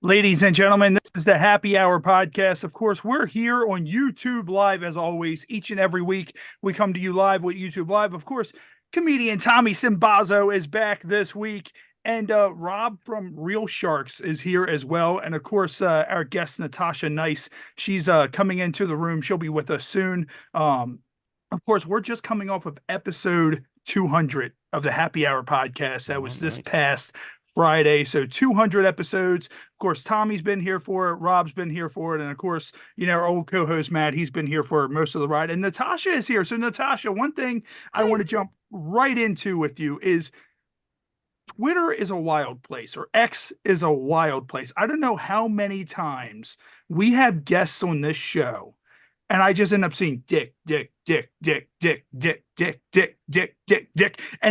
Ladies and gentlemen, this is the Happy Hour podcast. Of course, we're here on YouTube Live as always. Each and every week, we come to you live with YouTube Live. Of course, comedian Tommy Sinbazo is back this week. And Robb from Real Sharks is here as well. And of course, our guest, Natasha Nice, she's coming into the room. She'll be with us soon. Of course, we're just coming off of episode 200 of the Happy Hour podcast. That was this past Friday. So 200 episodes. Of course, Tommy's been here for it. Robb's been here for it. And of course, you know, our old co-host, Matt, he's been here for most of the ride. And Natasha is here. So Natasha, one thing I want to jump right into with you is Twitter is a wild place, or X is a wild place. I don't know how many times we have guests on this show and I just end up seeing dick. And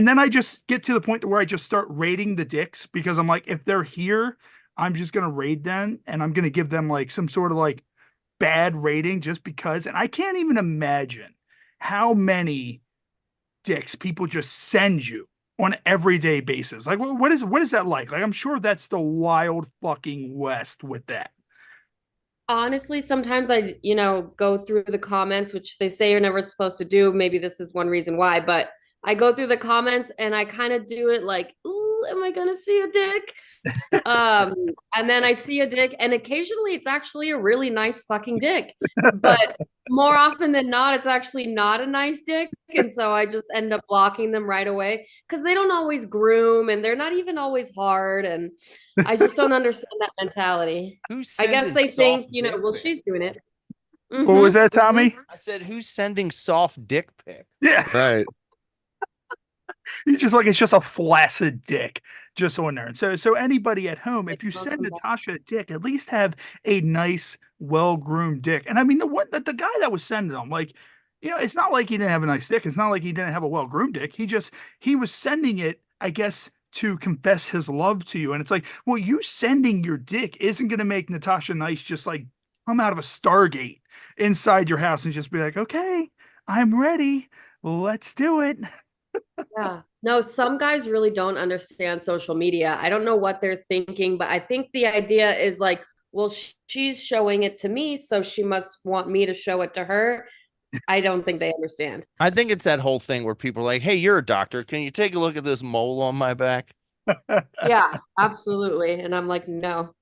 then I just get to the point where I just start rating the dicks because I'm like, if they're here, I'm just going to rate them and I'm going to give them like some sort of like bad rating just because. And I can't even imagine how many dicks people just send you on an everyday basis. Like, what is that like? Like, I'm sure that's the wild fucking West with that. Honestly, sometimes I, go through the comments, which they say you're never supposed to do. Maybe this is one reason why, but I go through the comments and I kind of do it like, ooh, am I gonna see a dick? And then I see a dick, and occasionally it's actually a really nice fucking dick. But more often than not, it's actually not a nice dick. And so I just end up blocking them right away because they don't always groom and they're not even always hard. And I just don't understand that mentality. I guess they think, well, she's doing it. Mm-hmm. What was that, Tommy? I said, who's sending soft dick pic? Yeah. Right. It's just a flaccid dick just on there. So anybody at home, if you send Natasha a dick, at least have a nice, well-groomed dick. And I mean, the guy that was sending them, like, it's not like he didn't have a nice dick. It's not like he didn't have a well-groomed dick. He was sending it, I guess, to confess his love to you. And it's like, well, you sending your dick isn't going to make Natasha Nice just like come out of a Stargate inside your house and just be like, okay, I'm ready. Let's do it. Yeah. No, some guys really don't understand social media. I don't know what they're thinking, but I think the idea is like, well, she's showing it to me, so she must want me to show it to her. I don't think they understand. I think it's that whole thing where people are like, hey, you're a doctor. Can you take a look at this mole on my back? Yeah, absolutely. And I'm like, no.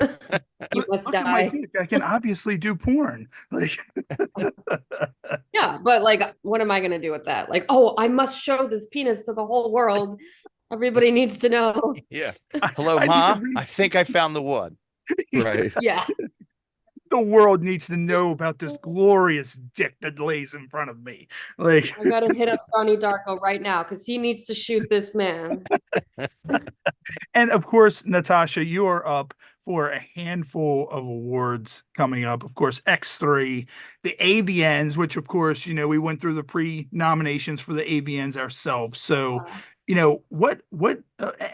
You must look die. At my dick. I can obviously do porn. Like, yeah, but like, what am I gonna do with that? Like, oh, I must show this penis to the whole world. Everybody needs to know. Yeah. Hello, Ma. I think I found the one. Right. Yeah. The world needs to know about this glorious dick that lays in front of me. Like, I gotta hit up Johnny Darko right now because he needs to shoot this man. And of course, Natasha, you are up for a handful of awards coming up. Of course, X3, the AVNs, which of course, we went through the pre-nominations for the AVNs ourselves. So, what I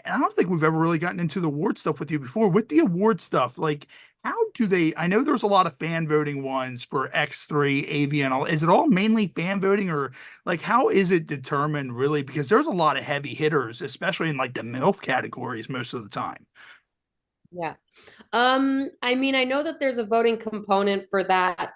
don't think we've ever really gotten into the award stuff with you before. With the award stuff, like, how do they, I know there's a lot of fan voting ones for X3, AVN. Is it all mainly fan voting, or like, how is it determined really? Because there's a lot of heavy hitters, especially in like the MILF categories most of the time. Yeah. I mean, I know that there's a voting component for that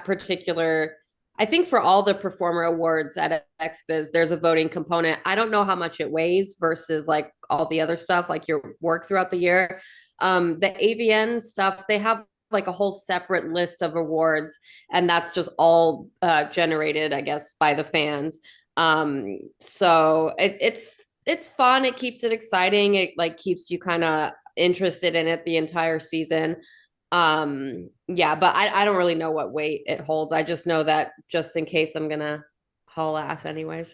particular, I think for all the performer awards at XBiz, there's a voting component. I don't know how much it weighs versus like all the other stuff, like your work throughout the year. The AVN stuff, they have like a whole separate list of awards, and that's just all generated, I guess, by the fans. So it's fun. It keeps it exciting. It like keeps you kind of interested in it the entire season. Yeah, but I don't really know what weight it holds. I just know that just in case I'm gonna haul ass anyways.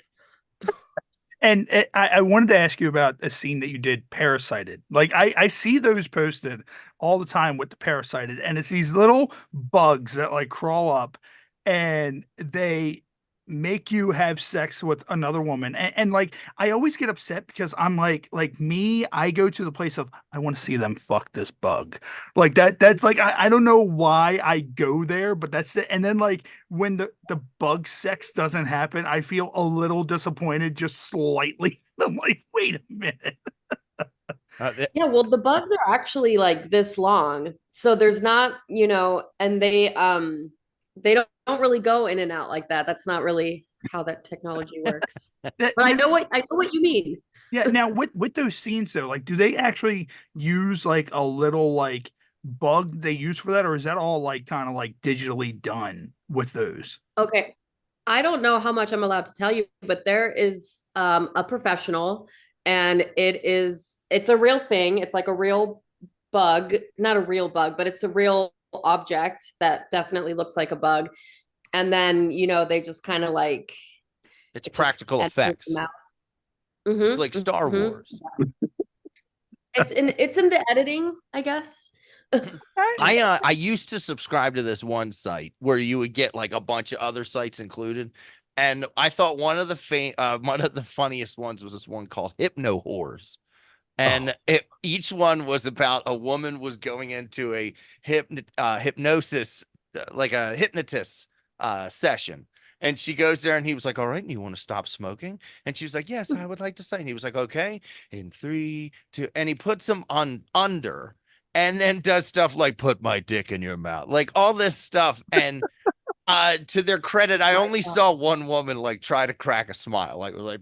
And I wanted to ask you about a scene that you did, parasited. Like I see those posted all the time with the parasited, and it's these little bugs that like crawl up and they make you have sex with another woman. And like I always get upset because I'm like me, I go to the place of I want to see them fuck this bug. Like that's like I don't know why I go there, but that's it. And then like when the bug sex doesn't happen, I feel a little disappointed, just slightly. I'm like, wait a minute. Yeah, well, the bugs are actually like this long. So there's not, and they don't really go in and out like that. That's not really how that technology works. That, But I know what you mean. yeah. Now with those scenes though, like, do they actually use like a little like bug they use for that, or is that all like kind of like digitally done with those? Okay. I don't know how much I'm allowed to tell you, but there is a professional and it's a real thing. It's like a real bug, not a real bug, but it's a real object that definitely looks like a bug. And then, they just kind of like It's it just practical enters the effects. mouth. It's like Star Mhm. Wars. It's in the editing, I guess. I used to subscribe to this one site where you would get like a bunch of other sites included, and I thought one of the funniest ones was this one called Hypno Whores, and each one was about a woman was going into a hypnosis, like a hypnotist session. And she goes there and he was like, all right, and you want to stop smoking? And she was like, yes, I would like to stay. And he was like, okay, in 3, 2, and he puts them on under and then does stuff like put my dick in your mouth, like all this stuff. And to their credit, I only saw one woman like try to crack a smile. Like I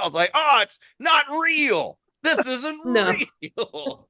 was like, oh, it's not real. This isn't No. real.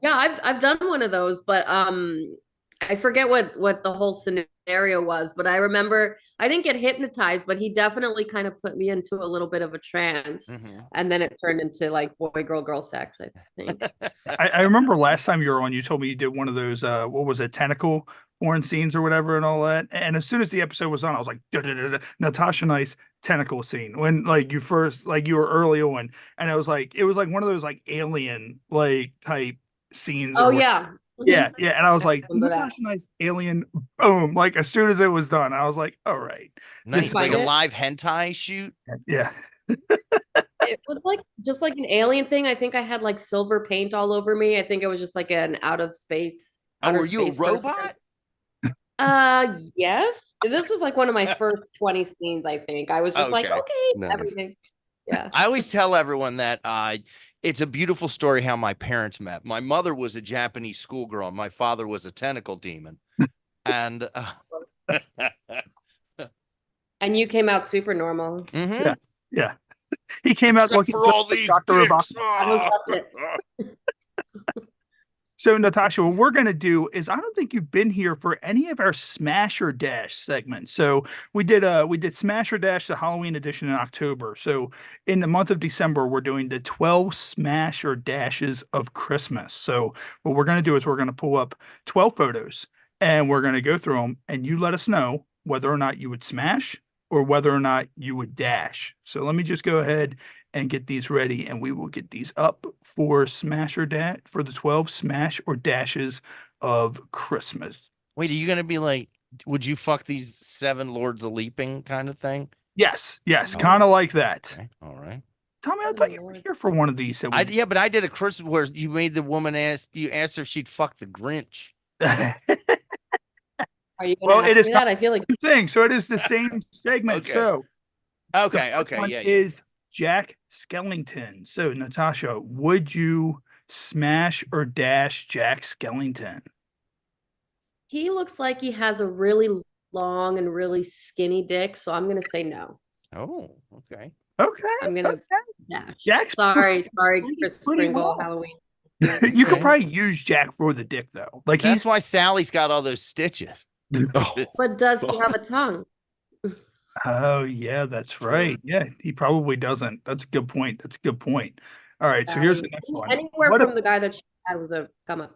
Yeah, I've done one of those, but I forget what the whole scenario was, but I remember I didn't get hypnotized, but he definitely kind of put me into a little bit of a trance, and then it turned into like boy girl sex, I think. I remember last time you were on, you told me you did one of those what was it, tentacle porn scenes or whatever and all that. And as soon as the episode was on, I was like, "Da-da-da-da, Natasha Nice tentacle scene." When like you first like you were early on, and it was like one of those like alien like type scenes Oh or yeah. yeah, yeah. And I was I like, remember that. Natasha Nice alien, boom. Like as soon as it was done, I was like, all right. Nice, This like is a it? live hentai shoot. yeah. It was like just like an alien thing. I think I had like silver paint all over me. I think it was just like an Oh, outer were you a space person. robot? Yes. This was like one of my first 20 scenes, I think. I was just like, Okay, okay, nice. everything. Yeah. I always tell everyone that it's a beautiful story how my parents met. My mother was a Japanese schoolgirl, and my father was a tentacle demon. And And you came out super normal. mhm. Yeah. Yeah. He came out Except looking for just all like these Dr. dicks. Robotnik. I don't trust it. So, Natasha, what we're going to do is I don't think you've been here for any of our Smash or Dash segments. So we did Smash or Dash, the Halloween edition in October. So in the month of December, we're doing the 12 Smash or Dashes of Christmas. So what we're going to do is we're going to pull up 12 photos and we're going to go through them and you let us know whether or not you would smash or whether or not you would dash. So let me just go ahead and get these ready, and we will get these up for Smash or Dash for the 12 Smash or Dashes of Christmas. Wait, are you gonna be like, would you fuck these 7 lords of leaping kind of thing? Yes, Oh. kind of like that. Okay, all right. Tommy, I thought you were here for one of these. Yeah, but I did a Christmas where you made the woman ask her if she'd fuck the Grinch. Are you Well, gonna it ask is me that? I feel like thing. So it is the same segment. Okay. So Okay, the first okay, one yeah. is Jack Skellington. So Natasha, would you smash or dash Jack Skellington? he looks like he has a really long and really skinny dick, so I'm gonna say no. Oh, okay. Okay. I'm gonna okay. dash. Jack's Sorry, pretty Chris pretty Sprinkle, well. Halloween. You could Okay. probably use Jack for the dick though. Like That's why Sally's got all those stitches. But does he have a tongue? Oh yeah, that's right. Yeah, he probably doesn't. That's a good point. That's a good point. All right, so here's the next one. Anywhere What from the guy that she had was a come up.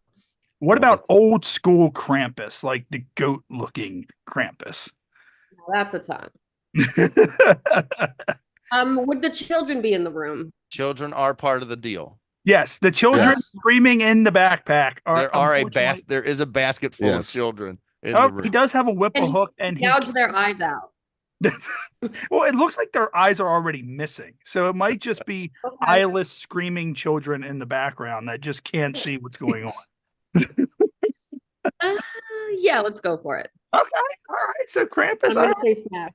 What about old school Krampus, like the goat looking Krampus? That's a ton. Would the children be in the room? Children are part of the deal. Yes, the children Yes. screaming in the backpack are. There is a basket full of children in the room. He does have a whipple hook, and he gouge their eyes out. Well, it looks like their eyes are already missing, so it might just be eyeless, screaming children in the background that just can't see what's going on. Yeah, let's go for it. Okay, all right. So Krampus, I'm gonna say smash.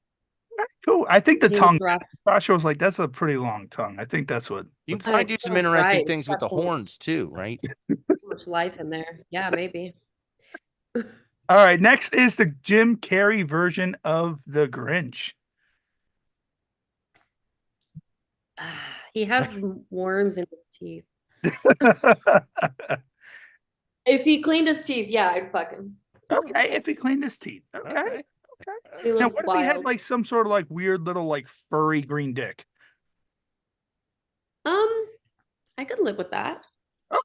cool. I think the tongue. Rough. Natasha was like, "That's a pretty long tongue." I think that's what. You can probably do some interesting right. things with the horns too, right? Too much life in there. Yeah, maybe. All right. Next is the Jim Carrey version of the Grinch. He has worms in his teeth. If he cleaned his teeth, yeah, I'd fuck him. Okay, if he cleaned his teeth. Okay. He Now, looks what if he had wild. like some sort of like weird little like furry green dick? I could live with that. Okay.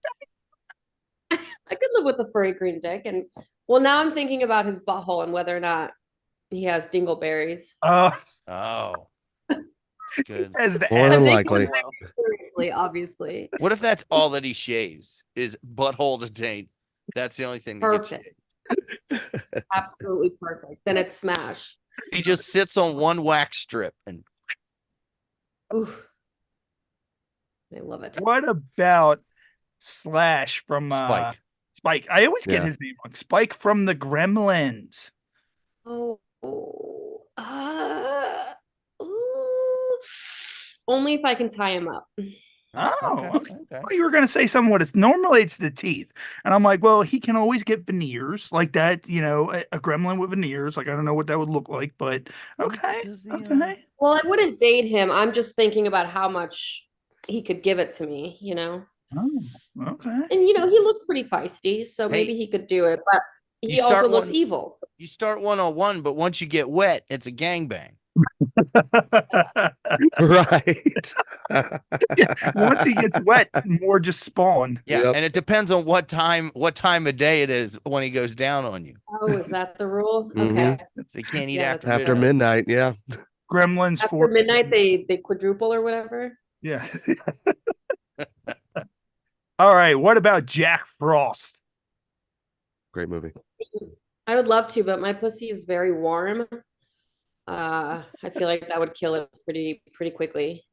I could live with the furry green dick. And well, now I'm thinking about his butthole and whether or not he has dingleberries. Oh, that's good. As the More than ass- likely. Seriously, obviously. What if that's all that he shaves is butthole to taint? That's the only thing. That gets Perfect. Absolutely perfect. Then it's smash. shaved. He just sits on one wax strip and Oof. I love it. What about Slash from Spike. Spike? I always get Yeah. his name wrong. Spike from the Gremlins. Oh, ooh. Only if I can tie him up. Oh, okay. okay. Well, you were gonna say something. What it's normally it's the teeth, and I'm like, well, he can always get veneers like that. You know, a gremlin with veneers. Like I don't know what that would look like, but okay, Does the, okay. Well, I wouldn't date him. I'm just thinking about how much he could give it to me, you know? Oh, okay. And, you know, he looks pretty feisty, so Hey, maybe he could do it, but you he also start looks one- evil. You start 1-on-1, but once you get wet, it's a gangbang. Right. Once he gets wet, more just spawn. Yeah, Yep. and it depends on what time of day it is when he goes down on you. Oh, is that the rule? Mhm. Okay. So you can't eat Yeah, after that's After midnight. midnight, yeah. Gremlins After for midnight, they quadruple or whatever. yeah. All right. What about Jack Frost? Great movie. I would love to, but my pussy is very warm. I feel like that would kill it pretty quickly.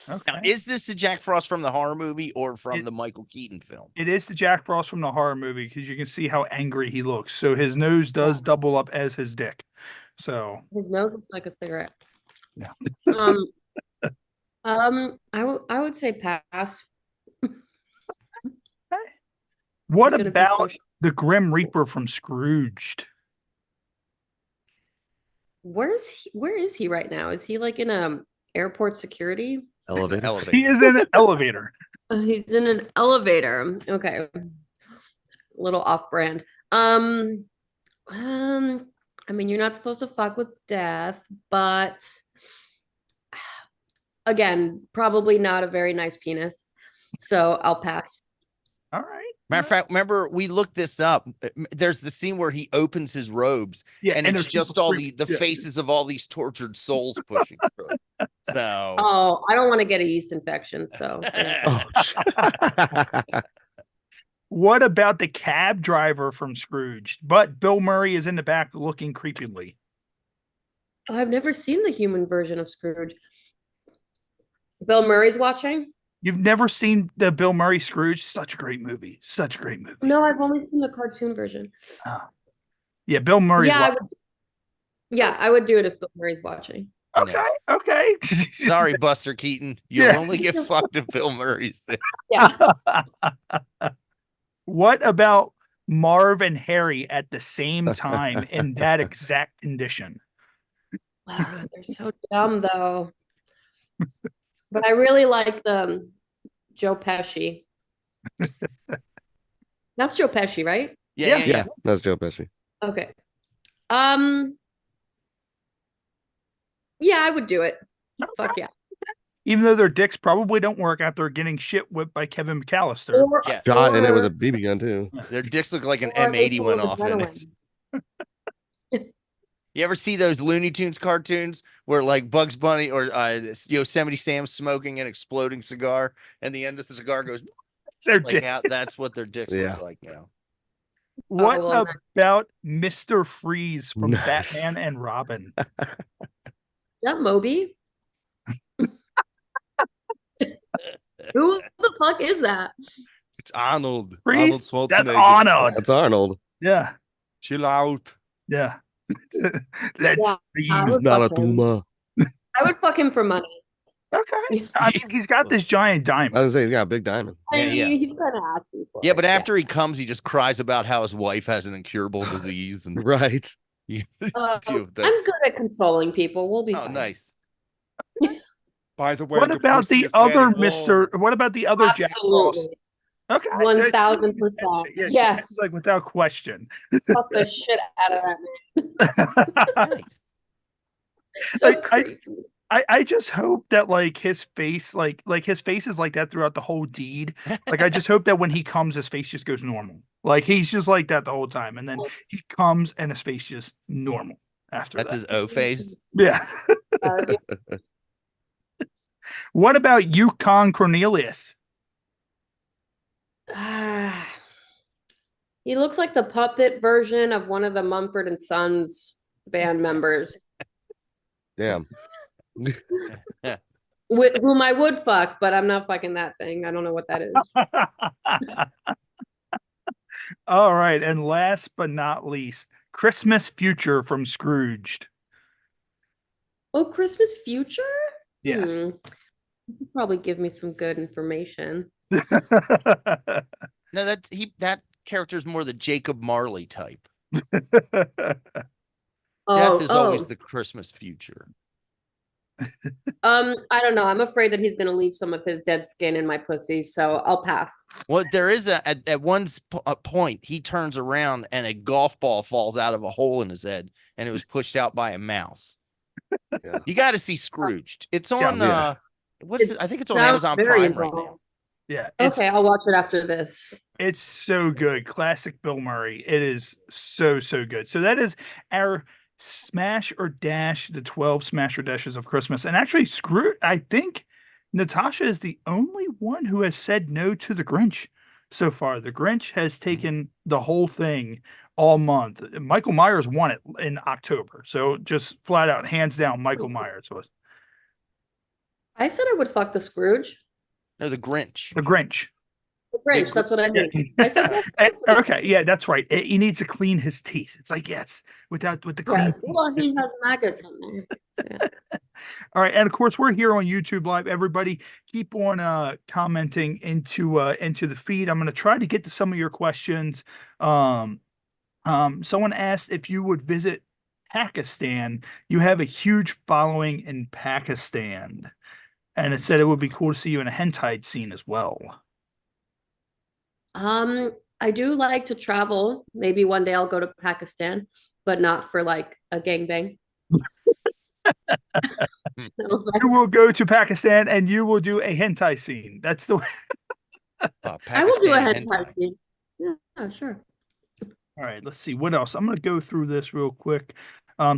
Okay. Now, is this the Jack Frost from the horror movie or from It- the Michael Keaton film? It is the Jack Frost from the horror movie because you can see how angry he looks. So his nose does double up as his dick. So His nose looks like a cigarette. Yeah. I would say pass. what It's gonna be about so- the Grim Reaper from Scrooged? Where is he right now? Is he like in airport security? Elevator. Elevator. He is in an elevator. He's in an elevator. Okay. A little off brand. I mean, you're not supposed to fuck with death, but again, probably not a very nice penis. So I'll pass. All right. Matter of fact, remember we looked this up. There's the scene where he opens his robes, Yeah, and it's there's just people all screaming. the Yeah. faces of all these tortured souls pushing through. So, Oh, I don't want to get a yeast infection. So yeah. Oh, What about the cab driver from Scrooge? But Bill Murray is in the back looking creepily. I've never seen the human version of Scrooge. Bill Murray's watching? You've never seen the Bill Murray Scrooge? Such a great movie. Such a great movie. No, I've only seen the cartoon version. Yeah, Bill Murray's Yeah, I would do it if Bill Murray's watching. Okay, Yes. okay. Sorry, Buster Keaton. You'll Yeah. only get fucked if Bill Murray's there. Yeah. What about Marv and Harry at the same time in that exact condition? Wow, they're so dumb though. But I really like the Joe Pesci. That's Joe Pesci, right? Yeah. yeah, that's Joe Pesci. Okay. Yeah, I would do it. Fuck yeah. even though their dicks probably don't work after getting shit whipped by Kevin McAllister. Or, Yeah. Shot in it with or- a BB gun too. Their dicks look like an or they M80 full went of off in it. adrenaline. You ever see those Looney Tunes cartoons where like Bugs Bunny or Yosemite Sam's smoking an exploding cigar and the end of the cigar goes So like out? That's what their dicks Yeah. look like now. what Oh, well, about Mr. Freeze from Nice. Batman and Robin? Is that Moby? Who the fuck is that? It's Arnold. Freeze? That's Arnold. That's Arnold. Yeah. Chill out. Yeah. Let's Yeah, freeze. I He's would not a fuck him. Tuma. I would fuck him for money. Okay. I mean, he's got this giant I diamond. was saying he's got a big diamond. I Yeah, mean, yeah. he's kind of asking for Yeah, it. but after he comes, he just cries about how his wife has an incurable disease and Right. you Uh, deal with that. I'm good at consoling people. We'll be Oh, fine. nice. By the way, What about the other Mr. What about the other Jack Frost? Absolutely. Okay. 1000%. Yeah, Yes. like without question. Fuck the shit out of that man. Nice. So I- creepy. I just hope that like his face, like his face is like that throughout the whole deed. Like I just hope that when he comes, his face just goes normal. Like he's just like that the whole time, and then he comes and his face just normal after That's that. his O face. Yeah. Yeah. What about Yukon Cornelius? He looks like the puppet version of one of the Mumford and Sons band members, Damn. with whom I would fuck, but I'm not fucking that thing. I don't know what that is. All right, and last but not least, Christmas Future from Scrooged. Oh, Christmas Future? Yes. You could probably give me some good information. No, that character's more the Jacob Marley type. Oh, Death is always the Christmas future. I don't know. I'm afraid that he's gonna leave some of his dead skin in my pussy, so I'll pass. Well, there is at one point he turns around and a golf ball falls out of a hole in his head, and it was pushed out by a mouse. Yeah. You got to see Scrooged. It's on. Yeah. What's it? I think it's on sounds Amazon very Prime right now. involved. Yeah. Okay, I'll watch it after this. It's so good. Classic Bill Murray. It is so good. So that is our Smash or Dash, the 12 Smash or Dashes of Christmas. And actually, I think Natasha is the only one who has said no to the Grinch so far. The Grinch has taken the whole thing all month. Michael Myers won it in October. So just flat out, hands down, Michael Myers was I said I would fuck the Scrooge. No, the Grinch. the Grinch. The Grinch, that's what I mean. Yeah. I said yes. Okay, yeah, that's right. He needs to clean his teeth. It's like, yes, with the Yeah, clean. well, he has maggots in there. All right, and of course we're here on YouTube Live. Everybody, keep on commenting into the feed. I'm going to try to get to some of your questions. Someone asked if you would visit Pakistan. You have a huge following in Pakistan, and it said it would be cool to see you in a hentai scene as well. I do like to travel. Maybe one day I'll go to Pakistan, but not for like a gangbang. You will go to Pakistan and you will do a hentai scene. That's the way. I will do a Pakistani hentai scene. Yeah, sure. All right, let's see what else. I'm going to go through this real quick.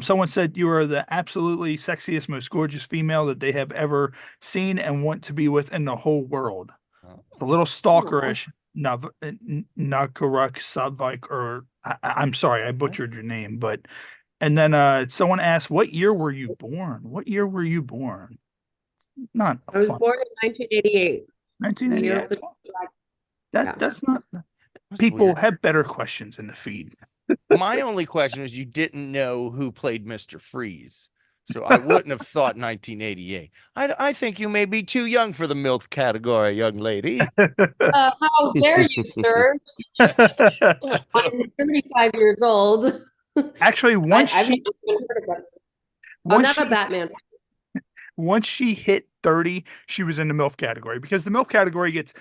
Someone said you are the absolutely sexiest, most gorgeous female that they have ever seen and want to be with in the whole world. A little stalkerish, Nakaruk Savik, or I'm sorry, I butchered your name, but and then someone asked, "What year were you born? What year were you born?" Not I was born in 1988. The year of 1988. the yeah. That's not. That's People weird. have better questions in the feed. My only question was you didn't know who played Mr. Freeze. So I wouldn't have thought 1988. I think you may be too young for the MILF category, young lady. How dare you, sir? I'm 35 years old. Actually, once I've she never heard of that. I'm once not she, a Batman. once she hit 30, she was in the MILF category because the MILF category gets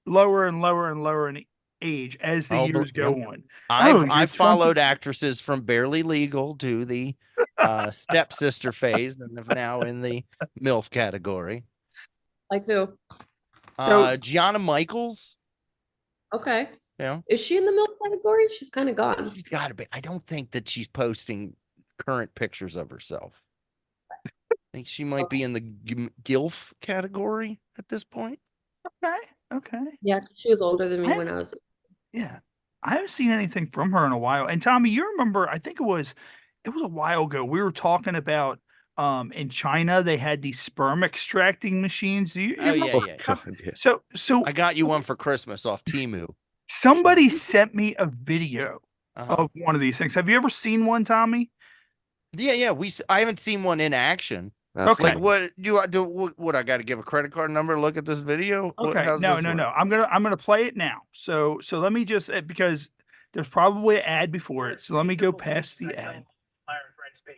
lower and lower and lower in age as the years go on. I've you're followed 20. actresses from Barely Legal to the stepsister phase and now in the MILF category. Like who? Gianna Michaels. Okay. Yeah. Is she in the milk category? She's kind of gone. She's got to be. I don't think that she's posting current pictures of herself. I think she might be in the GILF category at this point. Okay. Yeah, she was older than me when I was. Yeah. I haven't seen anything from her in a while. And Tommy, you remember, I think it was a while ago. We were talking about in China they had these sperm extracting machines. Do you Oh, yeah, remember? yeah. God, yeah. So I got you one for Christmas off Temu. somebody sent me a video Uh-huh. of one of these things. Have you ever seen one, Tommy? Yeah. I haven't seen one in action. Okay. Like, what do I do? What I got to give a credit card number to look at this video? Okay. How's No. this work? I'm gonna play it now. So let me just because there's probably an ad before it. So let me go past the ad.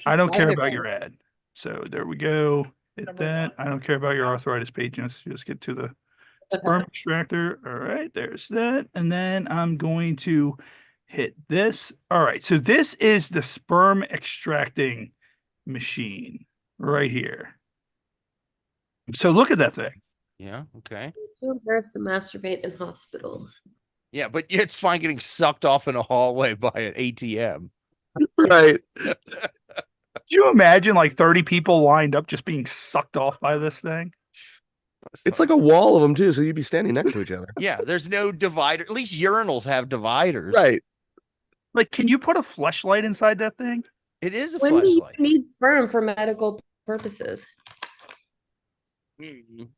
I don't care about your ad. So there we go. Hit that. I don't care about your arthritis page. Just get to the sperm extractor. All right, there's that. And then I'm going to hit this. All right. So this is the sperm extracting machine right here. So look at that thing. Yeah. Okay. Too embarrassed to masturbate in hospitals. Yeah, but it's fine getting sucked off in a hallway by an ATM. Right. Could you imagine like 30 people lined up just being sucked off by this thing? It's like a wall of them too, so you'd be standing next to each other. Yeah, there's no divider. At least urinals have dividers. Right. Like, can you put a fleshlight inside that thing? It is a When do you flashlight. need sperm for medical purposes? Mm.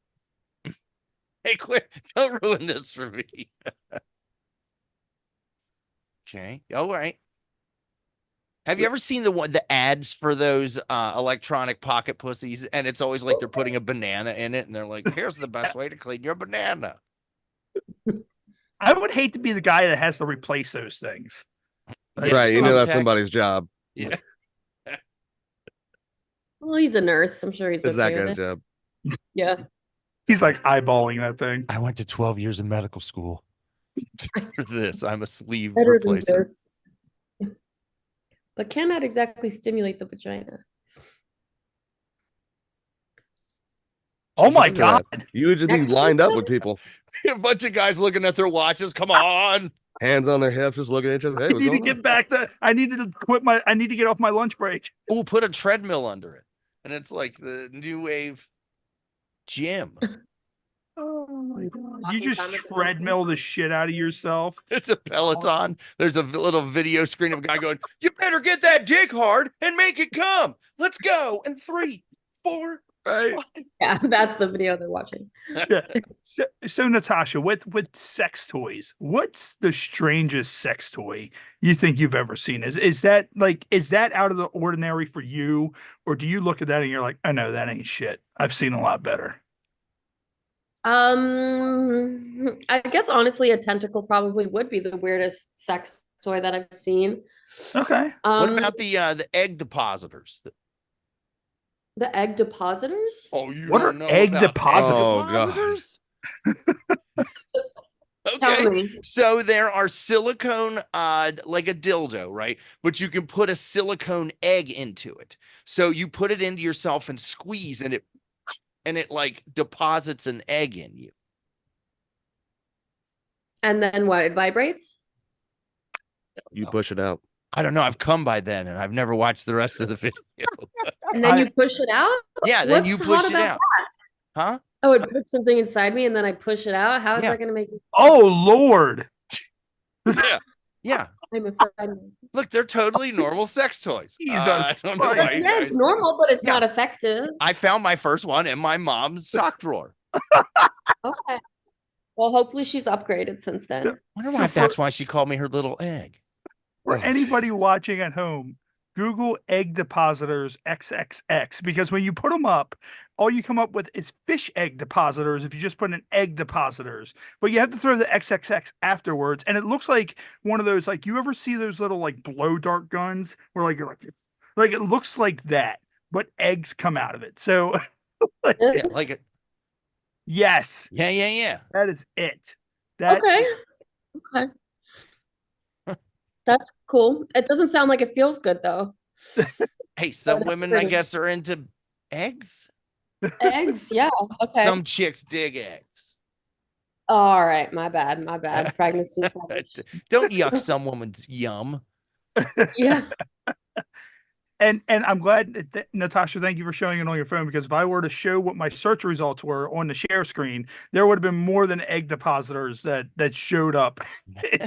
Hey, quit! Don't ruin this for me. Okay. All right. Have you ever seen the ads for those electronic pocket pussies? And it's always like they're putting a banana in it, and they're like, "Here's the best way to clean your banana." I would hate to be the guy that has to replace those things. Yeah, Right. You know that's contact- somebody's job. Yeah. Well, he's a nurse. I'm sure he's It's okay that with guy's it. job. Yeah. He's like eyeballing that thing. I went to 12 years of medical school for this. I'm a sleeve Better than replacer. this. But cannot exactly stimulate the vagina. Oh my Look at that. God. You would just be Next lined up one. with people, A bunch of guys looking at their watches. Come on. hands on their hips, just looking at each other. Hey, I what's need to going get on? back I need to get off my lunch break. Oh, put a treadmill under it. And it's like the new wave gym. Oh my God. You Walking just down the- treadmill the shit out of yourself. It's a Peloton. There's a little video screen of a guy going, "You better get that dick hard and make it come. Let's go." And 3, 4, Right. 5. Yeah, that's the video they're watching. Yeah. So Natasha, with sex toys, what's the strangest sex toy you think you've ever seen? Is that out of the ordinary for you, or do you look at that and you're like, I know that ain't shit. I've seen a lot better. I guess honestly, a tentacle probably would be the weirdest sex toy that I've seen. Okay. What about the egg depositors? The egg depositors? Oh, you What don't are know egg about depositors? Oh, God. Tell Okay. me. So there are silicone, like a dildo, right? But you can put a silicone egg into it. So you put it into yourself and squeeze, and it like deposits an egg in you. And then what? It vibrates? You push it out. I don't know. I've come by then, and I've never watched the rest of the video. And then you push it out? Yeah, then What's you hot push it about out. Huh? Oh, it puts something inside me and then I push it out? How is Yeah. that going to make me? Oh Lord. Yeah. Yeah. I'm afraid. Look, they're totally normal sex toys. Jesus I don't know Christ. why you Yeah, guys. it's normal, but it's Yeah. not effective. I found my first one in my mom's sock drawer. Okay. Well, hopefully she's upgraded since then. I wonder So why if that's why she called me her little egg. For Oh, anybody watching at home, Google egg depositors XXX because when you put them up, all you come up with is fish egg depositors if you just put in egg depositors. But you have to throw the XXX afterwards, and it looks like one of those, like, you ever see those little like blow dart guns where like you're like it looks like that, but eggs come out of it. So Yeah, It's- like yes, yeah. that is it. That Okay. Okay. That's cool. It doesn't sound like it feels good though. Hey, some that's women, I pretty. guess, are into eggs. Eggs, yeah. Okay. Some chicks dig eggs. All right, my bad, my bad. Pregnancy. Don't yuck some woman's yum. Yeah. And I'm glad that, Natasha, thank you for showing it on your phone, because if I were to show what my search results were on the share screen, there would have been more than egg depositors that showed up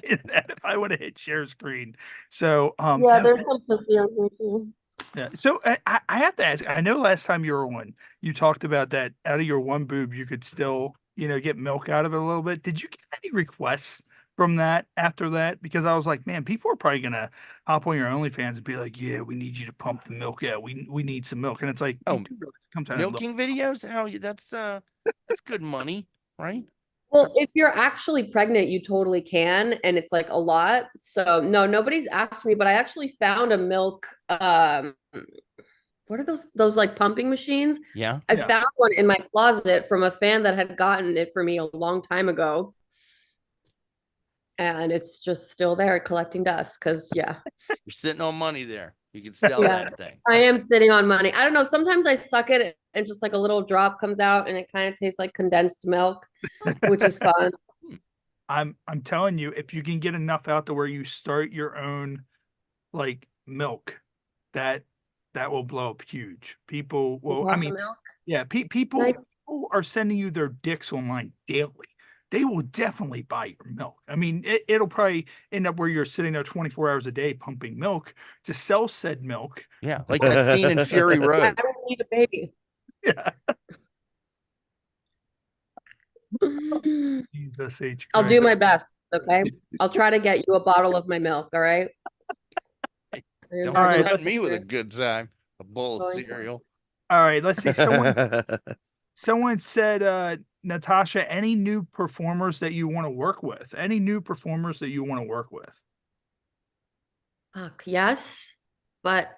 in that if I would have hit share screen. So Yeah, there's some pussy on here too. yeah. So I have to ask, I know last time you were on, you talked about that out of your one boob, you could still, get milk out of it a little bit. Did you get any requests from that after that? Because I was like, man, people are probably gonna hop on your OnlyFans and be like, yeah, we need you to pump the milk out. We need some milk. And it's like, Oh, you do realize it comes out of milking videos? How that's good money, right? Well, if you're actually pregnant, you totally can, and it's like a lot. So no, nobody's asked me, but I actually found a milk what are those like pumping machines? Yeah. I Yeah. found one in my closet from a fan that had gotten it for me a long time ago. And it's just still there collecting dust because yeah. You're sitting on money there. You can sell Yeah. that thing. I am sitting on money. I don't know. Sometimes I suck it and just like a little drop comes out and it kind of tastes like condensed milk, which is fun. I'm telling you, if you can get enough out to where you start your own like milk, that will blow up huge. People will, I mean, Milk. yeah, people Nice. people are sending you their dicks online daily. They will definitely buy your milk. I mean, it'll probably end up where you're sitting there 24 hours a day pumping milk to sell said milk. Yeah, like that scene in Fury I Road. don't need a baby. Yeah. Jesus H. I'll do Christ. my best. Okay. I'll try to get you a bottle of my milk. All right. Don't All right, threaten let's- me with a good time. A bowl of Going cereal. All right, let's see. Someone said, Natasha, any new performers that you want to work with? Any new performers that you want to work with? Fuck, yes, but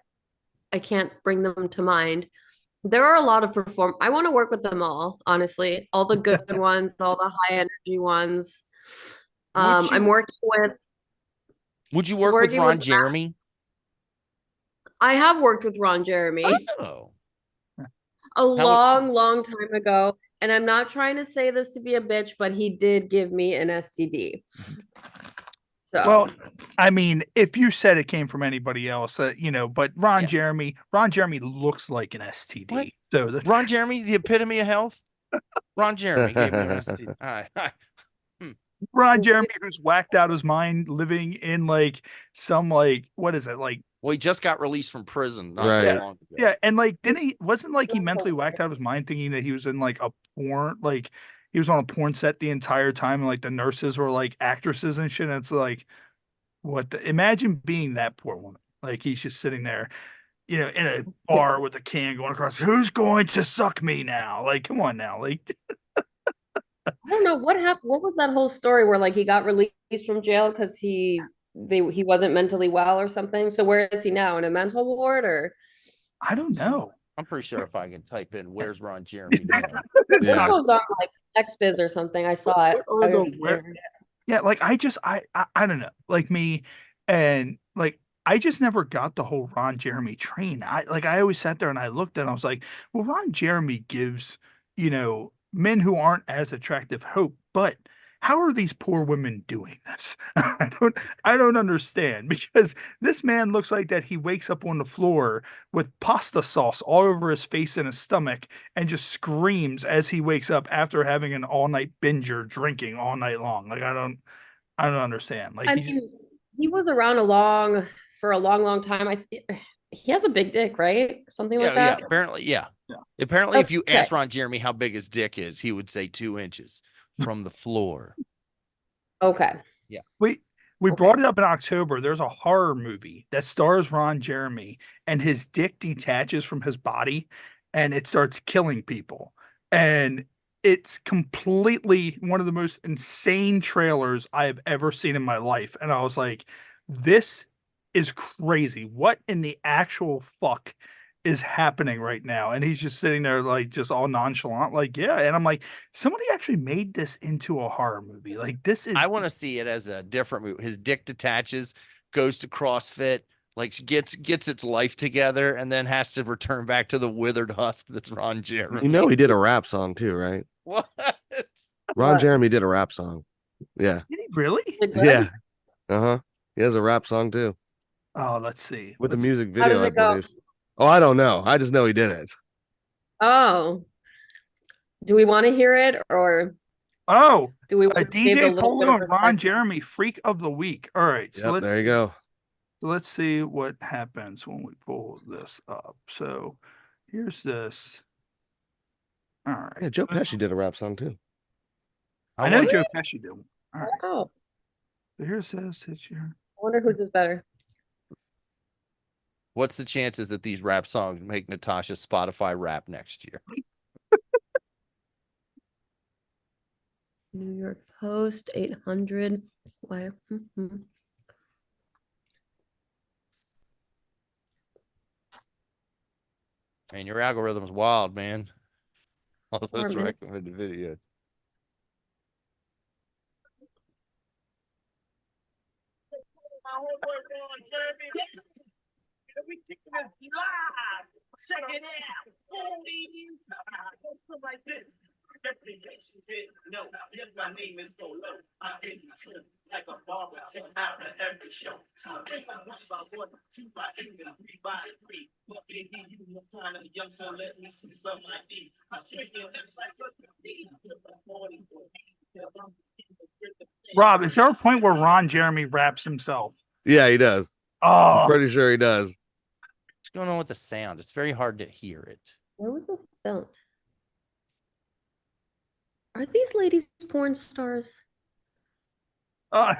I can't bring them to mind. There are a lot of I want to work with them all, honestly. All the good ones, all the high energy ones. I'm working with Would you work with working Ron with- Jeremy? I have worked with Ron Jeremy Oh. a long time ago. And I'm not trying to say this to be a bitch, but he did give me an STD. So Well, I mean, if you said it came from anybody else, but Ron Yeah. Jeremy looks like an STD. What? So that's, Ron Jeremy, the epitome of health? Ron Jeremy gave me an STD. All right. Ron Jeremy, who's whacked out his mind, living in like some what is it like? Well, he just got released from prison not Right. that long ago. Yeah, and didn't he? Wasn't he mentally whacked out of his mind, thinking that he was in like a porn, he was on a porn set the entire time, and like the nurses were like actresses and shit. And it's like, imagine being that poor woman. Like he's just sitting there, in a bar with a can going across. Who's going to suck me now? Like, come on now, like. I don't know what happened. What was that whole story where like he got released from jail because he wasn't mentally well or something? So where is he now? In a mental ward or? I don't know. I'm pretty sure if I can type in "Where's Ron Jeremy?" now?" It Yeah. was on like XBiz or something. I saw it. Or yeah, like I don't know, like me, and like I just never got the whole Ron Jeremy train. I always sat there and I looked and I was like, well, Ron Jeremy gives, men who aren't as attractive hope, but how are these poor women doing this? I don't understand, because this man looks like that he wakes up on the floor with pasta sauce all over his face and his stomach and just screams as he wakes up after having an all-night binger drinking all night long. Like I don't understand. Like I mean, he was around for a long time. He has a big dick, right? Something like that. Yeah. Apparently, yeah. Yeah. Apparently, if you Okay. ask Ron Jeremy how big his dick is, he would say 2 inches from the floor. Okay. we brought it up in October. There's a horror movie that stars Ron Jeremy, and his dick detaches from his body and it starts killing people. And it's completely one of the most insane trailers I have ever seen in my life. And I was like, this is crazy. What in the actual fuck is happening right now? And he's just sitting there like just all nonchalant, like, yeah. And I'm like, somebody actually made this into a horror movie. Like this is I want to see it as a different movie. His dick detaches, goes to CrossFit, Like gets its life together and then has to return back to the withered husk that's Ron Jeremy. You know he did a rap song too, right? What? Ron What? Jeremy did a rap song. Yeah. Did he really? Is it good? Yeah. Uh-huh. He has a rap song too. Oh, let's see. With the Let's see. music How does video, I it go? believe. Oh, I don't know. I just know he did it. Oh, do we want to hear it or Oh, do we a want to save a DJ little bit Polo of and Ron respect? Jeremy, Freak of the Week. All right, so Yep, there you go. let's see what happens when we pull this up. So here's this. All right. Yeah, Joe Pesci did a rap song too. I know Joe Pesci did. All right. Oh, So here's this. It's here. I wonder whose is better. What's the chances that these rap songs make Natasha Spotify rap next year? New York Post, 800. Why? Man, your algorithm's wild, man. All those Poor man. recommended videos. Check it out. Like this. No, yes, my name is Polo. I hit my trim like a barber after every show. So I think I'm 1 by 1, 2 by 2, and 3 by 3. But baby, you know kind of young, so let me see some ID. I'm swinging that's like what you need. Rob, is there a point where Ron Jeremy raps himself? Yeah, he does. Oh, I'm pretty sure he does. What's going on with the sound? It's very hard to hear it. Where was this filmed? Are these ladies porn stars? uh,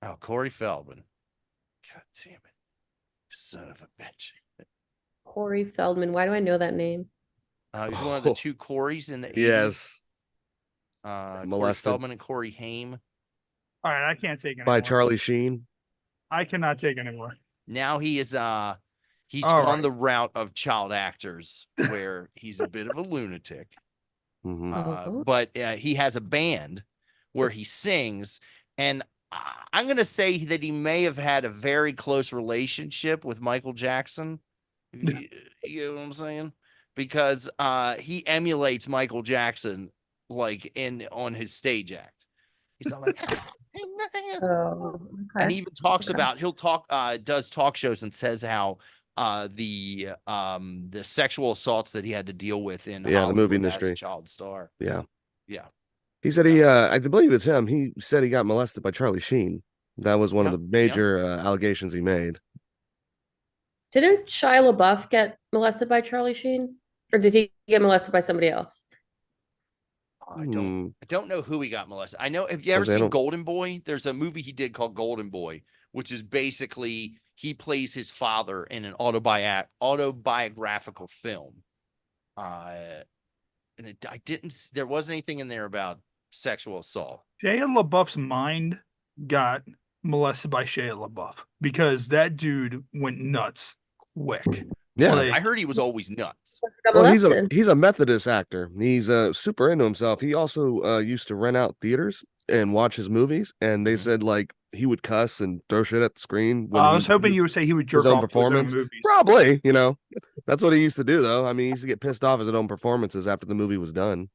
Oh, Corey Feldman. God damn it. Son of a bitch. Corey Feldman. Why do I know that name? He's one of the two Corys in the 80s. Yes. Corey Molested. Feldman and Corey Haim. all right, I can't take it By anymore. Charlie Sheen. I cannot take it anymore. Now he is he's All gone right. the route of child actors where he's a bit of a lunatic. Mhm. But he has a band where he sings, and I'm going to say that he may have had a very close relationship with Michael Jackson. You know what I'm saying? Because he emulates Michael Jackson like on his stage act. He's all like, Oh, and okay. he even talks Okay. about does talk shows and says how the sexual assaults that he had to deal with in Yeah, the movie Hollywood as a industry. child star. Yeah. Yeah. He said I believe it's him. He said he got molested by Charlie Sheen. That was one of Yep, the major allegations he made. Didn't Shia LaBeouf get molested by Charlie Sheen? Or did he get molested by somebody else? I don't know who he got molested. I know, have you ever Jose, I seen don't- Golden Boy? There's a movie he did called Golden Boy, which is basically he plays his father in an autobiographical film. And there wasn't anything in there about sexual assault. Shia LaBeouf's mind got molested by Shia LaBeouf because that dude went nuts quick. Yeah. Like, I heard he was always nuts. Got Well, molested. he's a Methodist actor. He's super into himself. He also used to rent out theaters and watch his movies, and they Mhm. said like he would cuss and throw shit at the screen when I was hoping you would say he would jerk own off to his own performance. movies. Probably, that's what he used to do though. I mean, he used to get pissed off at his own performances after the movie was done.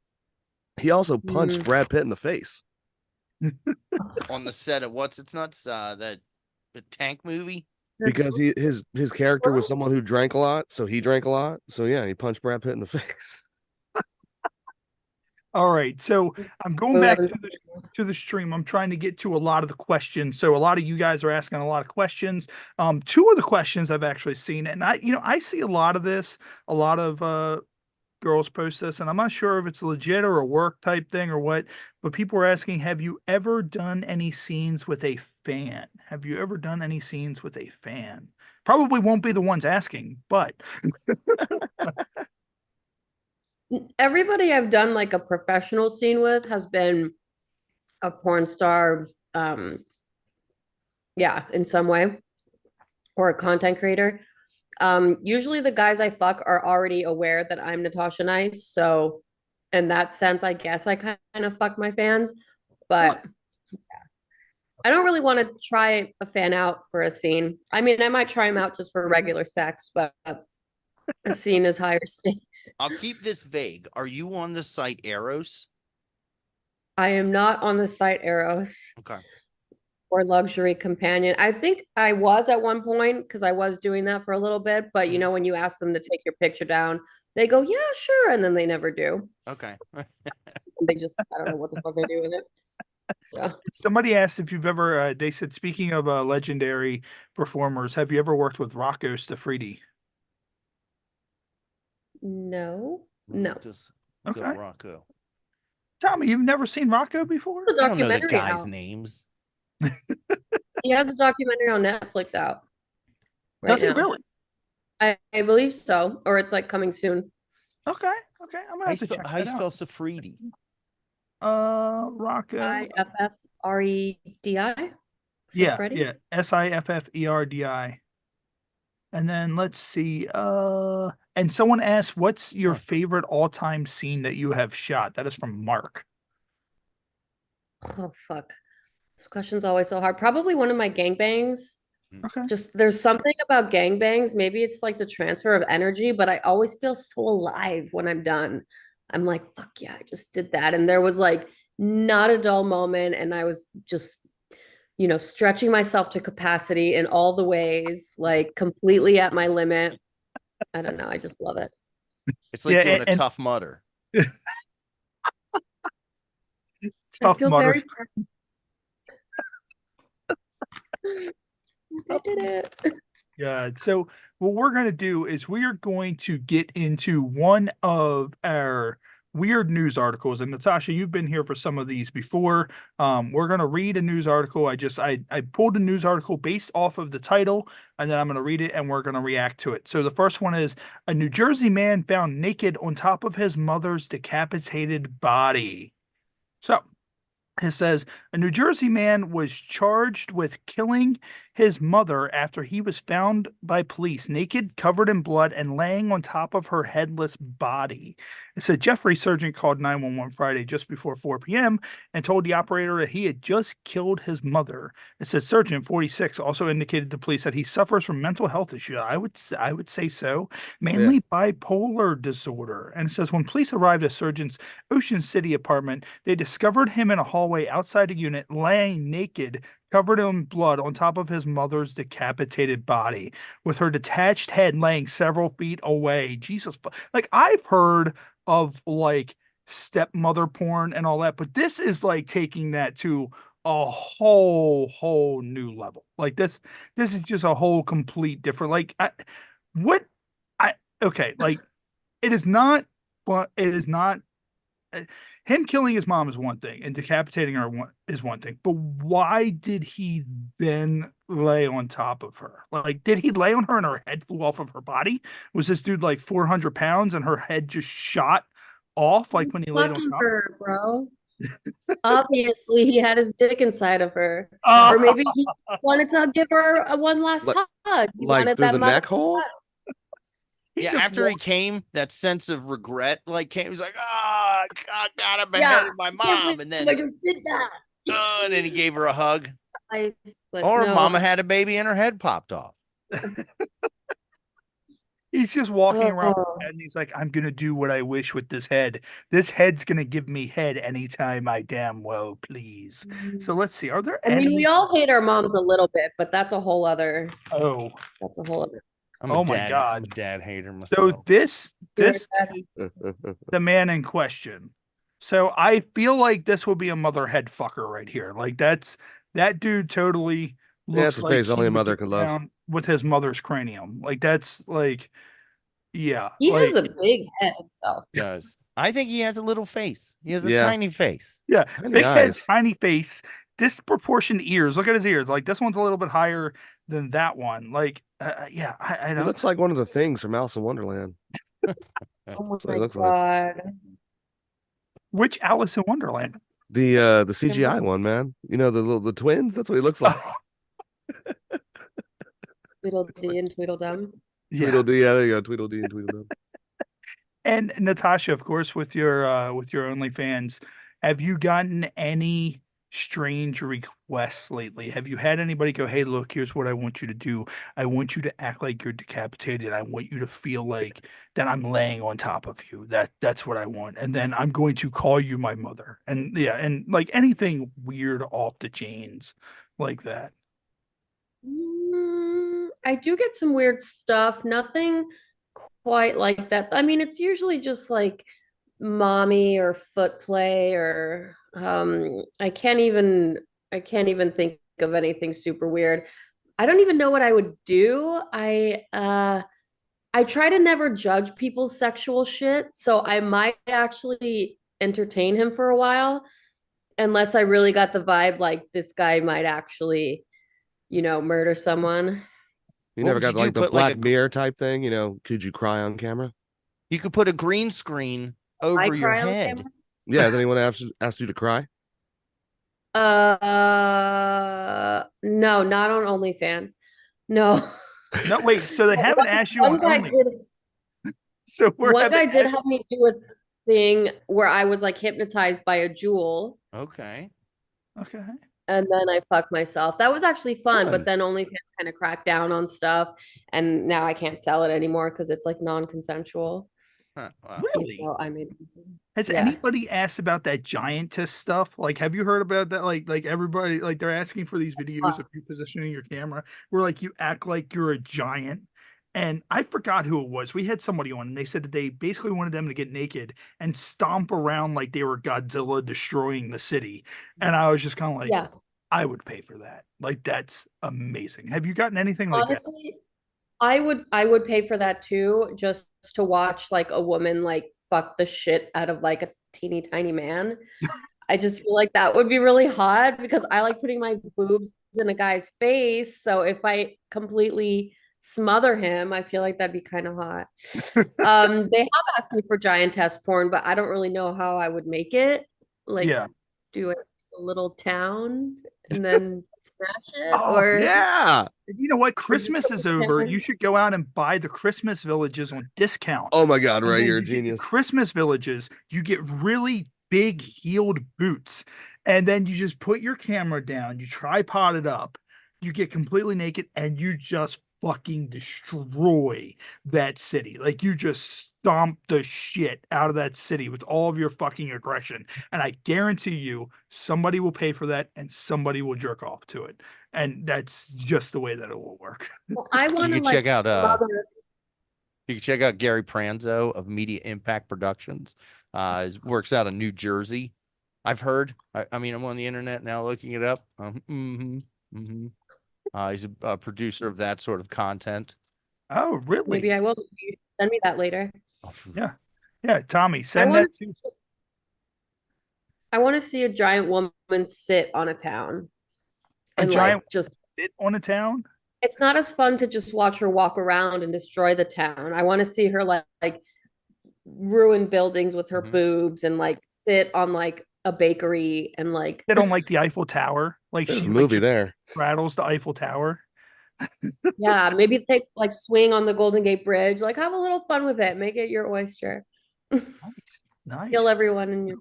He also punched Brad Pitt in the face. On the set of the tank movie. Because his character was someone who drank a lot, so he drank a lot. So yeah, he punched Brad Pitt in the face. All right, so I'm going back to the stream. I'm trying to get to a lot of the questions. So a lot of you guys are asking a lot of questions. Two of the questions I've actually seen, and I see a lot of this. A lot of girls post this, and I'm not sure if it's legit or a work type thing or what. But people are asking, have you ever done any scenes with a fan? Have you ever done any scenes with a fan? Probably won't be the ones asking, but Everybody I've done like a professional scene with has been a porn star, yeah, in some way, or a content creator. Usually the guys I fuck are already aware that I'm Natasha Nice, so in that sense, I guess I kind of fuck my fans, but yeah. I don't really want to try a fan out for a scene. I mean, I might try him out just for regular sex, but a scene is higher stakes. I'll keep this vague. Are you on the site Eros? I am not on the site Eros Okay. or Luxury Companion. I think I was at one point because I was doing that for a little bit, but you know, when you ask them to take your picture down, they go, yeah, sure. And then they never do. Okay. They just, I don't know what the fuck they do with it. Yeah. Somebody asked if you've ever. They said, speaking of legendary performers, have you ever worked with Rocco Stafridi? No. No. Just go Okay. Rocco. Tommy, you've never seen Rocco before? The I don't know the documentary guys' out. names. He has a documentary on Netflix out Does he now. really? I believe so, or it's like coming soon. Okay. Okay. I'm gonna have to check How you that spell out. Safridi? Rocco. Iffredi. Yeah. Sifredi? Yeah. Siffferdi. And then let's see. And someone asked, what's your favorite all-time scene that you have shot? That is from Mark. Oh fuck. This question's always so hard. Probably one of my gangbangs. Okay. Just there's something about gangbangs. Maybe it's like the transfer of energy, but I always feel so alive when I'm done. I'm like, fuck yeah, I just did that. And there was like not a dull moment. And I was just, stretching myself to capacity in all the ways, like completely at my limit. I don't know. I just love it. It's like Yeah, doing a and- tough mutter. I Tough feel Mudder. very I did it. Yeah. So what we're going to do is we are going to get into one of our weird news articles. And Natasha, you've been here for some of these before. We're going to read a news article. I pulled a news article based off of the title, and then I'm going to read it and we're going to react to it. So the first one is, a New Jersey man found naked on top of his mother's decapitated body. So it says, a New Jersey man was charged with killing his mother after he was found by police naked, covered in blood, and laying on top of her headless body. It said Jeffrey Surgeon called 911 Friday just before 4 p.m. and told the operator that he had just killed his mother. It said Surgeon 46 also indicated to police that he suffers from mental health issues. I would say so, mainly bipolar disorder. And it says when police arrived at Surgeon's Ocean City apartment, they discovered him in a hallway outside a unit, laying naked, covered in blood on top of his mother's decapitated body, with her detached head laying several feet away. Jesus, like I've heard of like stepmother porn and all that, but this is like taking that to a whole new level. Like this is just a whole complete different. Like like it is not, but it is not. Him killing his mom is one thing, and decapitating her is one thing. But why did he then lay on top of her? Like, did he lay on her and her head flew off of her body? Was this dude like 400 pounds and her head just shot off like when he laid on Fucking top? her, bro. Obviously, he had his dick inside of her, Oh, or maybe he wanted to give her a one last hug. He Like wanted through that the neck hole? Yeah, just after he walked- came, that sense of regret like came. He was like, "Ah, I gotta Yeah. beheaded my mom," and then I just did that. and then he gave her a hug. But Or no. Mama had a baby and her head popped off. He's just walking around Oh. and he's like, I'm gonna do what I wish with this head. This head's gonna give me head anytime I damn well please. So let's see. Are there I mean, any? we all hate our moms a little bit, but that's a whole other. Oh, That's a whole other. Oh my God. I'm a dad hater so myself. this the man in question. So I feel like this will be a mother head fucker right here. Like that dude totally Yeah, looks it's a like face only he a would mother get can love. down with his mother's cranium. Like that's like, yeah. He like, has a big head himself. Does. I think he has a little face. He has a Yeah. tiny face. yeah, Tiny big head, eyes. tiny face, disproportioned ears. Look at his ears. Like this one's a little bit higher than that one. Like, yeah, I He don't. looks like one of the things from Alice in Wonderland. Oh what he my looks like. God. Which Alice in Wonderland? The CGI one, man. You know the twins. That's what he looks like. Tweedledee and Tweedledum. Yeah. Tweedledee. Yeah, there you go. Tweedledee and Tweedledum. And Natasha, of course, with your OnlyFans, have you gotten any strange requests lately? Have you had anybody go, "Hey, look, here's what I want you to do. I want you to act like you're decapitated. I want you to feel like that I'm laying on top of you. That's what I want. And then I'm going to call you my mother." And yeah, and like anything weird off the chains like that. I do get some weird stuff. Nothing quite like that. I mean, it's usually just like mommy or foot play or I can't even think of anything super weird. I don't even know what I would do. I try to never judge people's sexual shit, so I might actually entertain him for a while unless I really got the vibe like this guy might actually, murder someone. You What never would you got do? like the Put, like, Black Mirror type thing, could you cry on camera? You could put a green screen I over your cry on head. camera. Yeah, has anyone asked you to cry? No, not on OnlyFans. No. No, wait, so they haven't asked you on One guy only. did So we're one having guy did asked- have me do a thing where I was like hypnotized by a jewel. Okay. Okay. And then I fucked myself. That was actually fun, Fun. but then OnlyFans kind of cracked down on stuff, and now I can't sell it anymore because it's like non-consensual. Huh, wow. Really? I made. Has Yeah. anybody asked about that giantess stuff? Like, have you heard about that? Like everybody, like they're asking for these videos of you positioning your camera where like you act like you're a giant. And I forgot who it was. We had somebody on and they said that they basically wanted them to get naked and stomp around like they were Godzilla destroying the city. And I was just kind of like, Yeah. I would pay for that. Like, that's amazing. Have you gotten anything like that? Honestly, I would pay for that too, just to watch like a woman like fuck the shit out of like a teeny tiny man. I just feel like that would be really hot because I like putting my boobs in a guy's face. So if I completely smother him, I feel like that'd be kind of hot. They have asked me for giantess porn, but I don't really know how I would make it. Like, Yeah. do it a little town and then smash it, Oh, or Yeah. You know what? just Christmas put is the over. camera- You should go out and buy the Christmas villages on discount. Oh my God, And Ray, then you're a you get the genius. Christmas villages, you get really big heeled boots, and then you just put your camera down, you tripod it up, you get completely naked, and you just fucking destroy that city. Like you just stomp the shit out of that city with all of your fucking aggression. And I guarantee you, somebody will pay for that and somebody will jerk off to it. And that's just the way that it will work. Well, I want to could like check out, smother. You can check out Gary Pranzo of Media Impact Productions. Works out of New Jersey. I've heard. I mean, I'm on the internet now looking it up. He's a producer of that sort of content. Oh, really? Maybe I will. You send me that later. Yeah. Yeah, Tommy, I send want that to. to I want to see a giant woman sit on a town a and giant like just. bit on a town. It's not as fun to just watch her walk around and destroy the town. I want to see her like ruin buildings with her Mhm. boobs and like sit on like a bakery and like They don't like the Eiffel Tower. Like There's she a movie like, there. rattles the Eiffel Tower. yeah, maybe take like swing on the Golden Gate Bridge, like have a little fun with it, make it your oyster. Nice. Nice. Kill everyone in your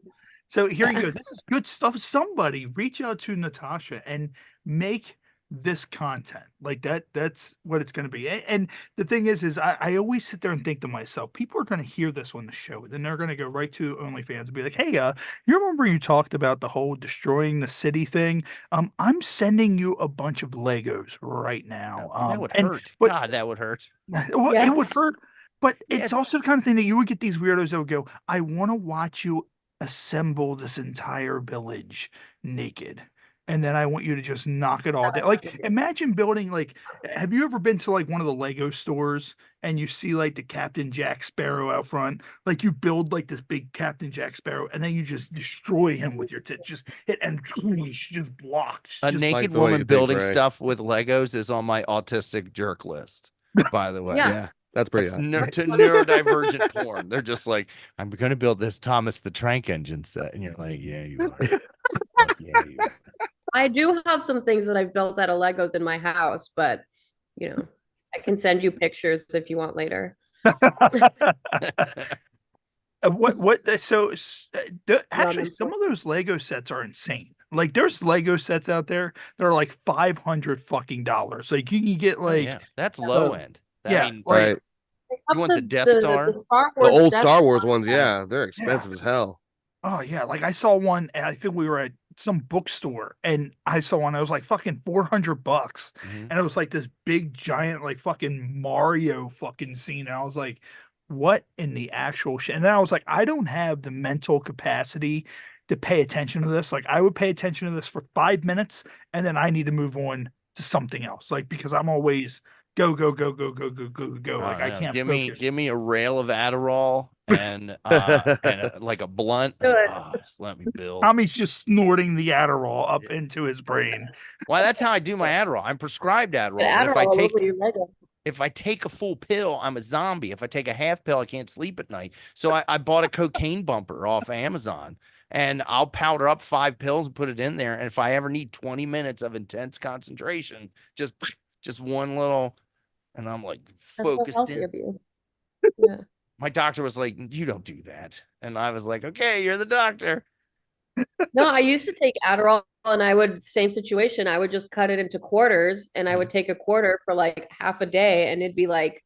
So here you go. This is good stuff. Somebody reach out to Natasha and make this content like that. That's what it's going to be. And the thing is I always sit there and think to myself, people are going to hear this on the show. Then they're going to go right to OnlyFans and be like, hey, you remember you talked about the whole destroying the city thing? I'm sending you a bunch of Legos right now. That would and- hurt. but- God, that would hurt. Well, it would Yes. hurt. But Yeah. it's also the kind of thing that you would get these weirdos that would go, I want to watch you assemble this entire village naked. And then I want you to just knock it all down. Like, imagine building, like, have you ever been to like one of the Lego stores and you see like the Captain Jack Sparrow out front? Like, you build like this big Captain Jack Sparrow and then you just destroy him with your tits, just hit and just blocked. A Just naked like the way you woman think, building Ray. stuff with Legos is on my autistic jerk list, by the way. Yeah. Yeah, that's pretty It's hot. to neurodivergent porn. They're just like, I'm going to build this Thomas the Tank Engine set. And you're like, yeah, you are. Like, yeah, you are. I do have some things that I've built out of Legos in my house, but I can send you pictures if you want later. What so actually Ramen. some of those Lego sets are insane. Like there's Lego sets out there that are like $500 fucking dollars. Like you can get Oh, like yeah, that's low end. yeah, I mean, like Right. You want the Death Star? The Star The Wars old Death Star Wars Star. ones, yeah, they're expensive as hell. oh yeah, like I saw one. And I think we were at some bookstore, and I saw one. I was like fucking $400, Mhm. and it was like this big giant like fucking Mario fucking scene. And I was like, what in the actual shit? And then I was like, I don't have the mental capacity to pay attention to this. Like I would pay attention to this for 5 minutes, and then I need to move on to something else. Like because I'm always go go go go go go go go. Like I No. can't Give focus. me a rail of Adderall and like a blunt. Do it. Just let me build. Tommy's just snorting the Adderall up into his brain. Well, that's how I do my Adderall. I'm prescribed Adderall, Get but Adderall all over your Lego. if I take a full pill, I'm a zombie. If I take a half pill, I can't sleep at night. So I bought a cocaine bumper off Amazon, and I'll powder up 5 pills and put it in there. And if I ever need 20 minutes of intense concentration, just one little, and I'm like That's so focused healthy in. of you. Yeah. My doctor was like, "You don't do that," and I was like, "Okay, you're the doctor." No, I used to take Adderall and I would, same situation. I would just cut it into quarters and I would take a quarter for like half a day and it'd be like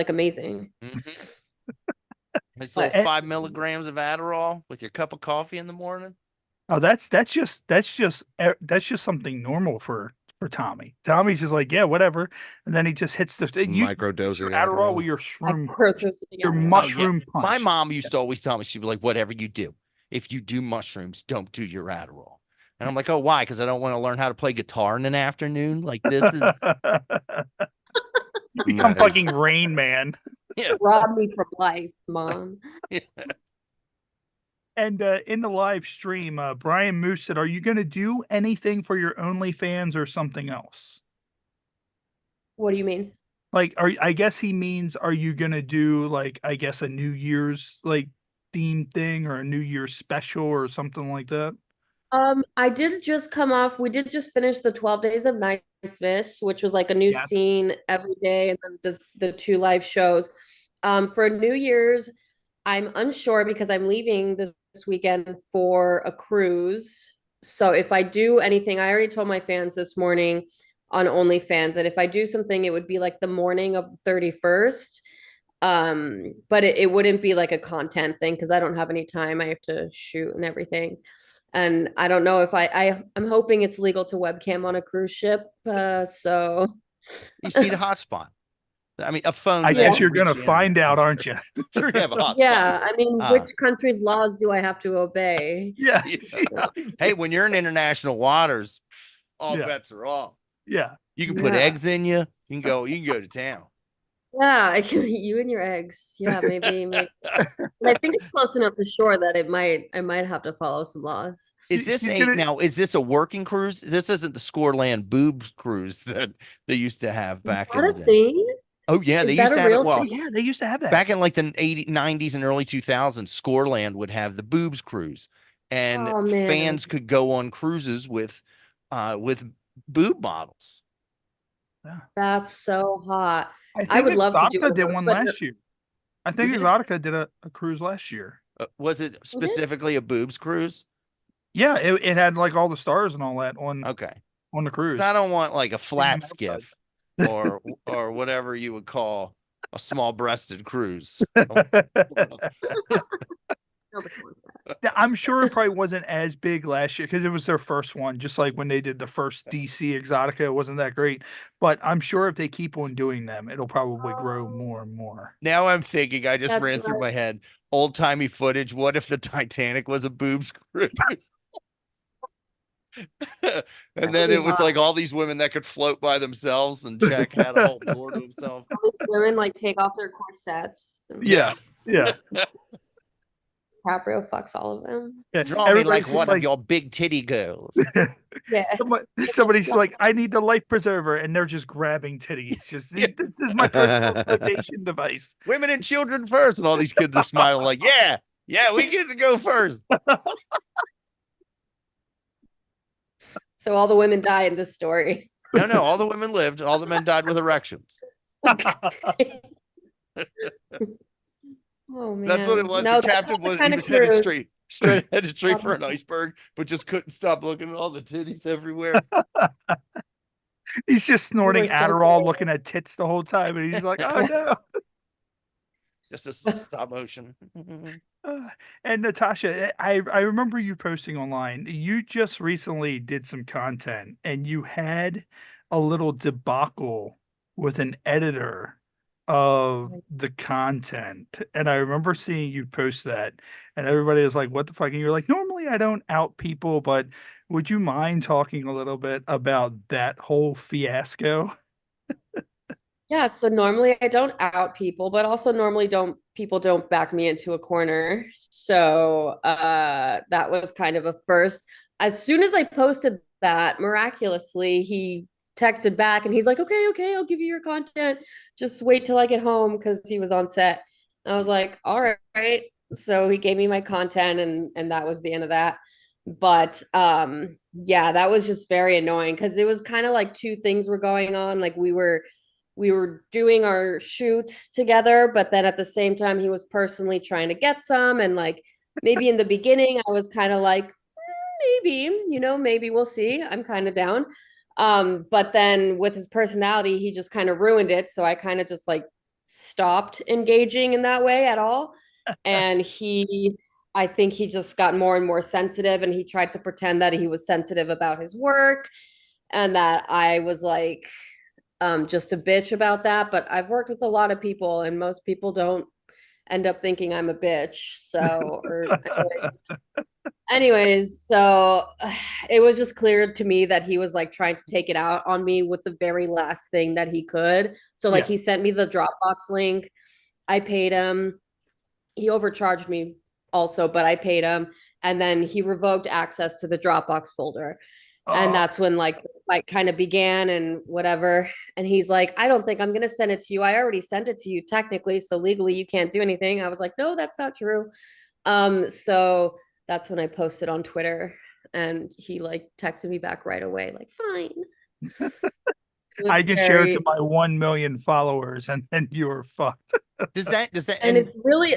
amazing. Mhm. Nice But- little 5 milligrams of Adderall with your cup of coffee in the morning. Oh, that's just something normal for Tommy. Tommy's just like, yeah, whatever, and then he just hits the Microdosing Adderall with your I shroom, purchased your Adderall. mushroom punch. My mom used to always tell me, she'd be like, "Whatever you do, if you do mushrooms, don't do your Adderall." And I'm like, "Oh, why?" Because I don't want to learn how to play guitar in an afternoon. Like this is You become Nice. fucking Rain Man. Rob me from life, Mom. And in the live stream, Brian Moose said, "Are you going to do anything for your OnlyFans or something else?" What do you mean? Like, I guess he means, are you going to do like, I guess a New Year's like theme thing or a New Year's special or something like that? I did just come off, we did just finish the 12 Days of Niceness, which was like a new Yes. scene every day, and then the 2 live shows. For New Year's, I'm unsure because I'm leaving this weekend for a cruise. So if I do anything, I already told my fans this morning on OnlyFans that if I do something, it would be like the morning of the 31st. But it wouldn't be like a content thing because I don't have any time. I have to shoot and everything. And I don't know if I'm hoping it's legal to webcam on a cruise ship. So you see the hotspot. I mean, a phone. I that guess can you're reach going to the find internet. out, aren't you? Sure, you have a hotspot. yeah, I mean, Ah. which country's laws do I have to obey? Yeah. Yeah. Hey, when you're in international waters, all Yeah. bets are off. Yeah. You can put Yeah. eggs in you. You can go to town. Yeah, I can you and your eggs. Yeah, maybe. And I think it's close enough to shore that I might have to follow some laws. Is this She's gonna- is this a working cruise? This isn't the Scoreland boobs cruise that they used to have back Is in that the a day. thing? Oh yeah, Is they that used a to have it. real Well, Oh, yeah, they used to have that. back in like the 90s and early 2000s, Scoreland would have the boobs cruise, and Oh, man. fans could go on cruises with boob models. That's so hot. I I would love to do Exotica one of did those, one but last year. I think did? Exotica did a cruise last year. Was it specifically a boobs cruise? Yeah, it had like all the stars and all that on Okay. on the cruise. 'Cause I don't want like a flat outside. skiff or whatever you would call a small-breasted cruise. nobody wants that. Yeah, I'm sure it probably wasn't as big last year because it was their first one. Just like when they did the first DC Exotica, it wasn't that great. But I'm sure if they keep on doing them, it'll probably grow more and more. Now I'm thinking, I just That's ran through right. my head, old-timey footage. What if the Titanic was a boobs cruise? And then it was like all these women that could float by themselves, and Jack had a whole door to himself. All these women like take off their corsets. And Yeah, yeah. DiCaprio fucks all of them. Yeah. Draw me like Everybody's one of your big titty girls. Yeah. Somebody's like, I need the life preserver, and they're just grabbing titties. Just this is my personal flotation device. Women and children first, and all these kids are smiling like, yeah, we get to go first. So all the women die in this story. No, all the women lived. All the men died with erections. Oh man. That's what it was. No, The that's captain not the was kind he of was headed cruise. straight ahead straight for an iceberg, but just couldn't stop looking at all the titties everywhere. He's just snorting were so Adderall, good. looking at tits the whole time, and he's like, "Oh no." Just a stop motion. And Natasha, I remember you posting online. You just recently did some content, and you had a little debacle with an editor of the content. And I remember seeing you post that, and everybody was like, "What the fuck?" And you're like, "Normally I don't out people, but would you mind talking a little bit about that whole fiasco?" Yeah, so normally I don't out people, but also normally people don't back me into a corner. So that was kind of a first. As soon as I posted that, miraculously, he texted back and he's like, okay, I'll give you your content. Just wait till I get home because he was on set. I was like, all right. So he gave me my content and that was the end of that. But yeah, that was just very annoying because it was kind of like two things were going on. Like we were doing our shoots together, but then at the same time, he was personally trying to get some. And like maybe in the beginning, I was kind of like, maybe, maybe we'll see. I'm kind of down. But then with his personality, he just kind of ruined it. So I kind of just like stopped engaging in that way at all. And I think he just got more and more sensitive and he tried to pretend that he was sensitive about his work and that I was like, just a bitch about that. But I've worked with a lot of people and most people don't end up thinking I'm a bitch. So, or anyways, so it was just clear to me that he was like trying to take it out on me with the very last thing that he could. So like Yeah. he sent me the Dropbox link. I paid him. He overcharged me also, but I paid him. And then he revoked access to the Dropbox folder. And Oh, that's when like kind of began and whatever. And he's like, I don't think I'm gonna send it to you. I already sent it to you technically, so legally you can't do anything. I was like, no, that's not true. So that's when I posted on Twitter and he like texted me back right away, like, fine. I It's can share it to very, my 1 million followers, and then you're fucked. Does that and it's really,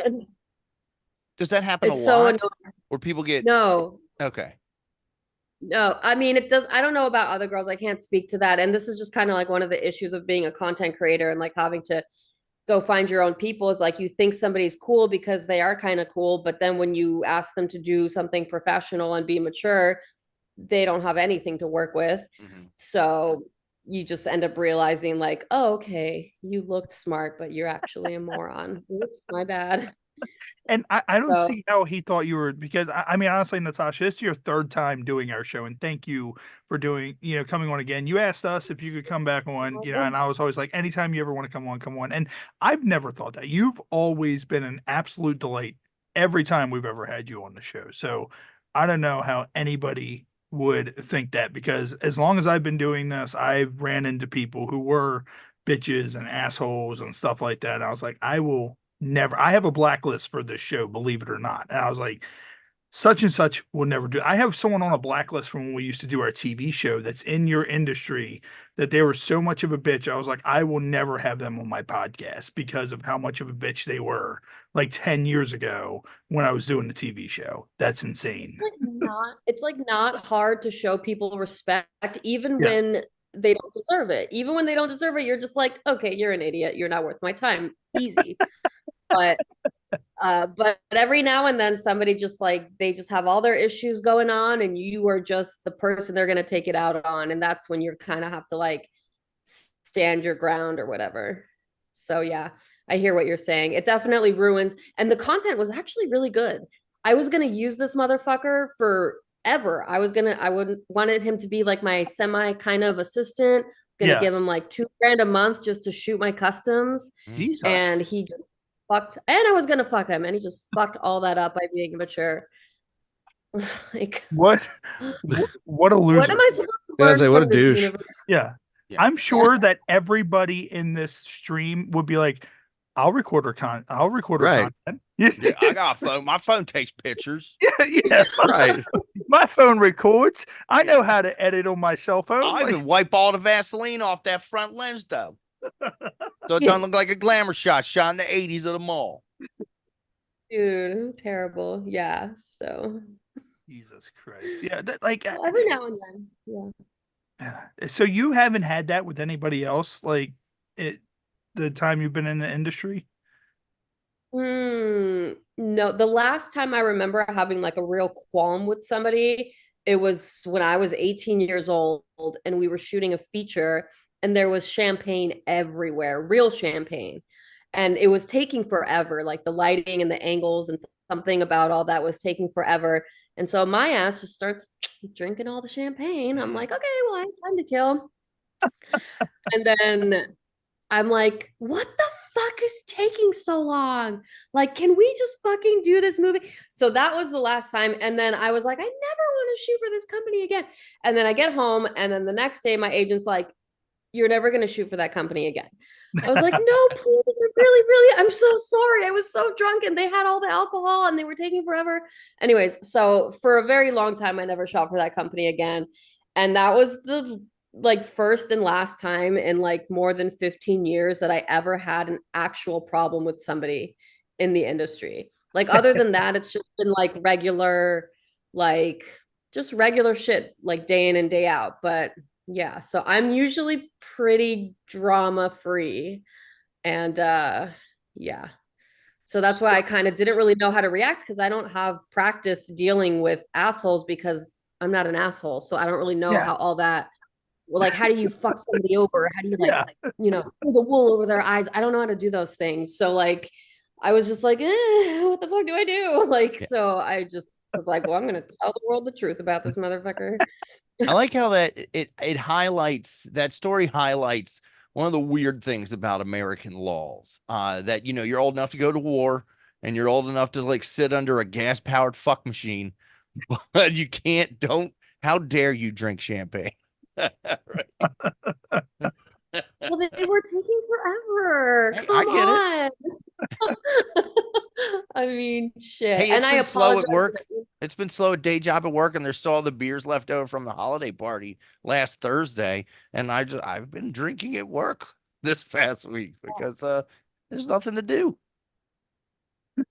does that happen a it's so lot annoying. where people get No, okay? no, I mean, it does. I don't know about other girls. I can't speak to that. And this is just kind of like one of the issues of being a content creator and like having to go find your own people is like you think somebody's cool because they are kind of cool. But then when you ask them to do something professional and be mature, they don't have anything to work with. Mhm. So you just end up realizing like, oh, okay, you looked smart, but you're actually a moron. Oops, my bad. And I don't So see how he thought you were, because I mean, honestly, Natasha, this is your third time doing our show, and thank you for doing, coming on again. You asked us if you could come back on, and I was always like, anytime you ever want to come on, come on. And I've never thought that. You've always been an absolute delight every time we've ever had you on the show. So I don't know how anybody would think that, because as long as I've been doing this, I've ran into people who were bitches and assholes and stuff like that. And I was like, I will never. I have a blacklist for this show, believe it or not. And I was like, such and such will never do. I have someone on a blacklist from when we used to do our TV show that's in your industry that they were so much of a bitch. I was like, I will never have them on my podcast because of how much of a bitch they were like 10 years ago when I was doing the TV show. That's insane. it's like not hard to show people respect, even Yeah. when they don't deserve it. Even when they don't deserve it, you're just like, okay, you're an idiot. You're not worth my time. Easy. But every now and then somebody just like they just have all their issues going on and you are just the person they're gonna take it out on. And that's when you kind of have to like stand your ground or whatever. So yeah, I hear what you're saying. It definitely ruins, and the content was actually really good. I was gonna use this motherfucker forever. I would wanted him to be like my semi kind of assistant, gonna Yeah. give him like $2,000 a month just to shoot my customs. Jesus. And he just fucked, and I was gonna fuck him, and he just fucked all that up by being immature. Like, What what a loser. what am I supposed to Yeah, I learn say, what a from this douche. universe? Yeah. Yeah. I'm sure that everybody in this stream would be like, I'll record her Right. content. Yeah, I got a phone. My phone takes pictures. Yeah. Right. My phone records. I know how to edit on my cell phone. I Like, even wipe all the Vaseline off that front lens though. So it Yeah. doesn't look like a glamour shot in the 80s of the mall. Dude, terrible. Yeah. So Jesus Christ. Yeah, that, like well, every now and then. so you haven't had that with anybody else, like it the time you've been in the industry? No, the last time I remember having like a real qualm with somebody, it was when I was 18 years old and we were shooting a feature and there was champagne everywhere, real champagne. And it was taking forever, like the lighting and the angles and something about all that was taking forever. And so my ass just starts drinking all the champagne. I'm like, okay, well, I have time to kill. And then I'm like, what the fuck is taking so long? Like, can we just fucking do this movie? So that was the last time. And then I was like, I never want to shoot for this company again. And then I get home, and then the next day, my agent's like, you're never going to shoot for that company again. I was like, no, please, I'm so sorry. I was so drunk and they had all the alcohol and they were taking forever. Anyways, so for a very long time, I never shot for that company again. And that was the like first and last time in like more than 15 years that I ever had an actual problem with somebody in the industry. Like other than that, it's just been like regular, like just regular shit, like day in and day out. But yeah, so I'm usually pretty drama free. And yeah. So that's why I kind of didn't really know how to react because I don't have practice dealing with assholes because I'm not an asshole. So I don't really know Yeah. how all that, well, like how do you fuck somebody over? How do you Yeah. pull the wool over their eyes? I don't know how to do those things. So like I was just like, what the fuck do I do? Like, Yeah. so I just was like, well, I'm gonna tell the world the truth about this motherfucker. I like how that it highlights that story highlights one of the weird things about American laws. That you're old enough to go to war and you're old enough to like sit under a gas powered fuck machine, but you can't. Don't. How dare you drink champagne? Right. Well, they were taking forever. Hey, I Come get it. on. I mean, shit. Hey, And it's I been slow apologize. at work. It's been slow at day job at work, and there's still all the beers left over from the holiday party last Thursday. And I've been drinking at work this past week because there's nothing to do.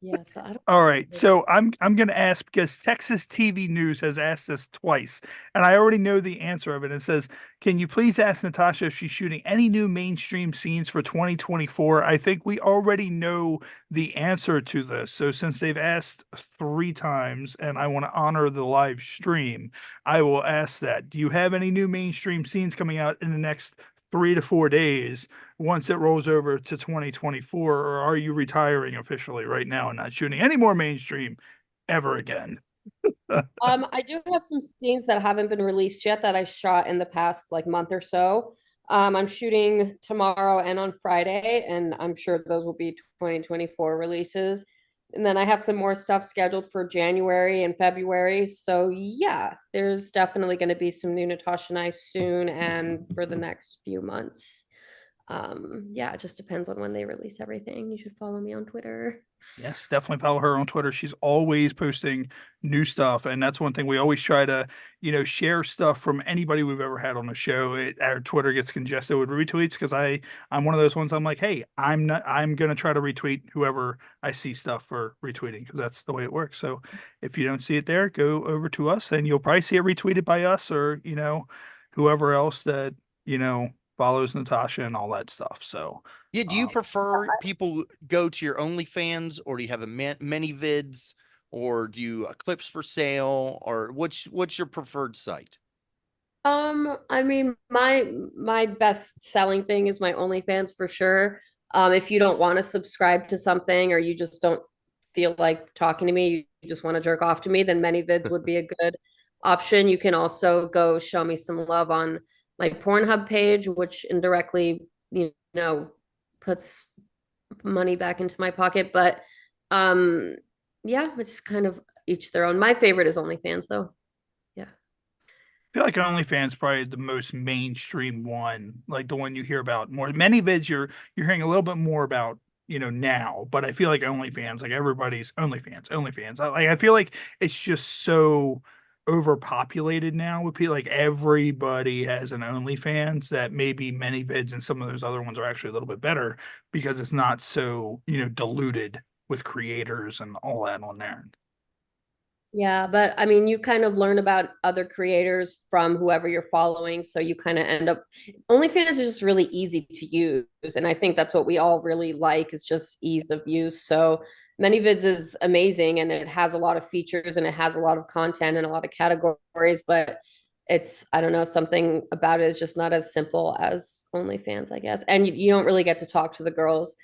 Yeah, so I don't All right, so I'm gonna ask because Texas TV News has asked this twice, and I already know the answer of it. It says, "Can you please ask Natasha if she's shooting any new mainstream scenes for 2024?" I think we already know the answer to this. So since they've asked 3 times, and I want to honor the live stream, I will ask that. Do you have any new mainstream scenes coming out in the next 3 to 4 days? Once it rolls over to 2024, or are you retiring officially right now and not shooting any more mainstream ever again? I do have some scenes that haven't been released yet that I shot in the past like month or so. I'm shooting tomorrow and on Friday, and I'm sure those will be 2024 releases. And then I have some more stuff scheduled for January and February. So yeah, there's definitely going to be some new Natasha and I soon and for the next few months. Yeah, it just depends on when they release everything. You should follow me on Twitter. Yes, definitely follow her on Twitter. She's always posting new stuff, and that's one thing we always try to, share stuff from anybody we've ever had on the show. Our Twitter gets congested with retweets because I'm one of those ones. I'm like, hey, I'm gonna try to retweet whoever I see stuff for retweeting because that's the way it works. So if you don't see it there, go over to us, and you'll probably see it retweeted by us or whoever else that follows Natasha and all that stuff. So. Yeah, do you prefer people go to your OnlyFans, or do you have many vids, or do you clips for sale, or what's your preferred site? I mean, my best selling thing is my OnlyFans for sure. If you don't want to subscribe to something or you just don't feel like talking to me, you just want to jerk off to me, then ManyVids would be a good option. You can also go show me some love on my Pornhub page, which indirectly, puts money back into my pocket. But yeah, it's kind of each their own. My favorite is OnlyFans though. Yeah. I feel like OnlyFans is probably the most mainstream one, like the one you hear about more. Many vids you're hearing a little bit more about, now, but I feel like OnlyFans, like everybody's OnlyFans. I feel like it's just so overpopulated now with people. Like everybody has an OnlyFans that maybe many vids and some of those other ones are actually a little bit better because it's not so, diluted with creators and all that on there. Yeah, but I mean, you kind of learn about other creators from whoever you're following. So you kind of end up, OnlyFans is just really easy to use. And I think that's what we all really like is just ease of use. So ManyVids is amazing and it has a lot of features and it has a lot of content and a lot of categories, but it's, I don't know, something about it is just not as simple as OnlyFans, I guess. And you don't really get to talk to the girls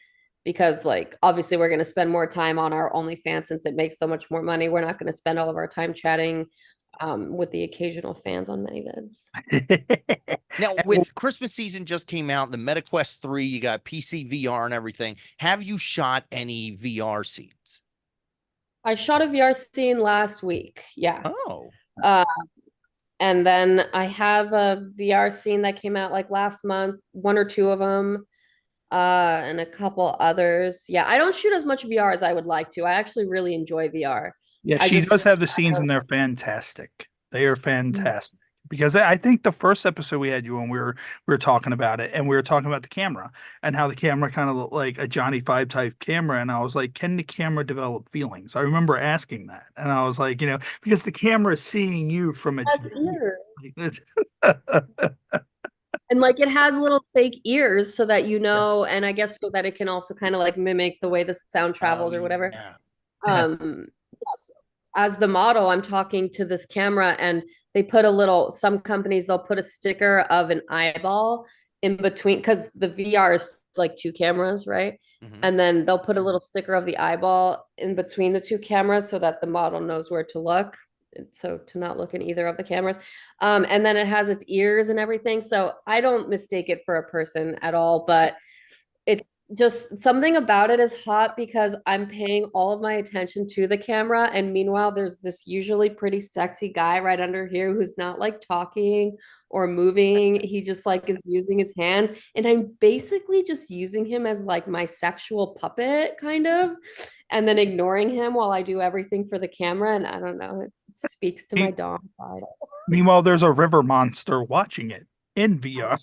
because like obviously we're going to spend more time on our OnlyFans since it makes so much more money. We're not going to spend all of our time chatting with the occasional fans on ManyVids. Now, with Christmas season just came out, the MetaQuest 3, you got PC VR and everything. Have you shot any VR scenes? I shot a VR scene last week. Yeah. Oh. And then I have a VR scene that came out like last month, one or two of them. And a couple others. Yeah, I don't shoot as much VR as I would like to. I actually really enjoy VR. Yeah, she does have the scenes and they're fantastic. They are fantastic. Because I think the first episode we had you on, we were talking about it and we were talking about the camera and how the camera kind of looked like a Johnny Five type camera. And I was like, can the camera develop feelings? I remember asking that. And I was like, because the camera is seeing you from its and like it has little fake ears so that and I guess so that it can also kind of like mimic the way the sound travels or whatever. Yeah. Yes. As the model, I'm talking to this camera and they put some companies, they'll put a sticker of an eyeball in between because the VR is like two cameras, right? Mm-hmm. And then they'll put a little sticker of the eyeball in between the two cameras so that the model knows where to look. So to not look in either of the cameras. And then it has its ears and everything. So I don't mistake it for a person at all, but it's just something about it is hot because I'm paying all of my attention to the camera. And meanwhile, there's this usually pretty sexy guy right under here who's not like talking or moving. He just like is using his hands. And I'm basically just using him as like my sexual puppet kind of, and then ignoring him while I do everything for the camera. And I don't know, it speaks to my dom side. Meanwhile, there's a river monster watching it in VR.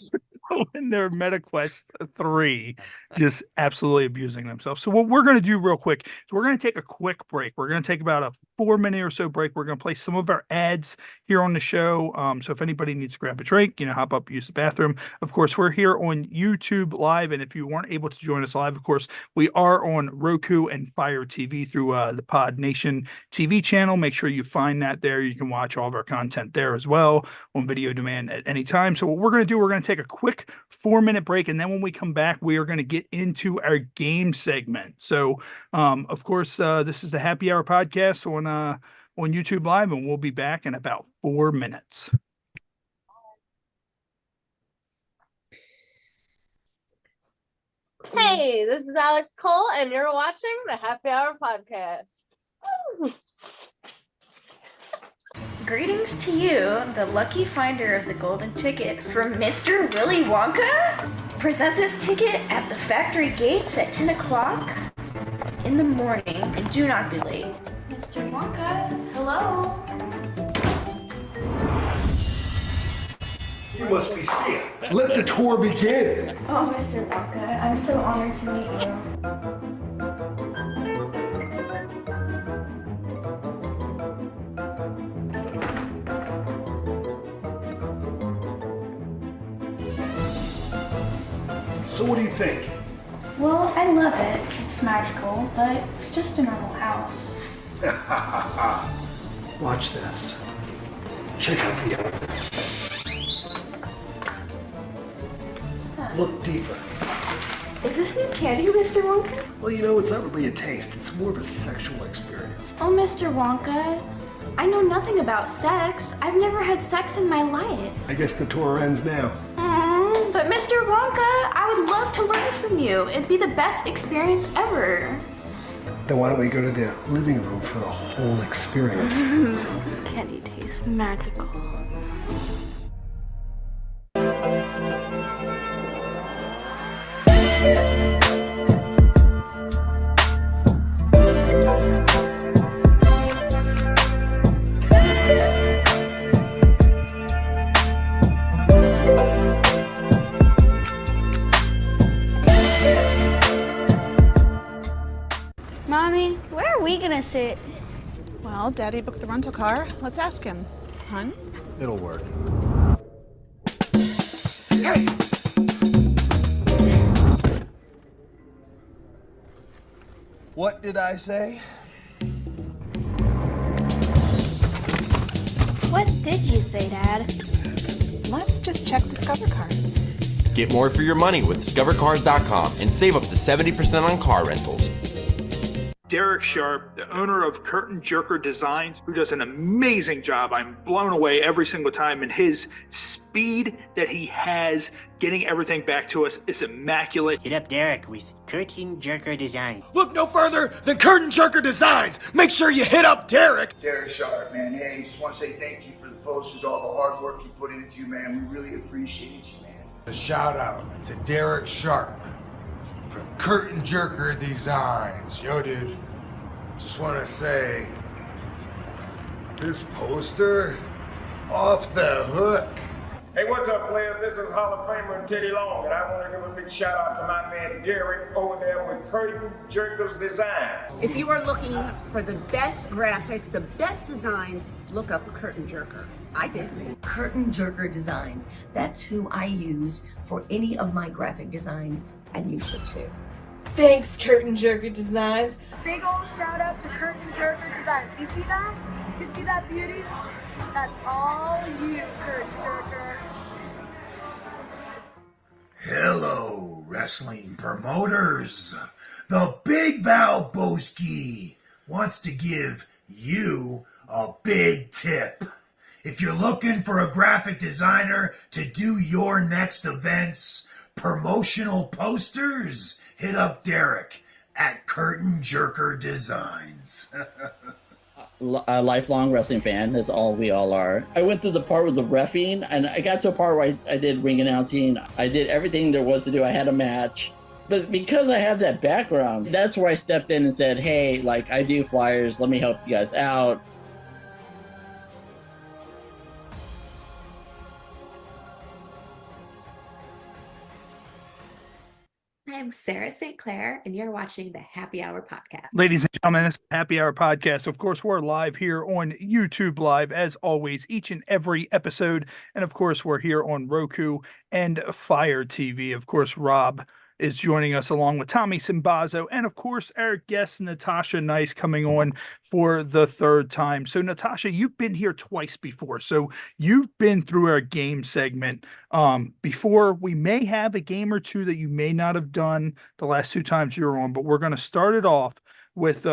In their MetaQuest 3, just absolutely abusing themselves. So what we're going to do real quick is we're going to take a quick break. We're going to take about a 4-minute or so break. We're going to play some of our ads here on the show. So if anybody needs to grab a drink, hop up, use the bathroom. Of course, we're here on YouTube Live. And if you weren't able to join us live, of course, we are on Roku and Fire TV through the Pod Nation TV channel. Make sure you find that there. You can watch all of our content there as well on video demand at any time. So what we're going to do, we're going to take a quick 4-minute break, and then when we come back, we are going to get into our game segment. So of course, this is the Happy Hour podcast on YouTube Live, and we'll be back in about 4 minutes. Hey, this is Alex Cole, and you're watching the Happy Hour podcast. Greetings to you, the lucky finder of the golden ticket from Mr. Willy Wonka. Present this ticket at the factory gates at 10 o'clock in the morning, and do not be late. Mr. Wonka, hello? You must be sick. Let the tour begin. Oh, Mr. Wonka, I'm so honored to meet you. So what do you think? Well, I love it. It's magical, but it's just a normal house. Watch this. Check out the elevator. Look deeper. Is this new candy, Mr. Wonka? Well, it's not really a taste. It's more of a sexual experience. Oh, Mr. Wonka, I know nothing about sex. I've never had sex in my life. I guess the tour ends now. But Mr. Wonka, I would love to learn from you. It'd be the best experience ever. Then why don't we go to the living room for the whole experience? Candy tastes magical. Mommy, miss it. Well, Daddy booked the rental car. Let's ask him. Hun? It'll work. Hey! What did I say? What did you say, Dad? Let's just check Discover Cards. Get more for your money with discovercars.com and save up to 70% on car rentals. Derek Sharp, the owner of Curtain Jerker Designs, who does an amazing job. I'm blown away every single time, and his speed that he has getting everything back to us is immaculate. Hit up Derek with Curtain Jerker Designs. Look no further than Curtain Jerker Designs. Make sure you hit up Derek. Derek Sharp, man. Hey, just want to say thank you for the posters, all the hard work you put into, man. We really appreciate you, man. A shout out to Derek Sharp from Curtain Jerker Designs. Yo, dude, just want to say, this poster, off the hook. Hey, what's up, players? This is Hall of Famer Teddy Long, and I want to give a big shout out to my man Derek over there with Curtain Jerkers Designs. If you are looking for the best graphics, the best designs, look up Curtain Jerker. I did. Curtain Jerker Designs. That's who I use for any of my graphic designs, and you should too. Thanks, Curtain Jerker Designs. Big old shout out to Curtain Jerker Designs. You see that? You see that beauty? That's all you, Curtain Jerker. Hello, wrestling promoters. The Big Valboski wants to give you a big tip. If you're looking for a graphic designer to do your next events, promotional posters, hit up Derek at Curtain Jerker Designs. A lifelong wrestling fan, as we all are. I went through the part with the reffing, and I got to a part where I did ring announcing. I did everything there was to do. I had a match. But because I have that background, that's where I stepped in and said, hey, like, I do flyers. Let me help you guys out. I'm Sarah St. Clair, and you're watching the Happy Hour Podcast. Ladies and gentlemen, it's the Happy Hour Podcast. Of course, we're live here on YouTube Live, as always, each and every episode. And of course, we're here on Roku and Fire TV. Of course, Robb is joining us along with Tommy Sinbazo. And of course, our guest, Natasha Nice, coming on for the third time. So Natasha, you've been here twice before. So you've been through our game segment before. We may have a game or two that you may not have done the last two times you were on, but we're going to start it off with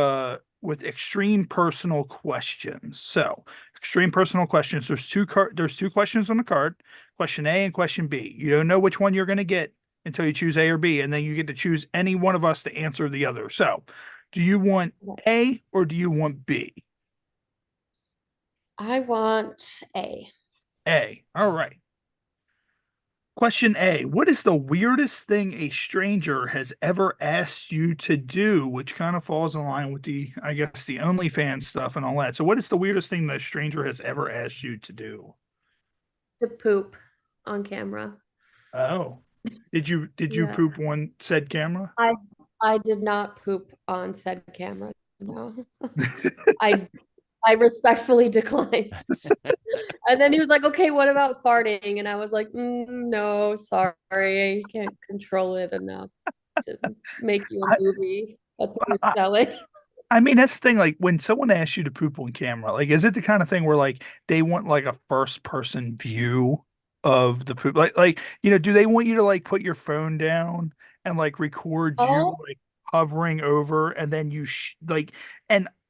extreme personal questions. So extreme personal questions. There's two questions on the card, question A and question B. You don't know which one you're going to get until you choose A or B, and then you get to choose any one of us to answer the other. So do you want A or do you want B? I want A. A. All right. Question A. What is the weirdest thing a stranger has ever asked you to do? Which kind of falls in line with the OnlyFans stuff and all that. So what is the weirdest thing that a stranger has ever asked you to do? To poop on camera. Oh. Did you poop on said camera? I did not poop on said camera. No. I respectfully declined. And then he was like, okay, what about farting? And I was like, no, sorry. I can't control it enough to make you a movie that's worth selling. I mean, that's the thing. Like, when someone asks you to poop on camera, like, is it the kind of thing where, like, they want, like, a first-person view of the poop? Like, you know, do they want you to, like, put your phone down and, like, record you, like, hovering over, and then you,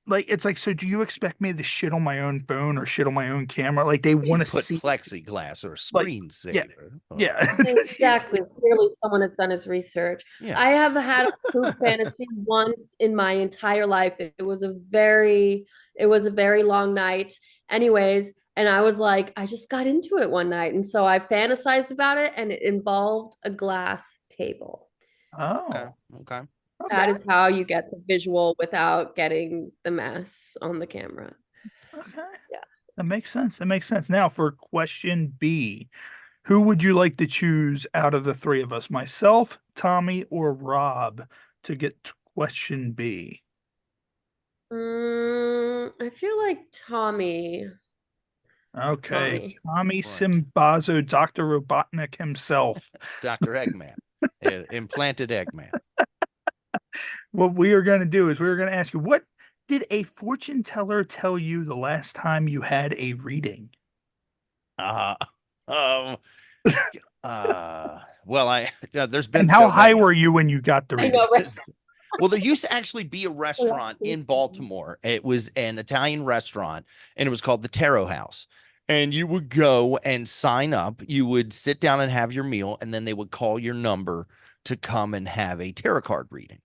it's like, so do you expect me to shit on my own phone or shit on my own camera? Like, they want to put see plexiglass or a screensaver. Yeah. Exactly. Clearly someone has done his research. Yes. I have had a poop fantasy once in my entire life. It was a very long night. Anyways, and I was like, I just got into it one night. And so I fantasized about it, and it involved a glass table. Oh, okay. That is how you get the visual without getting the mess on the camera. Okay. Yeah. That makes sense. Now for question B, who would you like to choose out of the three of us, myself, Tommy, or Robb, to get question B? I feel like Tommy. Okay, Tommy Sinbazo, Dr. Robotnik himself. Dr. Eggman, implanted Eggman. What we are going to do is we're going to ask you, what did a fortune teller tell you the last time you had a reading? Well, there's been And how so high many. were you when you got the reading? Well, there used to actually be a restaurant in Baltimore. It was an Italian restaurant, and it was called the Tarot House. And you would go and sign up. You would sit down and have your meal, and then they would call your number to come and have a tarot card reading.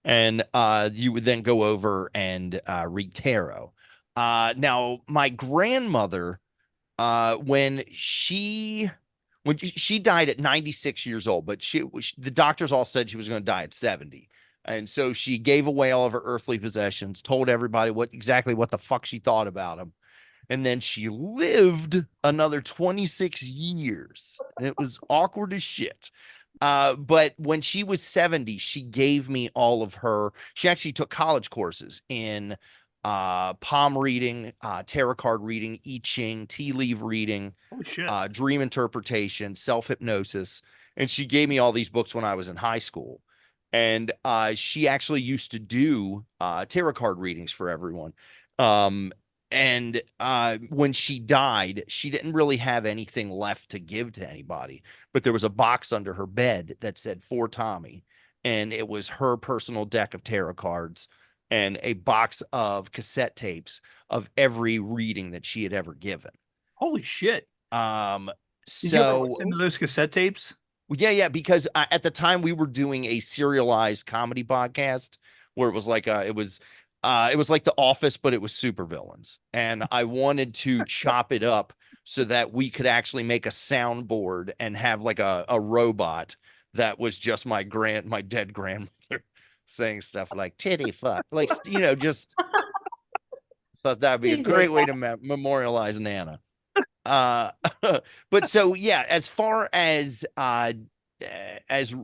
And you would then go over and read tarot. Now, my grandmother, when she died at 96 years old, but the doctors all said she was going to die at 70. And so she gave away all of her earthly possessions, told everybody exactly what the fuck she thought about them. And then she lived another 26 years. And it was awkward as shit. But when she was 70, she gave me all of she actually took college courses in palm reading, tarot card reading, I Ching, tea leaf reading, dream interpretation, self-hypnosis. And she gave me all these books when I was in high school. And she actually used to do tarot card readings for everyone. And when she died, she didn't really have anything left to give to anybody. But there was a box under her bed that said "For Tommy." And it was her personal deck of tarot cards and a box of cassette tapes of every reading that she had ever given. Holy shit. So did you ever listen to those cassette tapes? Yeah, because at the time we were doing a serialized comedy podcast where it was like it was like The Office, but it was supervillains, and I wanted to chop it up so that we could actually make a soundboard and have like a robot that was just my dead grandmother saying stuff like "titty fuck," like just thought that'd be a great way to memorialize Nana. But so yeah, as far as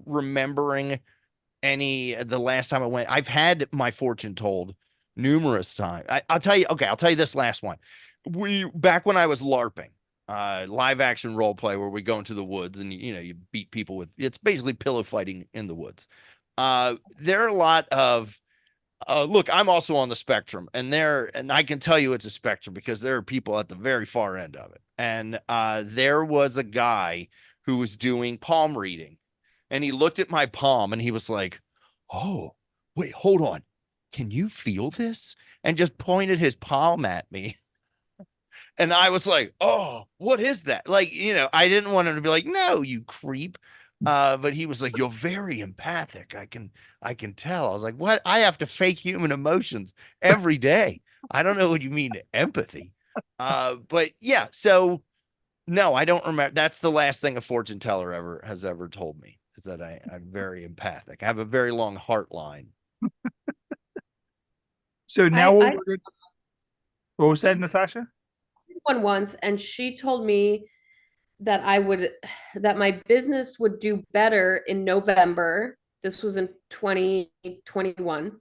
remembering the last time I went, I've had my fortune told numerous times. I'll tell you this last one. Back when I was LARPing, live action role play, where we go into the woods and you beat people it's basically pillow fighting in the woods. There are a lot of look, I'm also on the spectrum, and I can tell you it's a spectrum because there are people at the very far end of it. And there was a guy who was doing palm reading, and he looked at my palm and he was like, "Oh, wait, hold on. Can you feel this?" And just pointed his palm at me. And I was like, "Oh, what is that?" Like, I didn't want him to be like, "No, you creep." But he was like, "You're very empathic. I can tell." I was like, "What? I have to fake human emotions every day. I don't know what you mean empathy." But yeah, so no, I don't remember. That's the last thing a fortune teller has ever told me, is that I'm very empathic. I have a very long heart line. So now what was that, Natasha? One once, and she told me that my business would do better in November. This was in 2021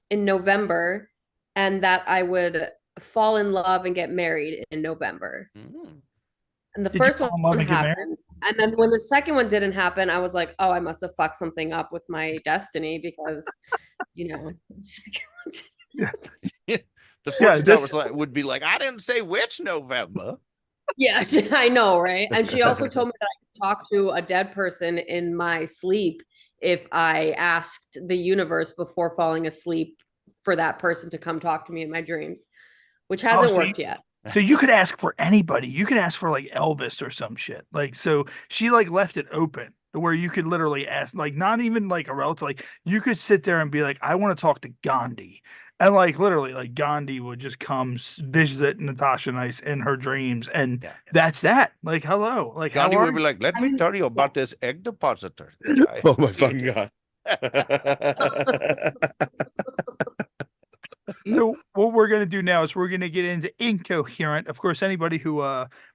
in November, and that I would fall in love and get married in November. And the first one happened. And then when the second one didn't happen, I was like, "Oh, I must have fucked something up with my destiny," because the fortune teller would be like, "I didn't say which November." Yeah, I know, right? And she also told me that I could talk to a dead person in my sleep if I asked the universe before falling asleep for that person to come talk to me in my dreams, which hasn't worked yet. So you could ask for anybody. You could ask for like Elvis or some shit. Like, so she left it open where you could literally ask, like, not even like a relative, like you could sit there and be like, "I want to talk to Gandhi." And literally, Gandhi would just come visit Natasha and I in her dreams. And that's that. Like, hello. Like, Gandhi would be like, "Let me tell you about this egg depositor." Oh my fucking God. So what we're going to do now is we're going to get into incoherent. Of course, anybody who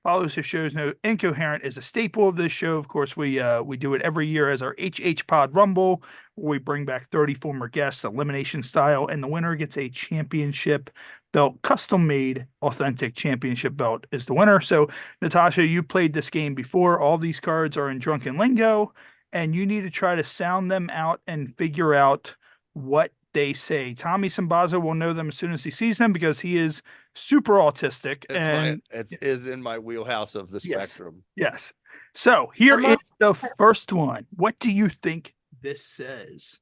follows the shows know incoherent is a staple of this show. Of course, we do it every year as our HHPod Rumble, where we bring back 30 former guests, elimination style, and the winner gets a championship belt, custom made, authentic championship belt is the winner. So, Natasha, you played this game before. All these cards are in drunken lingo, and you need to try to sound them out and figure out what they say. Tommy Sinbazo will know them as soon as he sees them because he is super autistic. It is in my wheelhouse of the spectrum. Yes. So here is the first one. What do you think this says?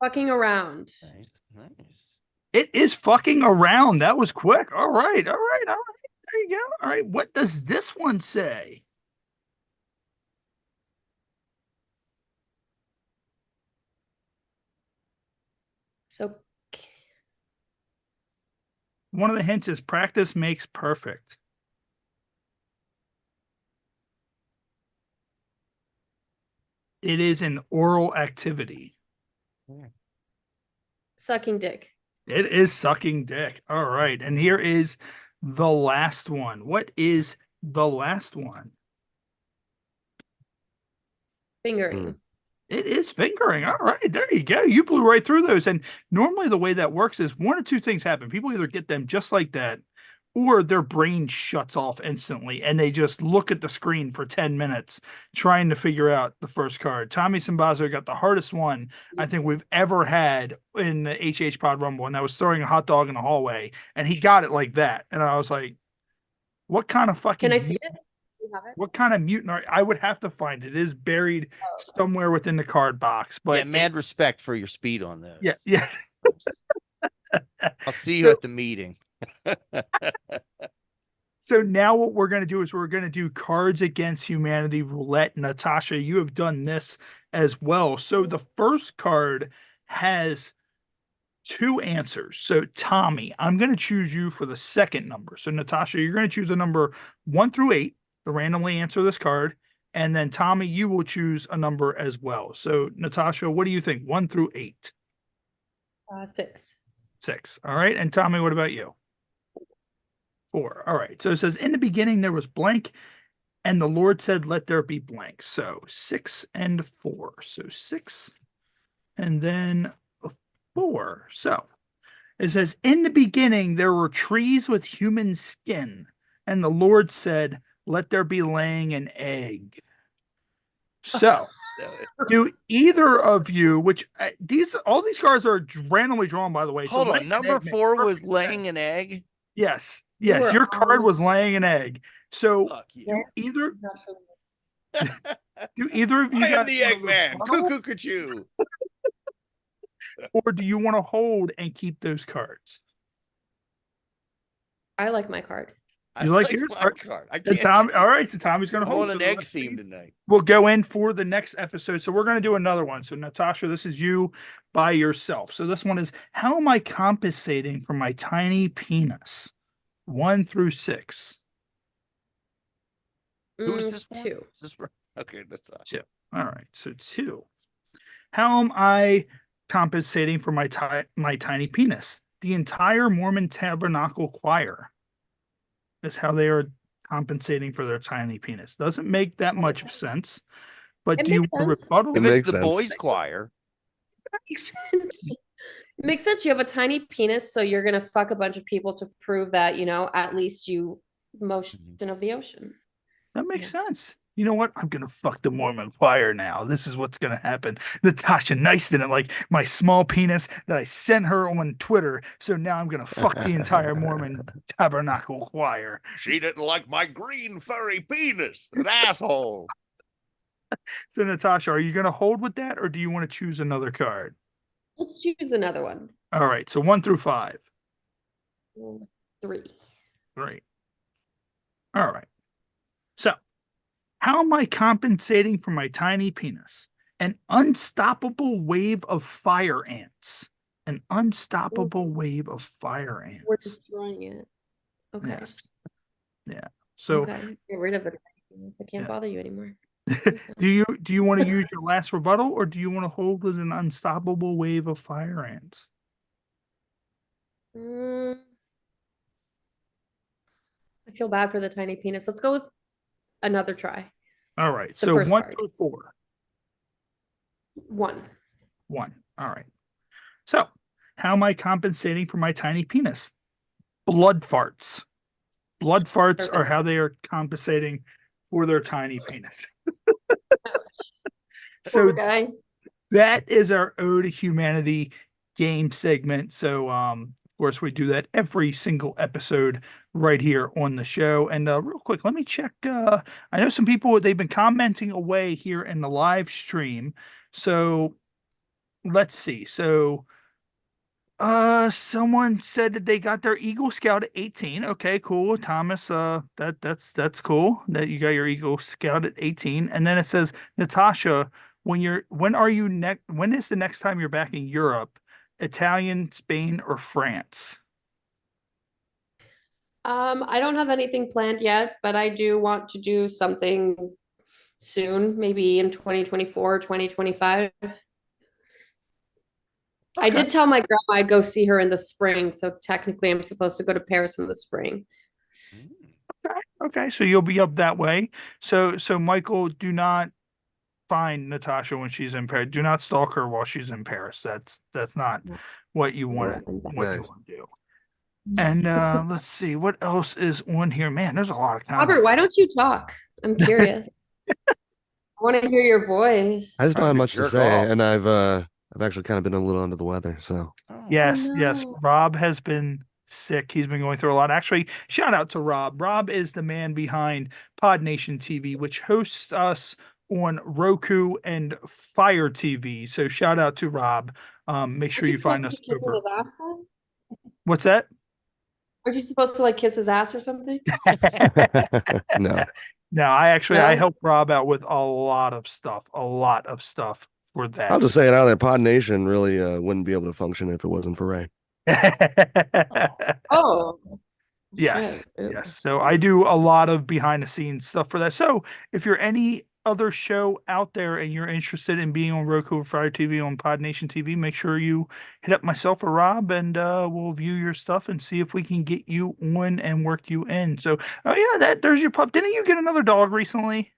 Fucking around. Nice. It is fucking around. That was quick. All right. There you go. All right. What does this one say? So one of the hints is practice makes perfect. It is an oral activity. sucking dick. It is sucking dick. All right. And here is the last one. What is the last one? Fingering. It is fingering. All right, there you go. You blew right through those. And normally the way that works is one or two things happen. People either get them just like that, or their brain shuts off instantly and they just look at the screen for 10 minutes trying to figure out the first card. Tommy Sinbazo got the hardest one I think we've ever had in the HHPod Rumble, and that was throwing a hot dog in the hallway, and he got it like that. And I was like, what kind of fucking... Can I see it? What kind of mutant are I would have to find it. It is buried somewhere within the card box. But yeah, mad respect for your speed on those. Yeah. I'll see you at the meeting. So now what we're going to do is we're going to do Cards Against Humanity Roulette. Natasha, you have done this as well. So the first card has two answers. So Tommy, I'm going to choose you for the second number. So Natasha, you're going to choose a number 1 through 8 to randomly answer this card. And then Tommy, you will choose a number as well. So Natasha, what do you think? 1 through 8? 6. 6. All right. And Tommy, what about you? 4. All right. So it says, in the beginning there was blank, and the Lord said, let there be blank. So 6 and 4. So 6 and then 4. So it says, in the beginning there were trees with human skin, and the Lord said, let there be laying an egg. So do either of you, which all these cards are randomly drawn, by the way. Hold so on, number 4 was laying an egg? Yes. Your card was laying an egg. So do either of you I am guys the Eggman, cuckoo. Or do you want to hold and keep those cards? I like my card. You like your card? I can't. All right, so Tommy's going to hold an egg theme tonight. We'll go in for the next episode. So we're going to do another one. So Natasha, this is you by yourself. So this one is, how am I compensating for my tiny penis? 1 through 6. Who is this 2. Is this okay? That's 2. All right, so 2. How am I compensating for my tiny penis? The entire Mormon Tabernacle Choir is how they are compensating for their tiny penis. Doesn't make that much sense, but It do you makes want to sense. rebuttal? If it's the boys' choir. Makes sense. It makes sense. You have a tiny penis, so you're gonna fuck a bunch of people to prove that, at least you motion of the ocean. That makes sense. You know what? I'm gonna fuck the Mormon choir now. This is what's gonna happen. Natasha niced in it like my small penis that I sent her on Twitter. So now I'm gonna fuck the entire Mormon Tabernacle Choir. She didn't like my green furry penis. An asshole. So Natasha, are you gonna hold with that, or do you want to choose another card? Let's choose another one. All right. So 1 through 5. 3. 3. All right. So, how am I compensating for my tiny penis? An unstoppable wave of fire ants. An unstoppable wave of fire ants. We're destroying it. Okay. Yes. Yeah. So get rid of it. I can't bother you anymore. do you want to use your last rebuttal, or do you want to hold with an unstoppable wave of fire ants? Mm, I feel bad for the tiny penis. Let's go with another try. All right. The So first 1 card. through 4. 1. 1. All right. So, how am I compensating for my tiny penis? Blood farts. Blood farts are Perfect. how they are compensating for their tiny penis. So Poor guy. that is our Ode to Humanity game segment. So, of course, we do that every single episode right here on the show. And real quick, let me check. I know some people, they've been commenting away here in the live stream. So let's see. So someone said that they got their Eagle Scout at 18. Okay, cool. Thomas, that's cool that you got your Eagle Scout at 18. And then it says, Natasha, when is the next time you're back in Europe? Italian, Spain, or France? I don't have anything planned yet, but I do want to do something soon, maybe in 2024, 2025. I Okay. did tell my grandma I'd go see her in the spring, so technically I'm supposed to go to Paris in the spring. Okay, so you'll be up that way. So Michael, do not find Natasha when she's in Paris. Do not stalk her while she's in Paris. That's not what you want to do. And let's see what else is on here. Man, there's a lot of comments. Robert, why don't you talk? I'm curious. I want to hear your voice. I just don't have much to jerk say, off. and I've actually kind of been a little under the weather. So Yes, Oh, yes. no. Rob has been sick. He's been going through a lot. Actually, shout out to Rob. Rob is the man behind Pod Nation TV, which hosts us on Roku and Fire TV. So shout out to Rob. Make sure you find us over. What's that? Are you supposed to like kiss his ass or something? no. No, I No? help Rob out with a lot of stuff for that. I'll just say it out there. Pod Nation really wouldn't be able to function if it wasn't for Ray. Oh. Yes, Shit. yes. So I do a lot of behind the scenes stuff for that. So if you're any other show out there and you're interested in being on Roku or Fire TV on Pod Nation TV, make sure you hit up myself or Rob, and we'll view your stuff and see if we can get you on and work you in. So, oh yeah, there's your pup. Didn't you get another dog recently?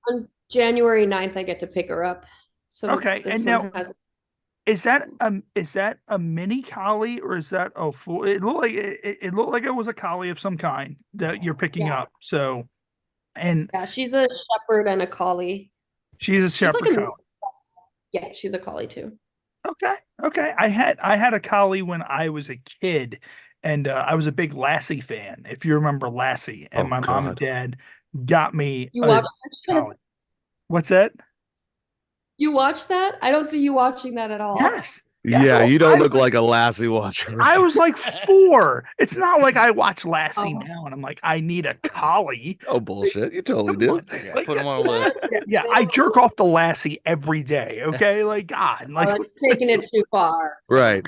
On January 9th, I get to pick her up. So Okay, this and one now has is that a mini collie or is that a full? It looked like it looked like it was a collie of some kind that you're picking Yeah. up. So, and yeah, she's a shepherd and a collie. she's a She's shepherd like a collie. yeah, she's a collie too. Okay. I had a collie when I was a kid, and I was a big Lassie fan. If you remember Lassie, and Oh, my mom and God. dad got me You a watched that shit? collie. What's that? You watched that? I don't see you watching that at all. Yes. Yeah, so you don't I look was- like a Lassie watcher. I was like 4. It's not like I watch Lassie Oh. now and I'm like, I need a collie. Oh, bullshit. You totally do. Yeah, put him on a list. Yeah, I jerk off the Lassie every day. Okay, like God, Oh, like that's taking it too far. Right.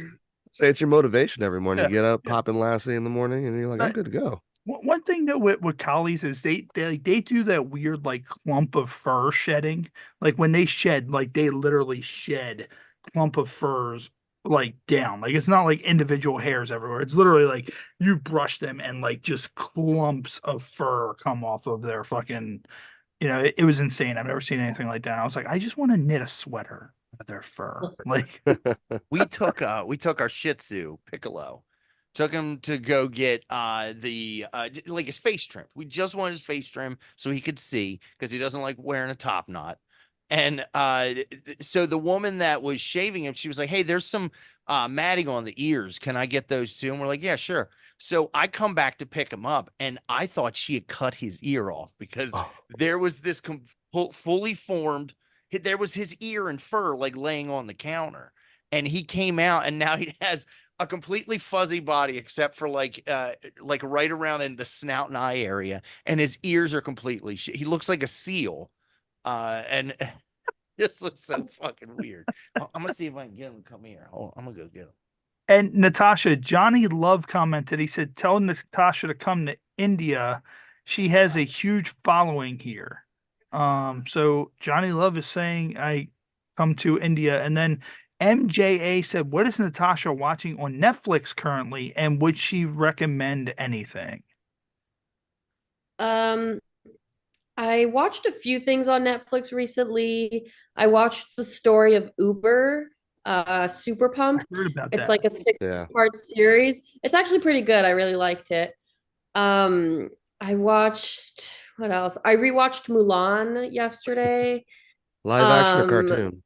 Say it's your motivation every morning. Yeah, You get up, popping Lassie in the morning, and you're like, I'm good to go. one thing that with collies is they do that weird like clump of fur shedding. Like when they shed, like they literally shed clump of furs like down. Like it's not like individual hairs everywhere. It's literally like you brush them and like just clumps of fur come off of their fucking. It was insane. I've never seen anything like that. I was like, I just want to knit a sweater of their fur. Like we took our Shih Tzu Piccolo, took him to go get like his face trimmed. We just wanted his face trim so he could see because he doesn't like wearing a top knot. And so the woman that was shaving him, she was like, "Hey, there's some matting on the ears. Can I get those too?" And we're like, "Yeah, sure." So I come back to pick him up, and I thought she had cut his ear off because there was this fully formed. There was his ear and fur like laying on the counter, and he came out, and now he has a completely fuzzy body except for like right around in the snout and eye area, and his ears are completely. He looks like a seal, and this looks so fucking weird. I'm gonna see if I can get him to come here. Hold on, I'm gonna go get him. And Natasha, Johnny Love commented, he said, tell Natasha to come to India. She has a huge following here. So Johnny Love is saying, I come to India. And then MJA said, "What is Natasha watching on Netflix currently, and would she recommend anything?" I watched a few things on Netflix recently. I watched the story of Uber, Super Pumped. Heard about It's that. like a six-part series. It's actually pretty good. I really liked it. I watched what else? I rewatched Mulan yesterday. Live action or cartoon?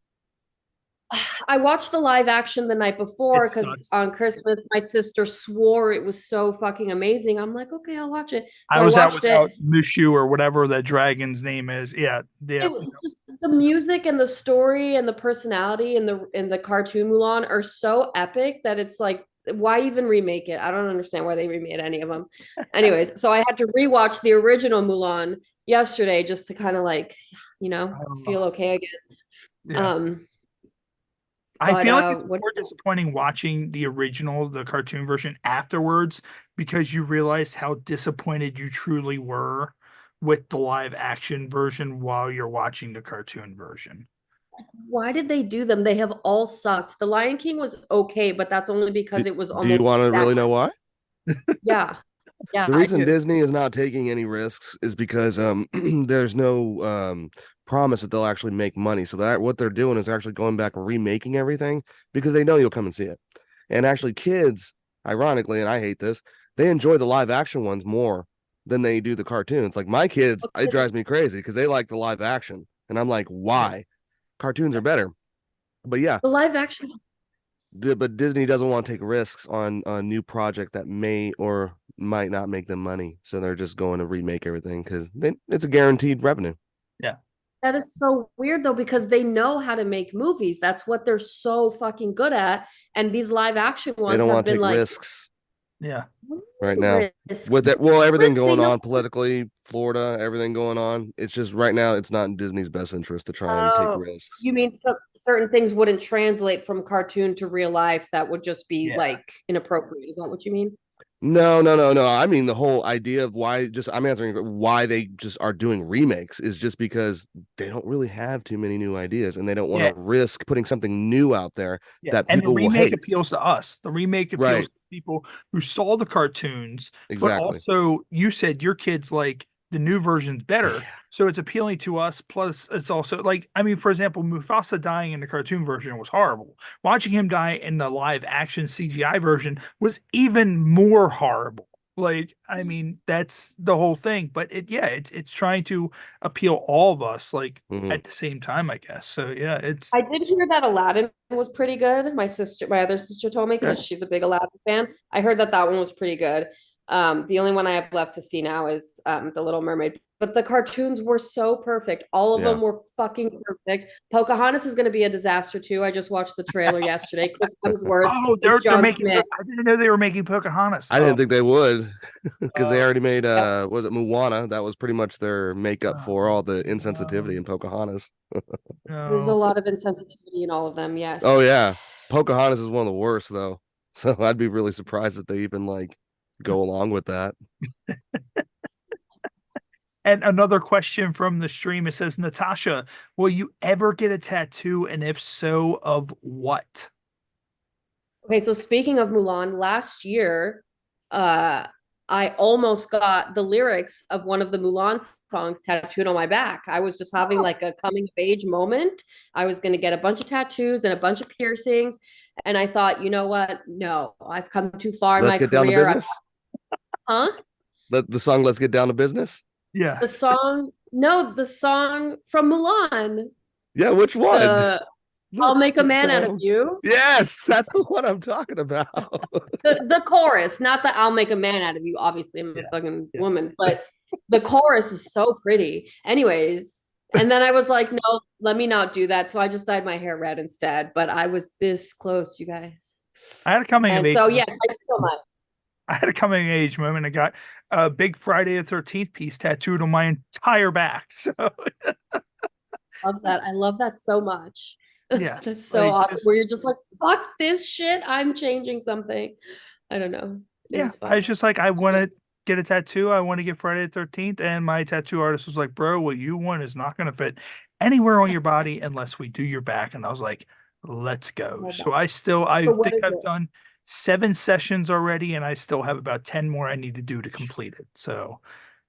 I watched the live action the night before It because sucks. on Christmas my sister swore it was so fucking amazing. I'm like, okay, I'll watch it. So I was out watched without it. Mushu or whatever that dragon's name is. Yeah, yeah. It was just the music and the story and the personality and the cartoon Mulan are so epic that it's like, why even remake it? I don't understand why they remade any of them. Anyways, so I had to rewatch the original Mulan yesterday just to kind of like, feel okay again. Yeah. I But, feel like it's what- more disappointing watching the original, the cartoon version afterwards, because you realized how disappointed you truly were with the live action version while you're watching the cartoon version. Why did they do them? They have all sucked. The Lion King was okay, but that's only because it was Do almost you want to really exact- know why? Yeah. Yeah. The I reason do. Disney is not taking any risks is because there's no promise that they'll actually make money. So that what they're doing is actually going back and remaking everything because they know you'll come and see it. And actually, kids, ironically, and I hate this, they enjoy the live action ones more than they do the cartoons. Like my kids, it drives me crazy because they like the live action, and I'm like, why? Cartoons are better. But yeah, The live action. but Disney doesn't want to take risks on a new project that may or might not make them money, so they're just going to remake everything because it's a guaranteed revenue. Yeah, That is so weird though, because they know how to make movies. That's what they're so fucking good at. And these live action ones They don't have want to been take like risks yeah. right now risks. with that. Well, everything Risks, going they know- on politically, Florida, everything going on. It's just right now, it's not in Disney's best interest to try and take Oh, risks. you mean certain things wouldn't translate from cartoon to real life that would just be Yeah. like inappropriate? Is that what you mean? No. I mean, the whole idea of why, just I'm answering why they just are doing remakes is just because they don't really have too many new ideas and they don't want to risk putting something new out there that And the people will remake hate. appeals to us. The remake appeals Right. to people who saw the cartoons, but Exactly. also you said your kids like the new version's better. So it's appealing to us. Plus, it's also like, I mean, for example, Mufasa dying in the cartoon version was horrible. Watching him die in the live action CGI version was even more horrible. Like, I mean, that's the whole thing. But it's trying to appeal all of us, like at the same time, I guess. So yeah, it's I did hear that Aladdin was pretty good. My other sister told me because she's a big Aladdin fan. I heard that one was pretty good. The only one I have left to see now is The Little Mermaid. But the cartoons were so perfect. All of them were fucking perfect. Pocahontas is going to be a disaster too. I just watched the trailer yesterday. Chris Hemsworth. Oh, is they're John making. Smith. I didn't know they were making Pocahontas. I didn't think they would because they already made was it Moana? That was pretty much their makeup for all the insensitivity in Pocahontas. There's a lot of insensitivity in all of them. Yes. Oh yeah, Pocahontas is one of the worst though. So I'd be really surprised if they even like go along with that. And another question from the stream, it says, Natasha, will you ever get a tattoo? And if so, of what? Okay, so speaking of Mulan, last year, I almost got the lyrics of one of the Mulan songs tattooed on my back. I was just having like a coming of age moment. I was going to get a bunch of tattoos and a bunch of piercings. And I thought, you know what? No, I've come too far in Let's my get down to career. business. Huh? The song "Let's Get Down to Business." Yeah. The song from Mulan. Yeah, which one? I'll make a man out of you. Yes, that's the one I'm talking about. The chorus, not the I'll make a man out of you. Obviously, I'm a fucking woman, but the chorus is so pretty. Anyways, and then I was like, no, let me not do that. So I just dyed my hair red instead. But I was this close, you guys. I had a coming of age. So yes, I still might. I had a coming of age moment. I got a big Friday the 13th piece tattooed on my entire back. So Love that. I love that so much. Yeah. That's so like, awesome. just- Where you're just like, fuck this shit. I'm changing something. I don't know. It yeah. was fun. I was just like, I want to get a tattoo. I want to get Friday the 13th. And my tattoo artist was like, bro, what you want is not going to fit anywhere on your body unless we do your back. And I was like, Let's go. Oh, So I So what think is I've it? done 7 sessions already, and I still have about 10 more I need to do to complete it. So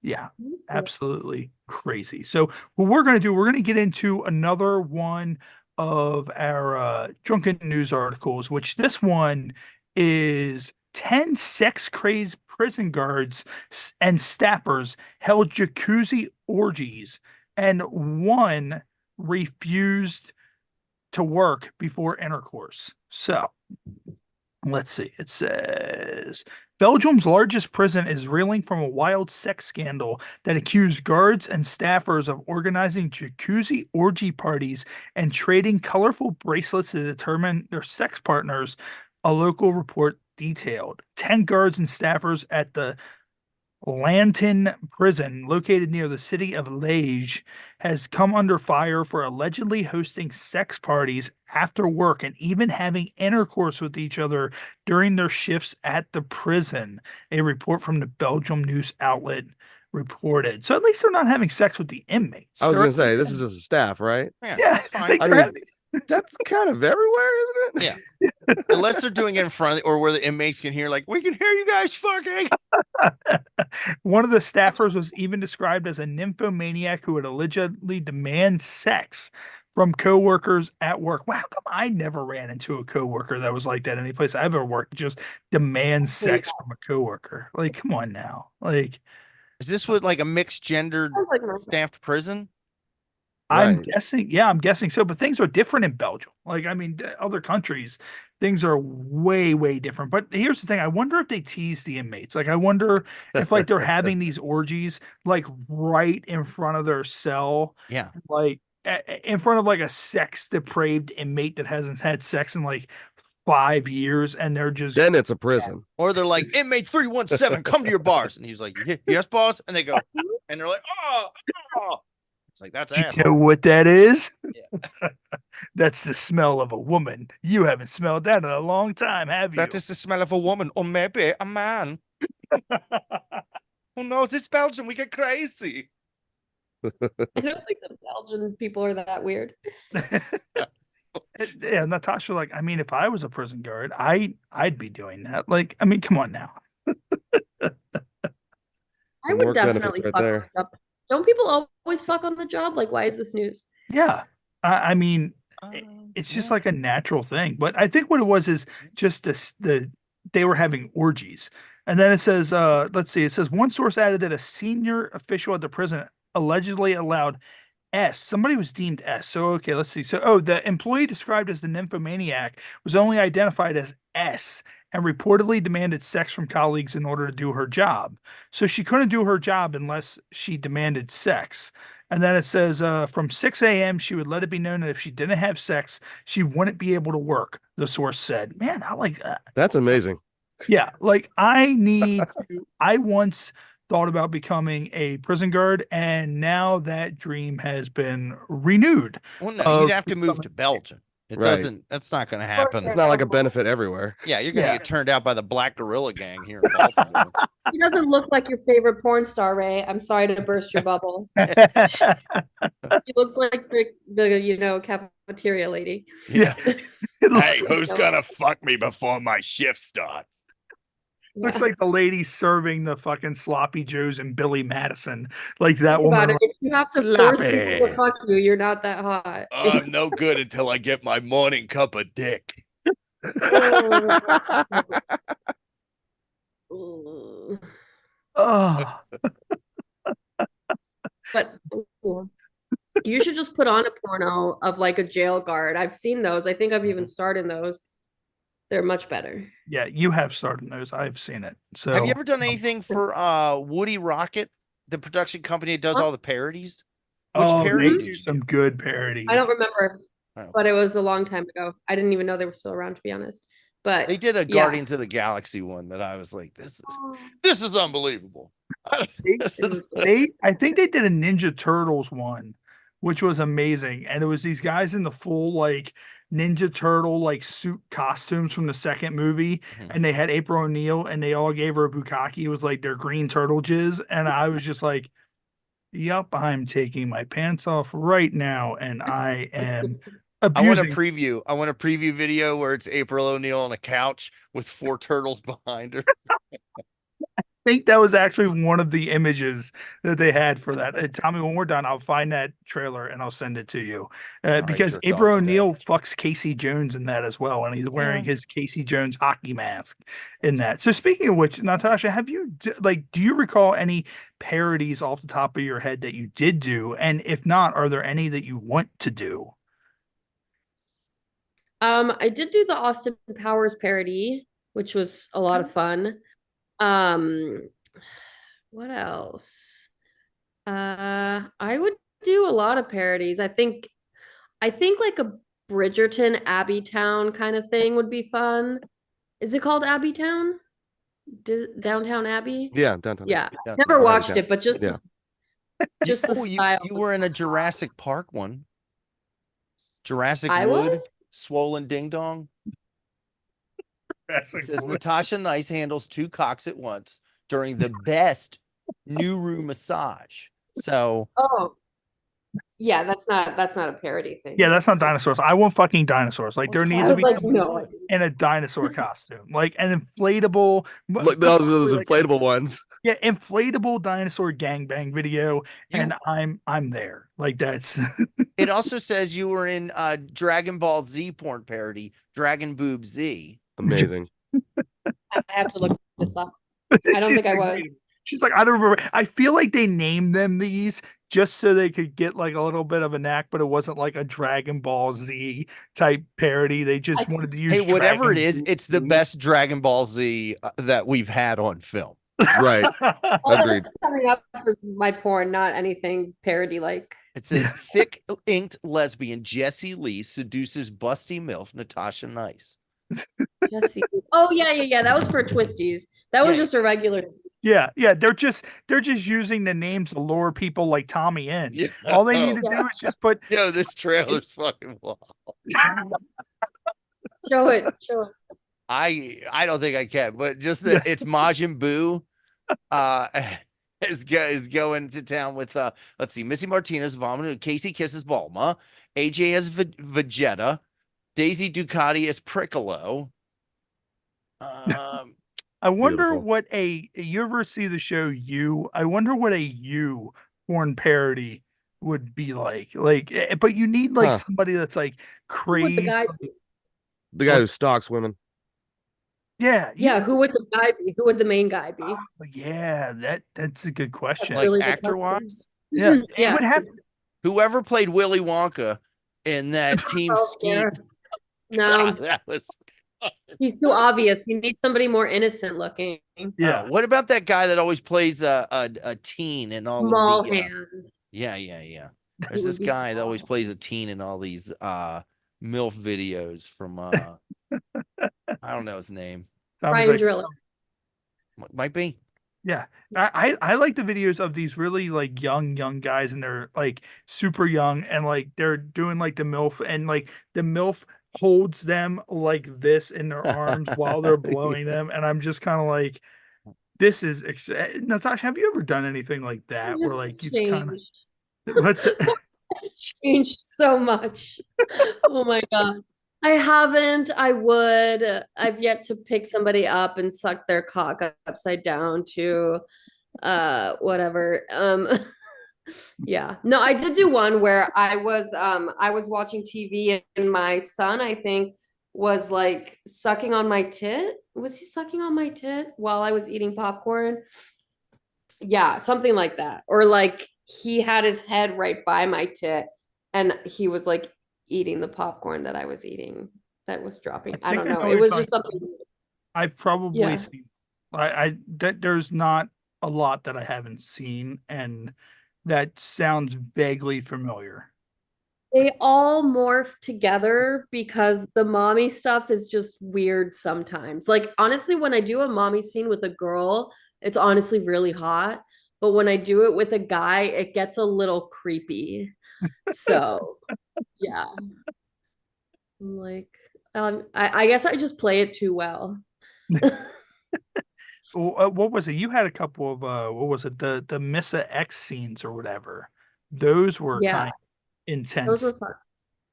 yeah, What's it? absolutely crazy. So what we're going to do, we're going to get into another one of our drunken news articles, which this one is 10 sex crazed prison guards and staffers held jacuzzi orgies, and one refused to work before intercourse. So let's see. It says Belgium's largest prison is reeling from a wild sex scandal that accused guards and staffers of organizing jacuzzi orgy parties and trading colorful bracelets to determine their sex partners, a local report detailed. 10 guards and staffers at the Lanton prison, located near the city of Liege, has come under fire for allegedly hosting sex parties after work and even having intercourse with each other during their shifts at the prison. A report from the Belgium news outlet reported. So at least they're not having sex with the inmates. I was They're going at to say, least this is just a staff, right? Yeah, yeah, that's fine. like I they're mean, having- that's kind of everywhere, isn't it? Yeah. Unless they're doing it in front or where the inmates can hear, like, we can hear you guys fucking. One of the staffers was even described as a nymphomaniac who would allegedly demand sex from coworkers at work. Wow, how come I never ran into a coworker that was like that any place I ever worked? Just demand sex from a coworker. Like, come on now. Like, Is this with like a mixed gendered Sounds like my staffed prison? I'm Right. guessing, yeah, I'm guessing so, but things are different in Belgium. Like, I mean, other countries, things are way, way different. But here's the thing: I wonder if they tease the inmates. Like, I wonder if like they're having these orgies like right in front of their cell, Yeah. like in front of like a sex depraved inmate that hasn't had sex in like 5 years, and they're just Then it's a prison. Or they're like, inmate 317, come to your bars. And he's like, yes, boss. And they go, and they're like, oh. It's like, that's you know asshole. what that is? Yeah. That's the smell of a woman. You haven't smelled that in a long time, have you? That is the smell of a woman, or maybe a man. Who knows? It's Belgium. We get crazy. I don't think the Belgian people are that weird. Yeah, Natasha, like, I mean, if I was a prison guard, I'd be doing that. Like, I mean, come on now. I Some would work benefits definitely right fuck on there. the job. Don't people always fuck on the job? Like, why is this news? Yeah. I mean, it's just like a natural thing. But I think what it was is just they were having orgies. And then it says, let's see, it says one source added that a senior official at the prison allegedly allowed somebody was deemed S. So, okay, let's see. So, the employee described as the nymphomaniac was only identified as S and reportedly demanded sex from colleagues in order to do her job. So she couldn't do her job unless she demanded sex. And then it says from 6 a.m., she would let it be known that if she didn't have sex, she wouldn't be able to work, the source said. Man, I like that. That's amazing. Yeah, like I once thought about becoming a prison guard, and now that dream has been renewed. Well, no, you'd have to move to Belgium. It Right. doesn't, that's not going to happen. It's not like a benefit everywhere. Yeah, you're going to get turned out by the Black Gorilla Gang here in Baltimore. He doesn't look like your favorite porn star, Ray. I'm sorry to burst your bubble. He looks like the cafeteria lady. Yeah. Hey, who's going to fuck me before my shift starts? Looks like the lady serving the fucking sloppy joes and Billy Madison. Like that Think about woman. it. If you have to force people to Sloppy. fuck you, you're not that hot. I'm no good until I get my morning cup of dick. Oh. But you should just put on a porno of like a jail guard. I've seen those. I think I've even starred in those. They're much better. Yeah, you have started those. I've seen it. So Have you ever done anything for Woody Rocket, the production company that does all the parodies? Which Oh, parody they did do you some good parodies. I don't remember, Oh. but it was a long time ago. I didn't even know they were still around, to be honest. But They did a yeah. Guardians of the Galaxy one that I was like, this is unbelievable. I think they did a Ninja Turtles one, which was amazing. And it was these guys in the full like Ninja Turtle like suit costumes from the second movie. And they had April O'Neil and they all gave her a bukkake. It was like their green turtle jizz. And I was just like, yup, I'm taking my pants off right now and I am abusing. I want a preview video where it's April O'Neil on a couch with 4 turtles behind her. I think that was actually one of the images that they had for that. Tommy, when we're done, I'll find that trailer and I'll send it to you. Because jerk April off today. O'Neil fucks Casey Jones in that as well, and he's wearing his Casey Jones hockey mask in that. So speaking of which, Natasha, have you do you recall any parodies off the top of your head that you did do? And if not, are there any that you want to do? I did do the Austin Powers parody, which was a lot of fun. What else? I would do a lot of parodies. I think like a Bridgerton Abbeytown kind of thing would be fun. Is it called Abbeytown? Downtown Abbey? Yeah, downtown. Yeah. Yeah. Never Right, watched yeah. it, but just Yeah. just the style. You were in a Jurassic Park one. Jurassic I Wood, was? Swollen Ding Dong. It says Natasha Nice handles 2 cocks at once during the best new room massage. So Yeah, that's not a parody thing. Yeah, that's not dinosaurs. I want fucking dinosaurs. Like there needs to be somebody in a dinosaur costume, like an inflatable. Like those inflatable ones. Yeah, inflatable dinosaur gangbang video, and I'm there. Like that's. it also says you were in Dragon Ball Z porn parody, Dragon Boob Z. Amazing. I have to look this up. I don't think I was. She's like, I don't remember. I feel like they named them these just so they could get like a little bit of a knack, but it wasn't like a Dragon Ball Z type parody. They just wanted to use. Hey, whatever Dragon it is, it's the best Dragon Ball Z that we've had on film. Right. Agreed. Coming up is my porn, not anything parody like. It says thick inked lesbian Jessie Lee seduces busty MILF Natasha Nice. Jesse. Oh yeah. That was for Twisties. That was just a regular. Yeah. They're just using the names to lure people like Tommy in. Yeah. All they need to do is just put. Yo, this trailer's fucking wild. Show it. I don't think I can, but just that it's Majin Buu is going to town with let's see, Missy Martinez vomiting, Casey kisses Bulma, AJ as Vegeta, Daisy Ducati as Piccolo. I wonder what you ever see the show You? I wonder what a You porn parody would be like. But you need somebody that's like crazy. The guy who stalks women. Yeah. Who would the guy be? Who would the main guy be? Yeah, that's a good question. Like actor wise? Yeah. Yeah. It would have whoever played Willy Wonka in that Team Skeet. No, that was. He's too obvious. You need somebody more innocent looking. Yeah. What about that guy that always plays a teen in all Small of the, hands. Yeah. There's this guy that always plays a teen in all these MILF videos from I don't know his name. Ryan Driller. Might be. Yeah. I like the videos of these really like young guys, and they're like super young, and like they're doing like the MILF, and like the MILF holds them like this in their arms while they're blowing them, and I'm just kind of like, this is Natasha, have you ever done anything like that where like you've kind of It's changed so much. Oh my god. I haven't. I would. I've yet to pick somebody up and suck their cock upside down to whatever. Yeah. No, I did do one where I was watching TV, and my son, I think, was like sucking on my tit. Was he sucking on my tit while I was eating popcorn? Yeah, something like that. Or like he had his head right by my tit, and he was like eating the popcorn that I was eating that was dropping. I don't know. It was just something. I've probably seen. There's not a lot that I haven't seen, and that sounds vaguely familiar. They all morph together because the mommy stuff is just weird sometimes. Like, honestly, when I do a mommy scene with a girl, it's honestly really hot. But when I do it with a guy, it gets a little creepy. So, yeah. I'm like, I guess I just play it too well. What was it? You had a couple of what was it? The Missa X scenes or whatever. Those were kind of intense. Those were fun.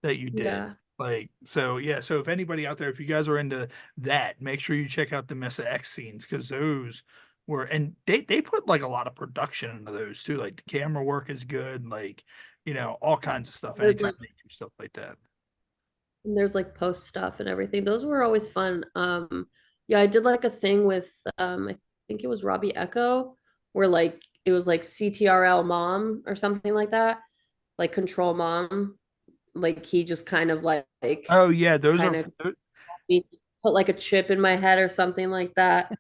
that you did. Yeah. Like, so yeah, so if anybody out there, if you guys are into that, make sure you check out the Mesa X scenes, because those were, and they put like a lot of production into those too. Like the camera work is good, like, all kinds of stuff. There's Anytime like they do stuff like that. and there's like post stuff and everything. Those were always fun. Yeah, I did like a thing with I think it was Robbie Echo, where like it was like CTRL mom or something like that, like control mom. Like he just kind of like Oh yeah, those kind are of put like a chip in my head or something like that. I thought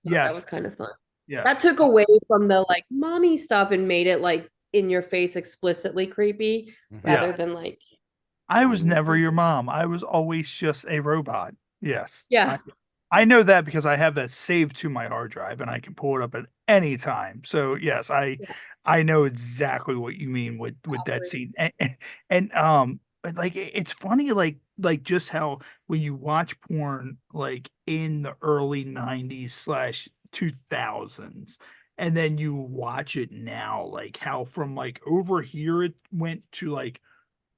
that was yes, kind of fun. That yes. took away from the like mommy stuff and made it like in your face explicitly creepy rather Yeah. than like I was never your mom. I was always just a robot. Yes. yeah. I know that because I have that saved to my hard drive and I can pull it up at any time. So yes, I know exactly what you mean with that scene. And but, like it's funny, like just how when you watch porn like in the early 90s / 2000s, and then you watch it now, like how from like over here it went to like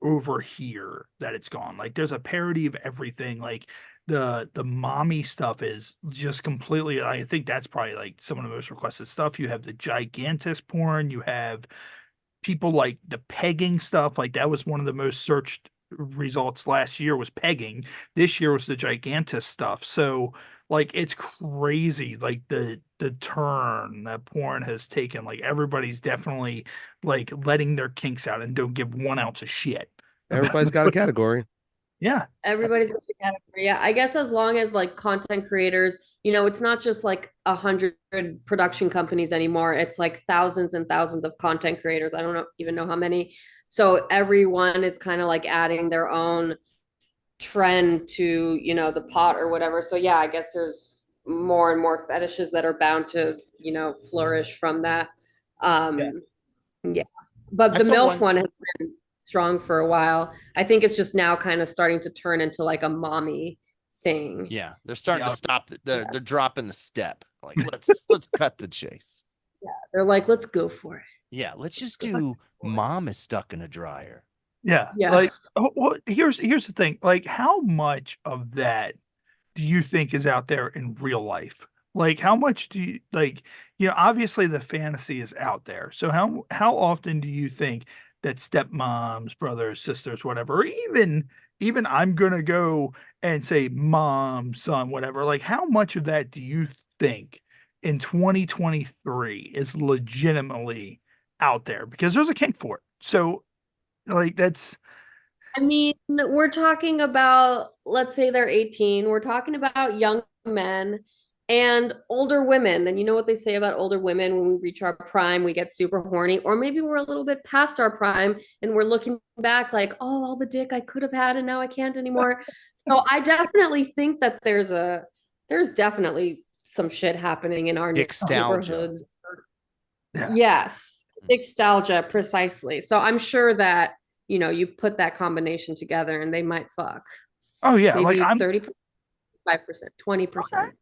over here that it's gone. Like there's a parody of everything. Like the mommy stuff is just completely, I think that's probably like some of the most requested stuff. You have the gigantus porn, you have people like the pegging stuff. Like that was one of the most searched results last year was pegging. This year was the gigantus stuff. So like it's crazy, like the turn that porn has taken. Like everybody's definitely like letting their kinks out and don't give 1 ounce of shit. Everybody's got a category. Yeah. Everybody's got a category. Yeah, I guess as long as like content creators, it's not just like 100 production companies anymore. It's like thousands and thousands of content creators. I don't even know how many. So everyone is kind of like adding their own trend to, the pot or whatever. So yeah, I guess there's more and more fetishes that are bound to, flourish from that. Yeah. But the MILF one has been strong for a while. I think it's just now kind of starting to turn into like a mommy thing. Yeah, they're starting to stop. They're dropping the step. Like let's cut the chase. Yeah, they're like, let's go for it. Yeah, let's just do mom is stuck in a dryer. Yeah. Like well, here's the thing. Like how much of that do you think is out there in real life? Like how much do you like, obviously the fantasy is out there. So how often do you think that stepmoms, brothers, sisters, whatever, or even I'm gonna go and say mom, son, whatever, like how much of that do you think in 2023 is legitimately out there? Because there's a kink for it. So like that's I mean, we're talking about, let's say they're 18. We're talking about young men and older women. And you know what they say about older women, when we reach our prime, we get super horny, or maybe we're a little bit past our prime and we're looking back like, oh, all the dick I could have had and now I can't anymore. So I definitely think that there's definitely some shit happening in our neighborhoods. Yes, nostalgia, precisely. So I'm sure that you put that combination together and they might fuck. Oh yeah, maybe like I'm 35%, 20%. Okay.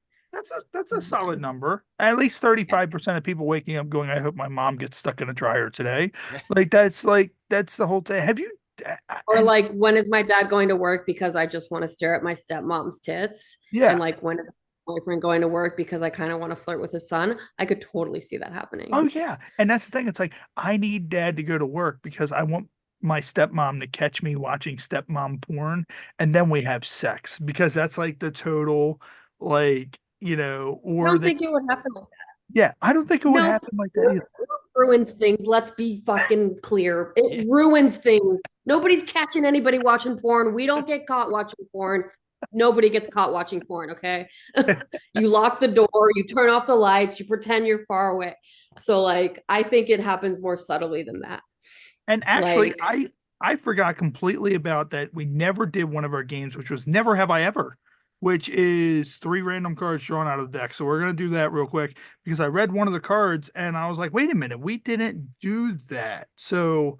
That's a solid number. At least 35% of people waking up going, I hope my mom gets stuck in a dryer today. Like that's the whole thing. Have you Or like, when is my dad going to work because I just want to stare at my stepmom's tits? Yeah. And like, when is my boyfriend going to work because I kind of want to flirt with his son? I could totally see that happening. Oh yeah. And that's the thing. It's like I need dad to go to work because I want my stepmom to catch me watching stepmom porn, and then we have sex, because that's like the total like, I or don't think it would happen like that. yeah, I don't think it would happen like that either. Ruins things. Let's be fucking clear. It ruins things. Nobody's catching anybody watching porn. We don't get caught watching porn. Nobody gets caught watching porn, okay? You lock the door, you turn off the lights, you pretend you're far away. So like, I think it happens more subtly than that. And actually, I forgot completely about that. We never did one of our games, which was Never Have I Ever, which is 3 random cards drawn out of the deck. So we're going to do that real quick because I read one of the cards and I was like, wait a minute, we didn't do that. So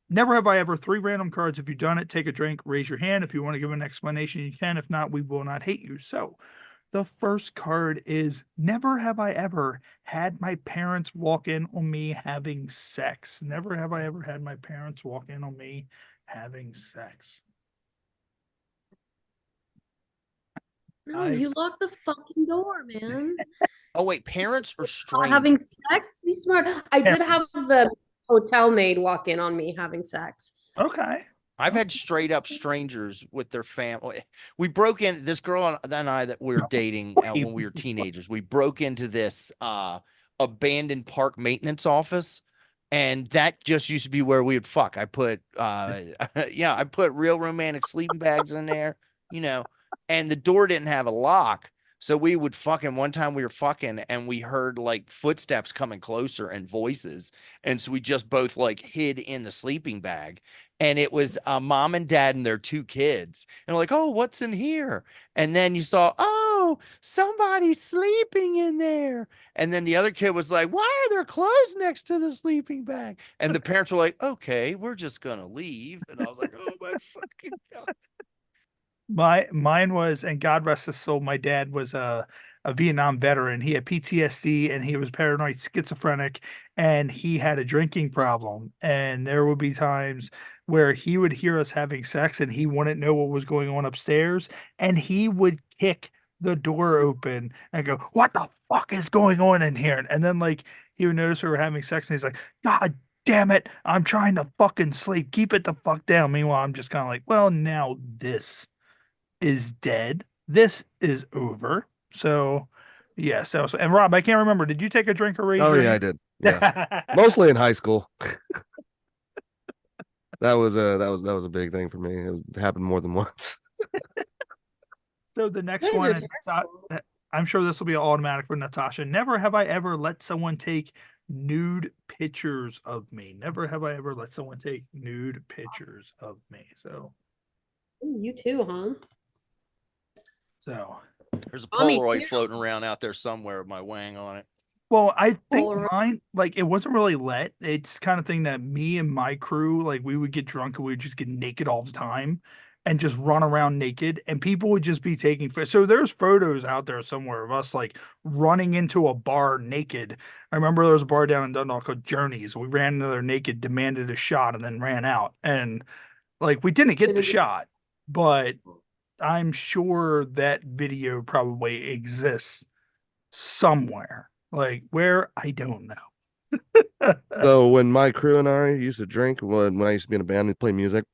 Never Have I Ever, 3 random cards. If you've done it, take a drink, raise your hand. If you want to give an explanation, you can. If not, we will not hate you. So the first card is Never Have I Ever Had My Parents Walk in on Me Having Sex. Never have I ever had my parents walk in on me having sex. No, you lock the fucking door, man. Oh wait, parents or Not strangers? having sex? Be smart. I did have Parents. the hotel maid walk in on me having sex. Okay. I've had straight up strangers with their family. We broke in, this girl and I that we were dating when we were teenagers. We broke into this abandoned park maintenance office, and that just used to be where we would fuck. I put yeah, I put real romantic sleeping bags in there, you know, and the door didn't have a lock. So we would fucking, one time we were fucking and we heard like footsteps coming closer and voices. And so we just both like hid in the sleeping bag. And it was mom and dad and their 2 kids. And like, oh, what's in here? And then you saw, oh, somebody's sleeping in there. And then the other kid was like, why are there clothes next to the sleeping bag? And the parents were like, okay, we're just going to leave. And I was like, oh my fucking God. Mine was, and God rest his soul, my dad was a Vietnam veteran. He had PTSD and he was paranoid schizophrenic, and he had a drinking problem. And there would be times where he would hear us having sex and he wouldn't know what was going on upstairs, and he would kick the door open and go, "What the fuck is going on in here?" And then like he would notice we were having sex and he's like, "God damn it, I'm trying to fucking sleep. Keep it the fuck down." Meanwhile, I'm just kind of like, well, now this is dead. This is over. So, yeah. So, and Rob, I can't remember. Did you take a drink or raise Oh your yeah, I hand? did. Yeah, mostly in high school. That was a big thing for me. It happened more than once. So the next Guys one, are and I'm sure this will be automatic for Natasha. Never have I ever let someone take nude pictures of me. Never have I ever let someone take nude pictures of me. So, Ooh, you too, huh? so There's a Mommy, Polaroid too. floating around out there somewhere with my wang on it. well, I think Polaroid. mine, like, it wasn't really let. It's kind of thing that me and my crew, like, we would get drunk and we would just get naked all the time and just run around naked, and people would just be taking so there's photos out there somewhere of us like running into a bar naked. I remember there was a bar down in Dundalk called Journeys. We ran into there naked, demanded a shot, and then ran out. And like we didn't get the shot, but I'm sure that video probably exists somewhere. Like where, I don't know. So when my crew and I used to drink, when I used to be in a band and play music,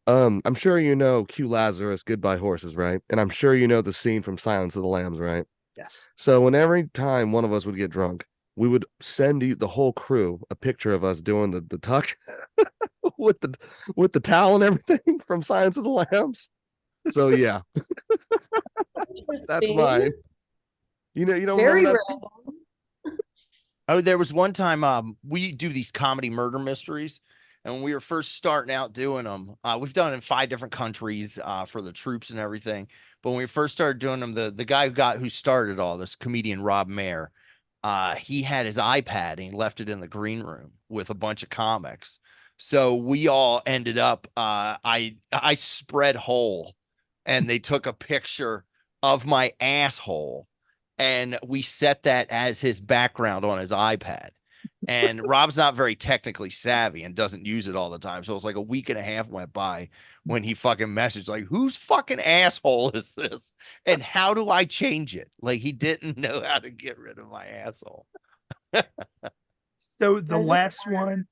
I'm sure you know Q Lazarus, Goodbye Horses, right? And I'm sure you know the scene from Silence of the Lambs, right? Yes. So when every time one of us would get drunk, we would send you the whole crew a picture of us doing the tuck with the towel and everything from Silence of the Lambs. So yeah, that's mine. You don't Very remember that rare. scene? Oh, there was one time we do these comedy murder mysteries, and when we were first starting out doing them, we've done it in 5 different countries for the troops and everything. But when we first started doing them, the guy who started all this, comedian Robb, he had his iPad and he left it in the green room with a bunch of comics. So we all ended up I spread hole, and they took a picture of my asshole, and we set that as his background on his iPad. And Rob's not very technically savvy and doesn't use it all the time. So it's like a week and a half went by when he fucking messaged like, whose fucking asshole is this? And how do I change it? Like he didn't know how to get rid of my asshole. So the last one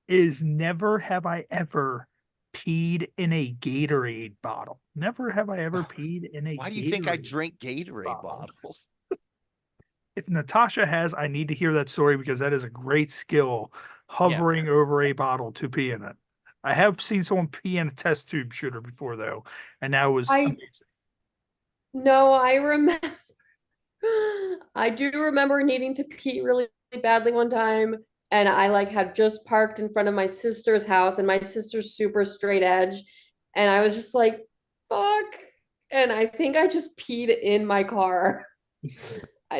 is never have I ever peed in a Gatorade bottle. Never have I ever peed in a Why do you think I Gatorade drink Gatorade bottles? If Natasha has, I need to hear that story because that is a great skill, hovering over a bottle to pee in it. I have seen someone pee in a test tube shooter before though, and that was amazing. No, I remember. I do remember needing to pee really badly one time, and I like had just parked in front of my sister's house, and my sister's super straight edge, and I was just like, "Fuck!" And I think I just peed in my car.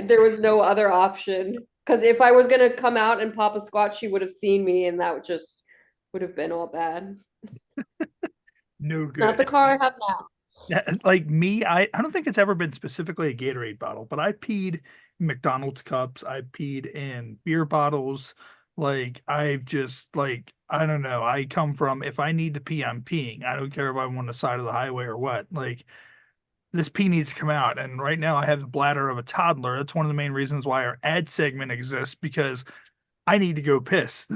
There was no other option because if I was gonna come out and pop a squat, she would have seen me, and that just would have been all bad. No good. Not the car I have now. Yeah, like me, I don't think it's ever been specifically a Gatorade bottle, but I peed in McDonald's cups. I peed in beer bottles. Like I've just like I don't know. I come from if I need to pee, I'm peeing. I don't care if I'm on the side of the highway or what. Like this pee needs to come out. And right now I have the bladder of a toddler. That's one of the main reasons why our ad segment exists because I need to go piss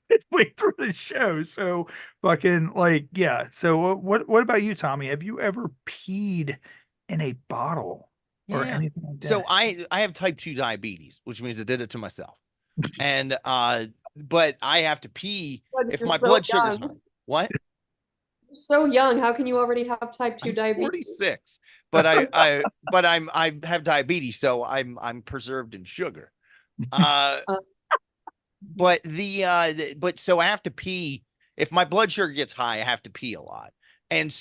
midway through the show. So fucking like yeah. So what about you, Tommy? Have you ever peed in a bottle or Yeah. anything like that? So I have type 2 diabetes, which means I did it to myself. And but I have to pee But if you're my so blood sugar's young. high. What? You're so young. How can you already have type 2 I'm diabetes? 46, but I have diabetes, so I'm preserved in sugar. But but so I have to pee if my blood sugar gets high, I have to pee a lot. And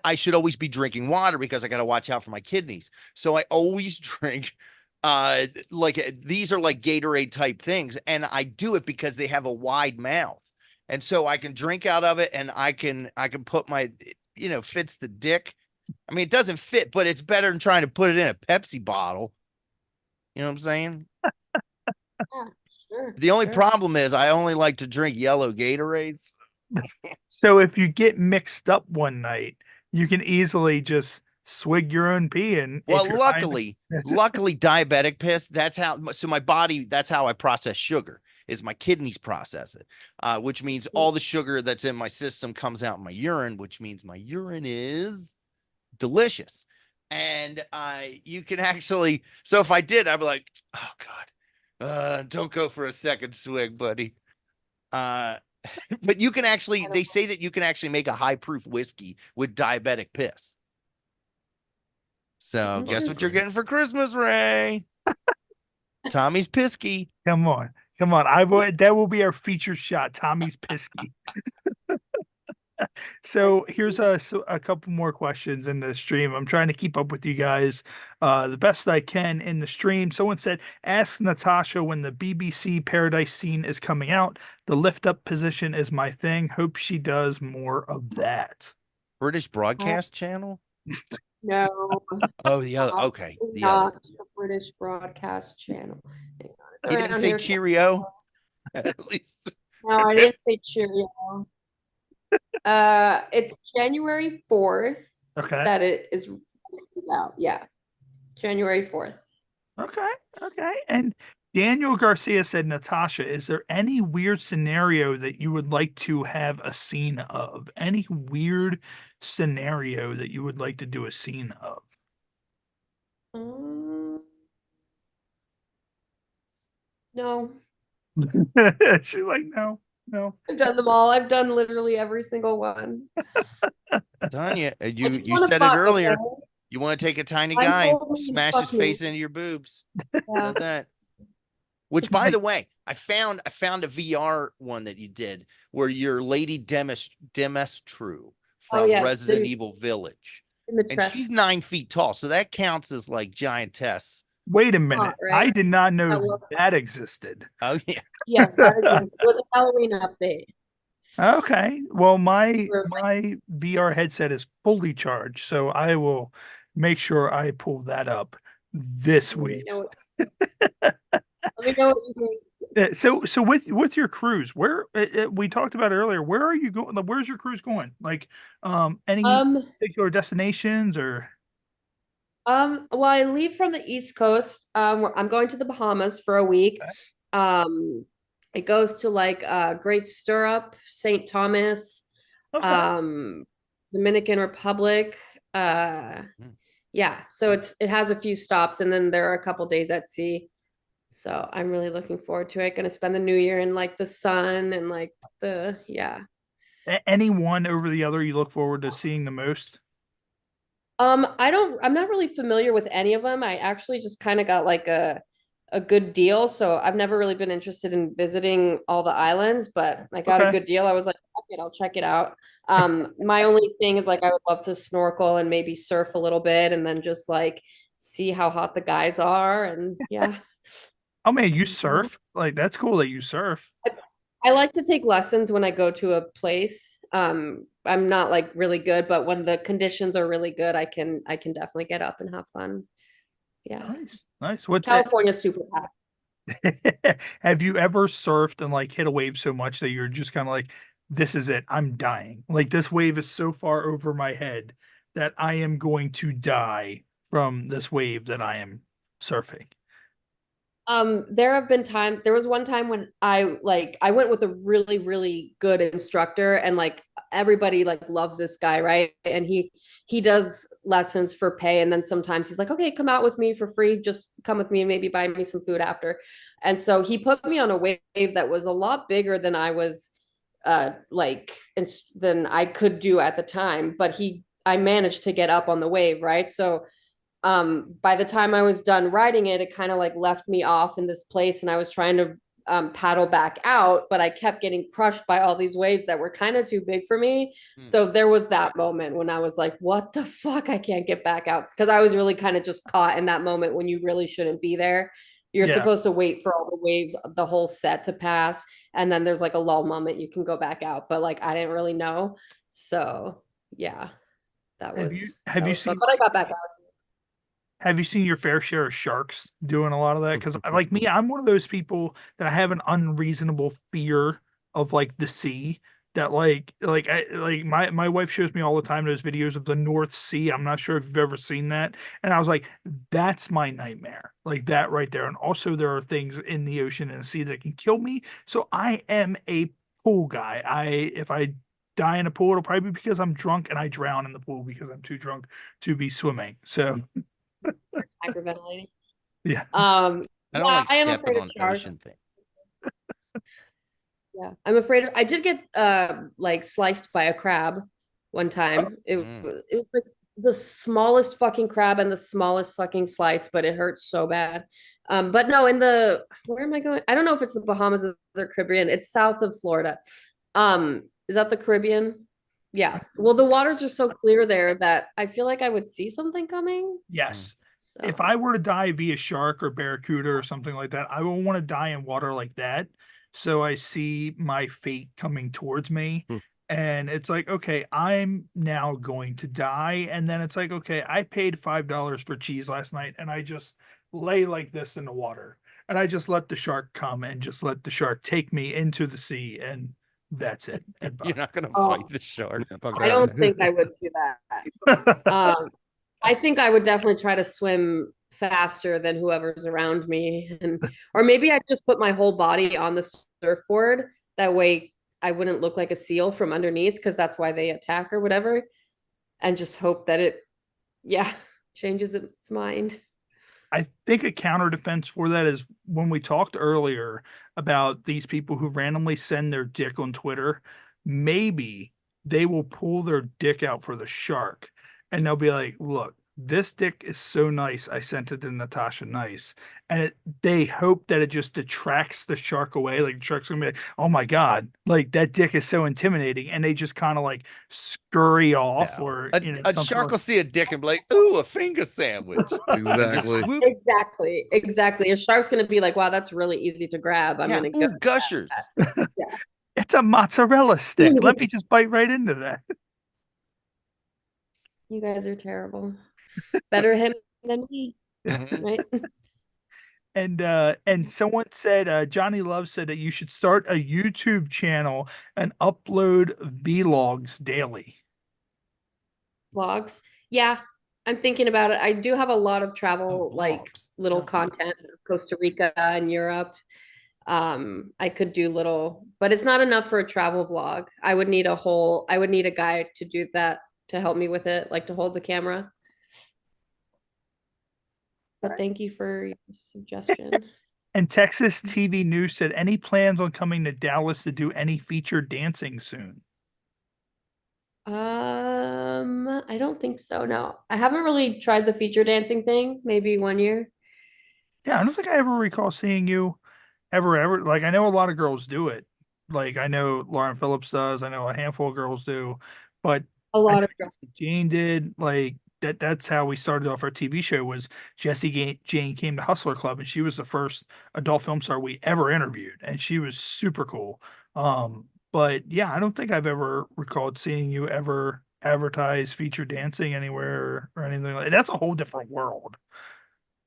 I should always be drinking water because I got to watch out for my kidneys. So I always drink like these are like Gatorade type things, and I do it because they have a wide mouth. And so I can drink out of it, and I can put my fits the dick. I mean, it doesn't fit, but it's better than trying to put it in a Pepsi bottle. You know what I'm saying? Yeah, sure. The only sure. problem is I only like to drink yellow Gatorades. So if you get mixed up one night, you can easily just swig your own pee and Well, luckily diabetic piss, that's how my body, that's how I process sugar, is my kidneys process it. Which means all the sugar that's in my system comes out in my urine, which means my urine is delicious. And you can actually, so if I did, I'd be like, oh God, don't go for a second swig, buddy. But you can actually, they say that you can actually make a high proof whiskey with diabetic piss. So guess what you're getting for Christmas, Ray? Tommy's Pisky. Come on. That will be our feature shot. Tommy's Pisky. So here's a couple more questions in the stream. I'm trying to keep up with you guys the best I can in the stream. Someone said, ask Natasha when the BBC Paradise scene is coming out. The lift up position is my thing. Hope she does more of that. British Broadcast Channel? No. Oh, the other. Okay. The other. Not the British Broadcast Channel. You didn't say Cheerio? At least. No, I didn't say Cheerio. It's January 4th. Okay. That it is out. Yeah. January 4th. Okay. And Daniel Garcia said, Natasha, is there any weird scenario that you would like to have a scene of? Any weird scenario that you would like to do a scene of? No. She's like, no. I've done them all. I've done literally every single one. Tanya, you said it earlier. You want to take a tiny guy, smash his face into your boobs. Yeah. That. Which, by the way, I found a VR one that you did where you're Lady Demestru from Resident Evil Village, and she's 9 feet tall, so that counts as like giantess. Wait a minute, right? I did not know that existed. Oh yeah, yes, that exists. It was a Halloween update. Okay, well my VR headset is fully charged, so I will make sure I pull that up this week. Let me know what you think. So with your cruise, where we talked about earlier, where are you going? Where's your cruise going? Like, any particular destinations or? Well, I leave from the East Coast. I'm going to the Bahamas for a week. It goes to like Great Stirrup, St. Thomas, Dominican Republic. Yeah, so it has a few stops, and then there are a couple days at sea. So I'm really looking forward to it. Gonna spend the new year in like the sun and like Any one over the other you look forward to seeing the most? I'm not really familiar with any of them. I actually just kind of got like a good deal. So I've never really been interested in visiting all the islands, but I got a good deal. I was like, fuck it, I'll check it out. My only thing is like I would love to snorkel and maybe surf a little bit and then just like see how hot the guys are and yeah. Oh man, you surf? Like that's cool that you surf. I like to take lessons when I go to a place. I'm not like really good, but when the conditions are really good, I can definitely get up and have fun. Yeah. Nice. What's California's super hot. Have you ever surfed and like hit a wave so much that you're just kind of like, this is it, I'm dying. Like this wave is so far over my head that I am going to die from this wave that I am surfing. There have been times, there was one time when I went with a really, really good instructor, and like everybody like loves this guy, right? And he does lessons for pay, and then sometimes he's like, okay, come out with me for free, just come with me and maybe buy me some food after. And so he put me on a wave that was a lot bigger than I was than I could do at the time, but I managed to get up on the wave, right? So by the time I was done riding it, it kind of like left me off in this place, and I was trying to paddle back out, but I kept getting crushed by all these waves that were kind of too big for me. So there was that moment when I was like, what the fuck? I can't get back out, because I was really kind of just caught in that moment when you really shouldn't be there. You're supposed to wait for all the waves, the whole set to pass, and then there's like a lull moment you can go back out. But like I didn't really know. So yeah, that was Have you seen fun, but I got back out. Have you seen your fair share of sharks doing a lot of that? Because like me, I'm one of those people that I have an unreasonable fear of like the sea. That my wife shows me all the time those videos of the North Sea. I'm not sure if you've ever seen that. And I was like, that's my nightmare. Like that right there. And also there are things in the ocean and the sea that can kill me. So I am a pool guy. If I die in a pool, it'll probably be because I'm drunk and I drown in the pool because I'm too drunk to be swimming. So Hyperventilating. yeah. I don't like I am stepping afraid on of sharks. ocean thing. Yeah, I'm afraid I did get like sliced by a crab one time. It was like the smallest fucking crab and the smallest fucking slice, but it hurt so bad. But no, where am I going? I don't know if it's the Bahamas or the Caribbean. It's south of Florida. Is that the Caribbean? Yeah. Well, the waters are so clear there that I feel like I would see something coming. Yes. If I were to die via shark or barracuda or something like that, I would want to die in water like that. So I see my fate coming towards me. And it's like, okay, I'm now going to die. And then it's like, okay, I paid $5 for cheese last night and I just lay like this in the water. And I just let the shark come and just let the shark take me into the sea. And that's it. You're not going to fight the shark. I don't think I would do that. I think I would definitely try to swim faster than whoever's around me, or maybe I just put my whole body on the surfboard. That way I wouldn't look like a seal from underneath, because that's why they attack or whatever, and just hope that it changes its mind. I think a counter defense for that is when we talked earlier about these people who randomly send their dick on Twitter, maybe they will pull their dick out for the shark and they'll be like, look, this dick is so nice. I sent it to Natasha nice. And they hope that it just detracts the shark away. Like the shark's gonna be like, oh my God, like that dick is so intimidating. And they just kind of like scurry off or a shark will see a dick and be like, ooh, a finger sandwich. Exactly. A shark's gonna be like, wow, that's really easy to grab. I'm gonna go gushers. It's a mozzarella stick. Let me just bite right into that. You guys are terrible. Better him than me, right? And someone said, Johnny Love said that you should start a YouTube channel and upload vlogs daily. Vlogs? Yeah, I'm thinking about it. I do have a lot of travel, little content, Costa Rica and Europe. I could do little, but it's not enough for a travel vlog. I would need a guy to do that, to help me with it, like to hold the camera. But thank you for your suggestion. And Texas TV News said, any plans on coming to Dallas to do any featured dancing soon? I don't think so. No, I haven't really tried the feature dancing thing. Maybe one year. Yeah, I don't think I ever recall seeing you ever. Like, I know a lot of girls do it. Like, I know Lauren Phillips does. I know a handful of girls do. But a lot of girls. Jane did. Like, that's how we started off our TV show, was Jane came to Hustler Club, and she was the first adult film star we ever interviewed, and she was super cool. But yeah, I don't think I've ever recalled seeing you ever advertise feature dancing anywhere or anything like that. That's a whole different world.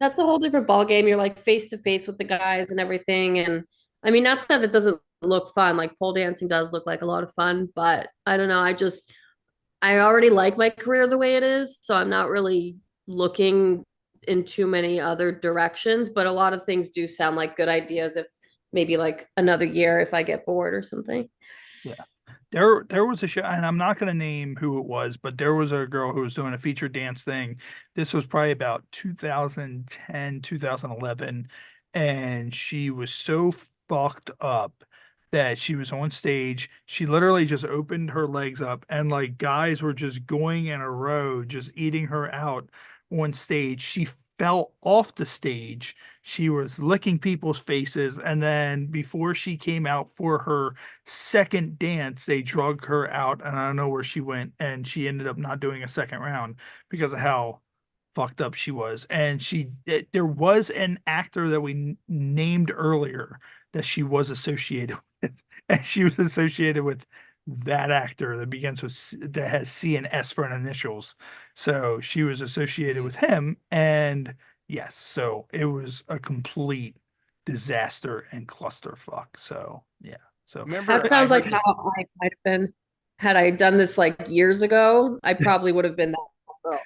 that's a whole different ball game. You're like face to face with the guys and everything. And I mean, not that it doesn't look fun. Like pole dancing does look like a lot of fun, but I don't know. I already like my career the way it is, so I'm not really looking in too many other directions. But a lot of things do sound like good ideas if maybe like another year if I get bored or something. Yeah. There was a show, and I'm not going to name who it was, but there was a girl who was doing a feature dance thing. This was probably about 2010, 2011, and she was so fucked up that she was on stage. She literally just opened her legs up, and like guys were just going in a row, just eating her out on stage. She fell off the stage. She was licking people's faces, and then before she came out for her second dance, they drug her out, and I don't know where she went, and she ended up not doing a second round because of how fucked up she was. And there was an actor that we named earlier that she was associated with, and she was associated with that actor that begins with that has C and S for an initials. So she was associated with him, and yes, so it was a complete disaster and clusterfuck. So yeah. So That sounds like how I might have been had I done this like years ago. I probably would have been that girl,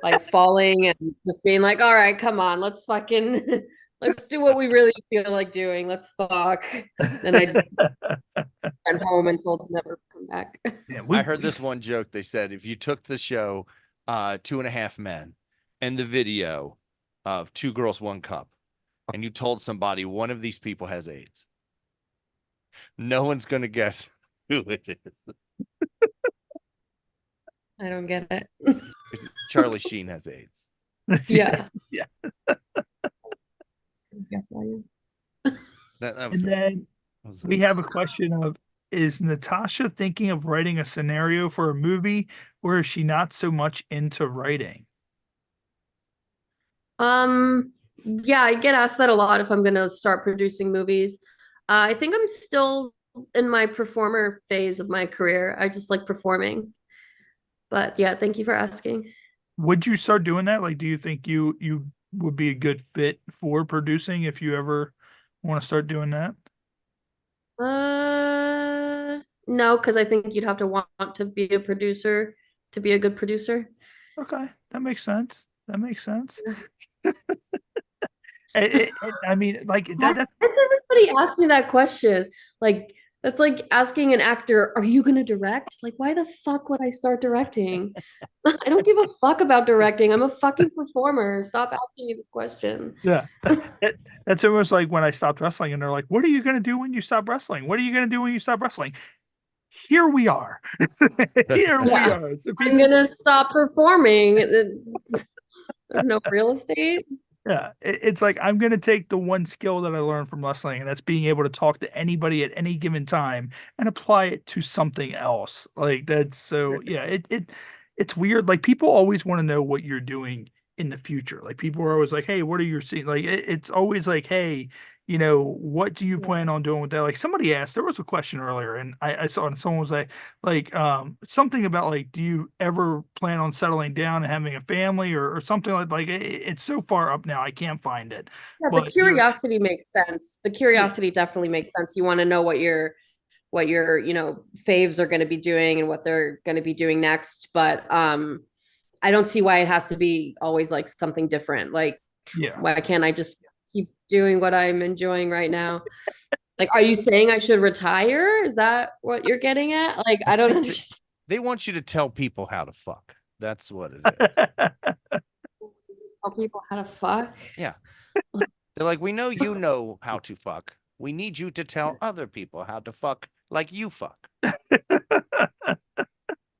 like falling and just being like, "All right, come on, let's fucking let's do what we really feel like doing. Let's fuck." Then I went home and told to never come back. I heard this one joke. They said if you took the show 2.5 Men and the video of 2 Girls, 1 Cup, and you told somebody one of these people has AIDS, no one's going to guess who it is. I don't get it. Charlie Sheen has AIDS. Yeah. Yeah. Guess I am. And then we have a question of, is Natasha thinking of writing a scenario for a movie, or is she not so much into writing? Yeah, I get asked that a lot if I'm gonna start producing movies. I think I'm still in my performer phase of my career. I just like performing. But yeah, thank you for asking. Would you start doing that? Like, do you think you would be a good fit for producing if you ever want to start doing that? No, because I think you'd have to want to be a producer to be a good producer. Okay, that makes sense. That makes sense. I mean, like Why does everybody ask me that question? Like, that's like asking an actor, "Are you gonna direct?" Like, why the fuck would I start directing? I don't give a fuck about directing. I'm a fucking performer. Stop asking me this question. Yeah. That's almost like when I stopped wrestling and they're like, "What are you going to do when you stop wrestling? What are you going to do when you stop wrestling?" Here we are. Here we Yeah. are. So I'm gonna stop performing. There's no real estate. yeah, it's like I'm going to take the one skill that I learned from wrestling, and that's being able to talk to anybody at any given time and apply it to something else. Like that's so yeah, it's weird. Like people always want to know what you're doing in the future. Like people are always like, "Hey, what are you seeing?" Like it's always like, "Hey, what do you plan on doing with that?" Like somebody asked, there was a question earlier, and I saw it, and someone was like something about like, do you ever plan on settling down and having a family or something like it's so far up now I can't find it. Yeah, But the curiosity makes sense. The curiosity definitely makes sense. You want to know what your faves are going to be doing and what they're going to be doing next. But I don't see why it has to be always like something different. Like, yeah, why can't I just keep doing what I'm enjoying right now? Like, are you saying I should retire? Is that what you're getting at? Like, I don't understand. They want you to tell people how to fuck. That's what it is. Tell people how to fuck? Yeah. They're like, we know you know how to fuck. We need you to tell other people how to fuck like you fuck.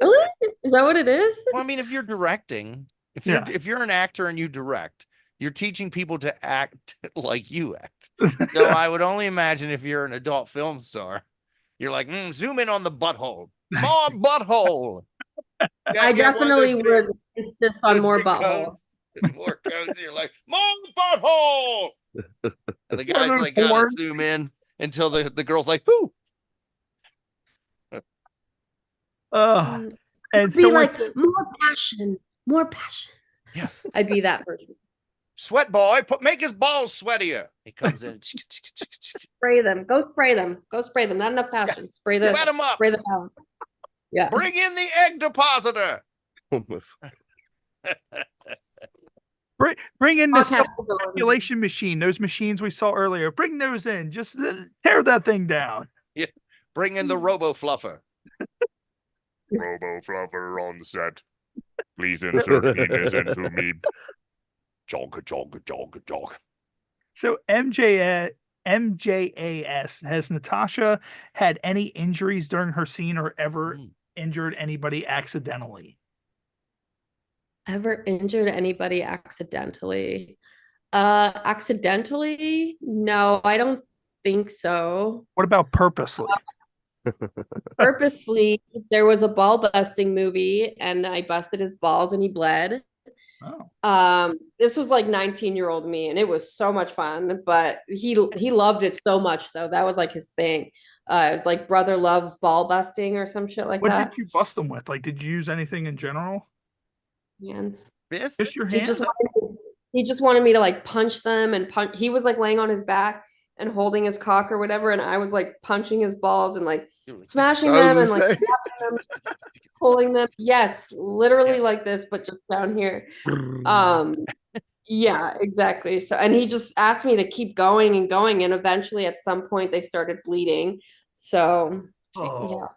Really? Is that what it is? Well, I mean, if you're directing, if you're an actor and you direct, you're teaching people to act like you act. So I would only imagine if you're an adult film star, you're like, zoom in on the butthole. More butthole. I definitely would insist on more butthole. More codes. You're like, more butthole. And the guy's like, gotta zoom in until the girl's like, whoo. And so like more passion. Yeah, I'd be that person. Sweat boy, make his balls sweatier. He comes in. Spray them. Go spray them. Go spray them. Not enough passion. Yes. Spray the Wet 'em up. Spray the power. Yeah. Bring in the egg depositor. Bring in the Okay. self-calculation machine. Those machines we saw earlier. Bring those in. Just tear that thing down. Yeah. Bring in the robo fluffer. Robo fluffer on set. Please insert penis into me. Jogga, jogga, jogga, jogga. So MJAS, has Natasha had any injuries during her scene or ever injured anybody accidentally? Ever injured anybody accidentally? Accidentally? No, I don't think so. What about purposely? Purposely, there was a ball busting movie and I busted his balls and he bled. This was like 19-year-old me and it was so much fun, but he loved it so much though. That was like his thing. It was like brother loves ball busting or some shit like What that. did you bust them with? Like, did you use anything in general? Hands. Fists? Just your He hands? he just wanted me to like punch them and punch. He was like laying on his back and holding his cock or whatever, and I was like punching his balls and like smashing them and like slapping them, pulling them. Yes, literally like this, but just down here. Yeah, exactly. So, and he just asked me to keep going and going, and eventually, at some point, they started bleeding. So, yeah,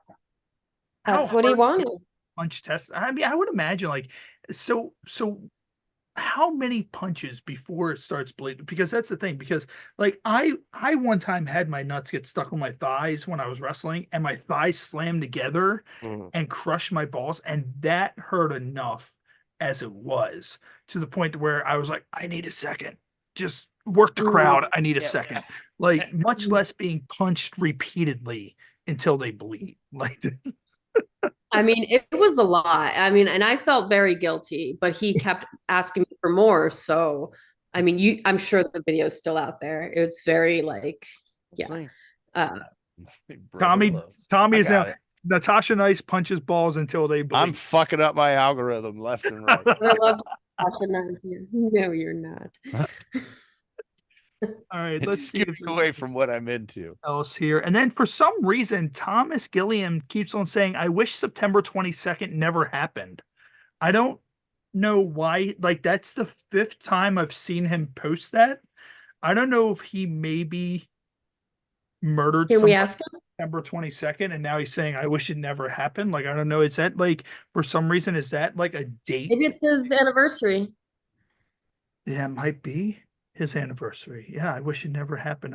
that's what he wanted. Punch test. I mean, I would imagine like so how many punches before it starts bleeding? Because that's the thing. Because like I one time had my nuts get stuck on my thighs when I was wrestling, and my thighs slammed together and crushed my balls, and that hurt enough as it was to the point where I was like, I need a second. Just work the crowd. I need a second. Like much less being punched repeatedly until they bleed. Like. I mean, it was a lot. I mean, and I felt very guilty, but he kept asking me for more. So, I mean, I'm sure the video is still out there. It's very like, yeah. Tommy is now Natasha Nice punches balls until they bleed. I'm fucking up my algorithm left and right. I love Natasha Nice. No, you're not. All right, It's let's see if skipping away from what I'm into. else here. And then for some reason, Thomas Gilliam keeps on saying, I wish September 22nd never happened. I don't know why. Like, that's the 5th time I've seen him post that. I don't know if he maybe murdered Can we someone ask him? September 22nd, and now he's saying, I wish it never happened. Like, I don't know. Is that like, for some reason, is that like a date? Maybe it's his anniversary. Yeah, it might be his anniversary. Yeah, I wish it never happened.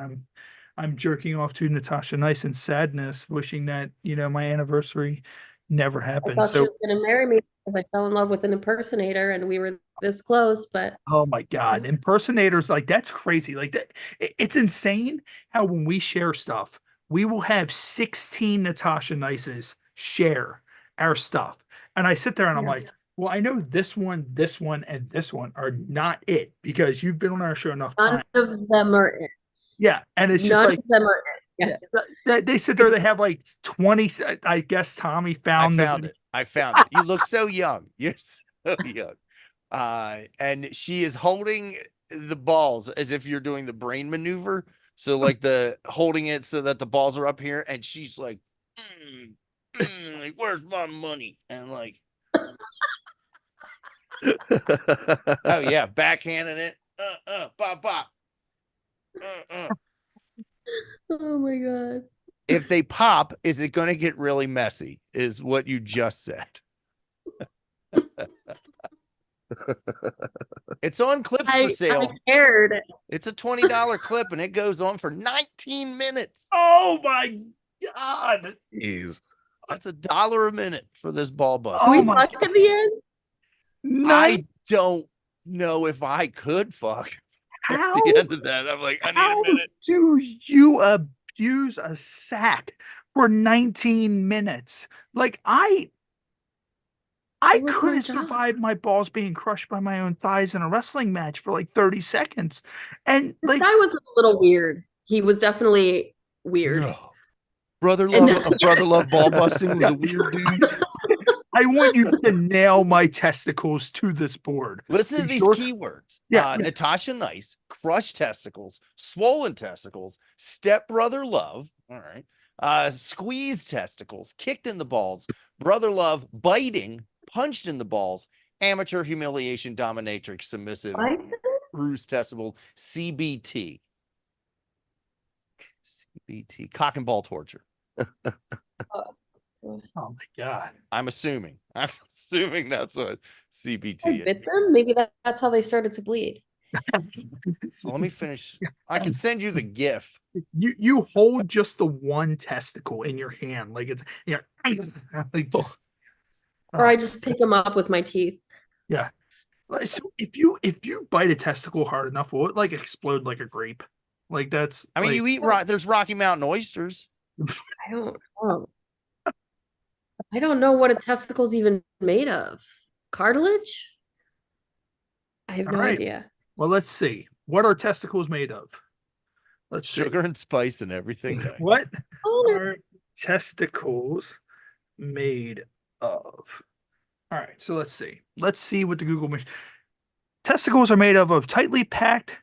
I'm jerking off to Natasha Nice in sadness, wishing that, you know, my anniversary never I happened. thought she So was gonna marry me because I fell in love with an impersonator and we were this close, but oh my God, impersonators, like that's crazy. Like that, it's insane how when we share stuff, we will have 16 Natasha Nices share our stuff. And I sit there and I'm like, well, I know this one, and this one are not it because you've been on our show enough time. none of them are it. Yeah. And it's just None like, of them are it. Yeah. they sit there, they have like 20. I guess Tommy found it. I found it. You look so young. You're so young. And she is holding the balls as if you're doing the brain maneuver. So like the holding it so that the balls are up here, and she's like, like, where's my money? And like, oh yeah, backhanding it. Bop, bop. Oh my God. If they pop, is it going to get really messy? Is what you just said. It's on clips for sale. I'm scared. It's a $20 clip and it goes on for 19 minutes. Oh my God. Jeez. That's $1 a minute for this ball bust. We fucked at the end? I don't know if I could fuck How? at the end of that. I'm like, I need a minute. Do you abuse a sack for 19 minutes? Like I couldn't survive my balls being crushed by my own thighs in a wrestling match for like 30 seconds. And This like guy was a little weird. He was definitely weird. Brother love ball busting was a weird dude. I want you to nail my testicles to this board. Listen to You these sure? keywords. Yeah, yeah. Natasha Nice, crushed testicles, swollen testicles, stepbrother love. All right. Squeezed testicles, kicked in the balls, brother love, biting, punched in the balls, amateur humiliation, dominatrix, submissive, bruised testicle, CBT. CBT, cock and ball torture. Oh my God. I'm assuming that's what CBT I is. bit them. Maybe that's how they started to bleed. So let me finish. I can send you the GIF. You hold just the one testicle in your hand, like it's like just, Or I just pick them up with my teeth. yeah. So if you bite a testicle hard enough, will it like explode like a grape? Like that's. I mean, like, you eat there's Rocky Mountain oysters. I don't know. I don't know what a testicle's even made of. Cartilage? I have all no right. idea. Well, let's see. What are testicles made of? Let's see. Sugar and spice and everything. What are testicles made of? All right, so let's see. Let's see what the Google machine. Testicles are made of tightly packed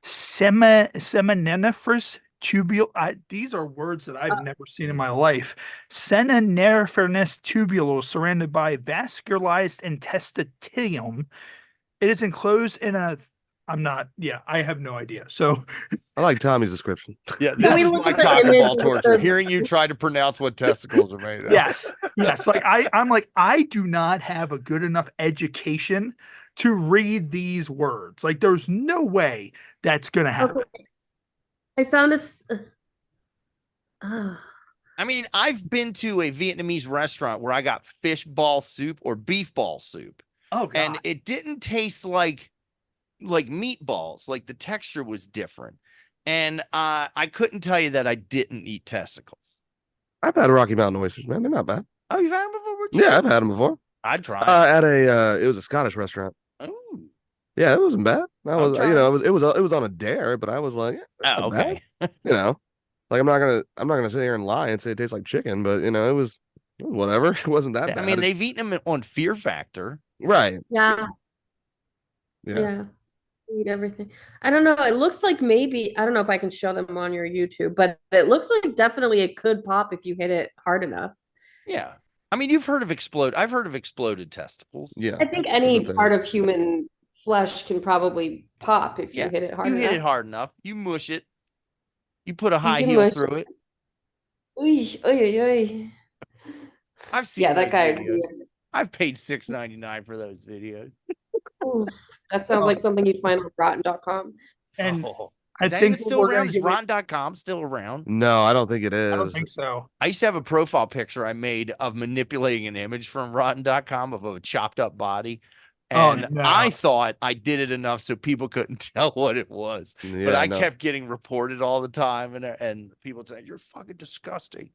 seminiferous tubule. These are words that I've never seen in my life. Seminiferous tubules surrounded by vascularized intestinium. It is enclosed in a. I have no idea. So I like Tommy's description. Yeah, this is my cock and ball torture. Hearing you try to pronounce what testicles are made of. Yes. Like I'm like, I do not have a good enough education to read these words. Like, there's no way that's gonna happen. Okay. I found a. I mean, I've been to a Vietnamese restaurant where I got fish ball soup or beef ball soup. Oh, God. And it didn't taste like meatballs. Like the texture was different. And I couldn't tell you that I didn't eat testicles. I've had Rocky Mountain oysters, man. They're not bad. Oh, you've had them before? Yeah, I've had them before. I'd try. At it was a Scottish restaurant. Oh. Yeah, it wasn't bad. I was, try. it was on a dare, but I was like, oh, okay. Like I'm not gonna sit here and lie and say it tastes like chicken, but it was whatever. It wasn't that bad. I mean, they've eaten them on Fear Factor, right? Yeah. Eat everything. I don't know. It looks like maybe I don't know if I can show them on your YouTube, but it looks like definitely it could pop if you hit it hard enough. Yeah. I mean, you've heard of explode. I've heard of exploded testicles. Yeah. I think any part of human flesh can probably pop if you hit it hard enough. You hit it hard enough. You mush it. You put a high heel through it. I've seen. Yeah, that guy is videos. weird. I've paid $6.99 for those videos. Ooh, that sounds like something you'd find on rotten.com. And I think it's still around. Is rotten.com still around? No, I don't think it is. I don't think so. I used to have a profile picture I made of manipulating an image from rotten.com of a chopped up body. And I thought I did it enough so people couldn't tell what it was. Yeah, but I kept getting reported all the time. And people saying, "You're fucking disgusting."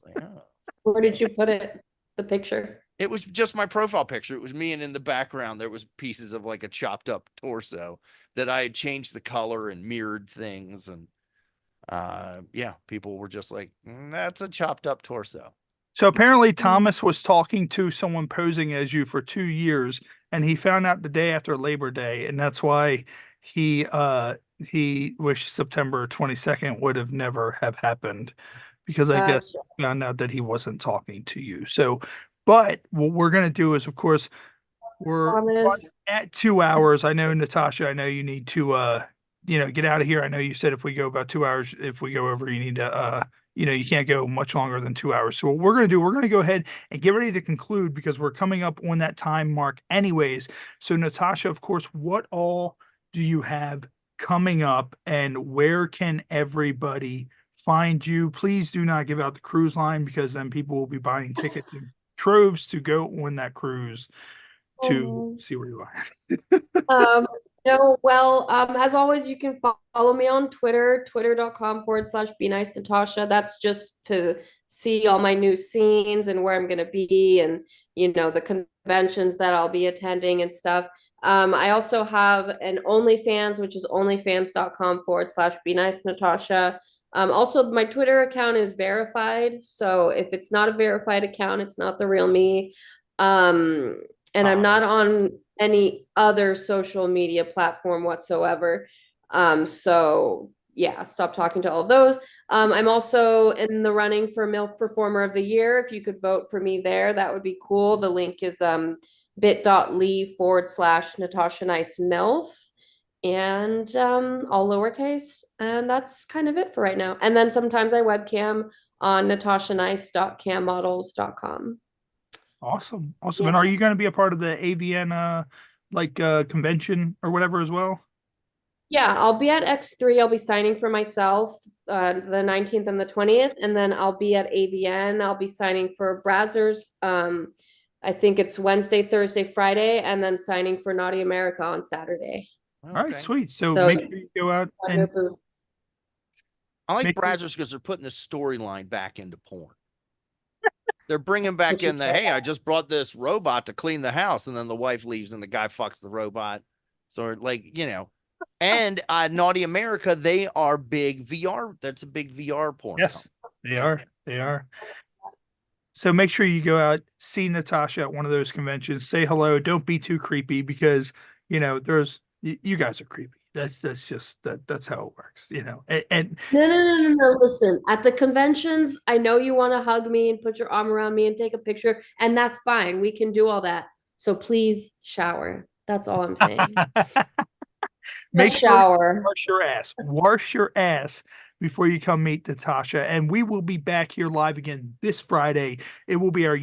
Like, oh. Where did you put it? The picture? It was just my profile picture. It was me, and in the background there was pieces of like a chopped up torso that I had changed the color and mirrored things. And people were just like, "That's a chopped up torso." So apparently Thomas was talking to someone posing as you for 2 years, and he found out the day after Labor Day, and that's why he wished September 22nd would have never have happened, because I guess he found out that he wasn't talking to you. So, but what we're gonna do is, of course, we're at 2 hours. I know, Natasha, I know you need to get out of here. I know you said if we go about 2 hours, if we go over, you need to you can't go much longer than 2 hours. So what we're going to do, we're going to go ahead and get ready to conclude, because we're coming up on that time mark anyways. So Natasha, of course, what all do you have coming up, and where can everybody find you? Please do not give out the cruise line, because then people will be buying tickets in troves to go on that cruise to see where you are. As always, you can follow me on Twitter, twitter.com/BeNiceNatasha. That's just to see all my new scenes and where I'm going to be, and, the conventions that I'll be attending and stuff. I also have an OnlyFans, which is onlyfans.com/BeNiceNatasha. Also, my Twitter account is verified. So if it's not a verified account, it's not the real me. And I'm not on any other social media platform whatsoever. So yeah, stop talking to all of those. I'm also in the running for MILF Performer of the Year. If you could vote for me there, that would be cool. The link is bit.ly/Natasha Nice MILF, and all lowercase. And that's kind of it for right now. And then sometimes I webcam on natashanice.cammodels.com. Awesome. And are you going to be a part of the AVN convention or whatever as well? Yeah, I'll be at X3. I'll be signing for myself the 19th and the 20th, and then I'll be at AVN. I'll be signing for Brazzers. I think it's Wednesday, Thursday, Friday, and then signing for Naughty America on Saturday. All right, sweet. So make sure you go out and I like Brazzers because they're putting the storyline back into porn. They're bringing back in the, hey, I just brought this robot to clean the house, and then the wife leaves and the guy fucks the robot. So and Naughty America, they are big VR. That's a big VR porn. Yes, they are. They are. So make sure you go out, see Natasha at one of those conventions, say hello. Don't be too creepy because, you guys are creepy. That's just that's how it works, and No. Listen, at the conventions, I know you want to hug me and put your arm around me and take a picture, and that's fine. We can do all that. So please shower. That's all I'm saying. Make shower. Sure wash your ass before you come meet Natasha. And we will be back here live again this Friday. It will be our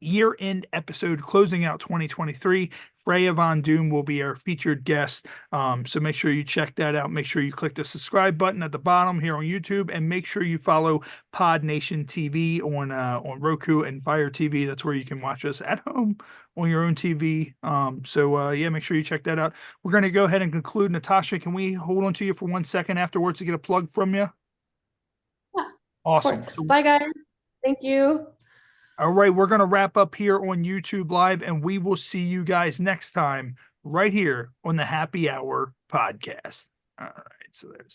year-end episode closing out 2023. Freya Von Doom will be our featured guest. So make sure you check that out. Make sure you click the subscribe button at the bottom here on YouTube, and make sure you follow Pod Nation TV on Roku and Fire TV. That's where you can watch us at home on your own TV. Make sure you check that out. We're going to go ahead and conclude. Natasha, can we hold on to you for 1 second afterwards to get a plug from you? Yeah. Awesome. Bye, guys. Thank you. All right, we're going to wrap up here on YouTube Live, and we will see you guys next time right here on the Happy Hour podcast. All right, so there's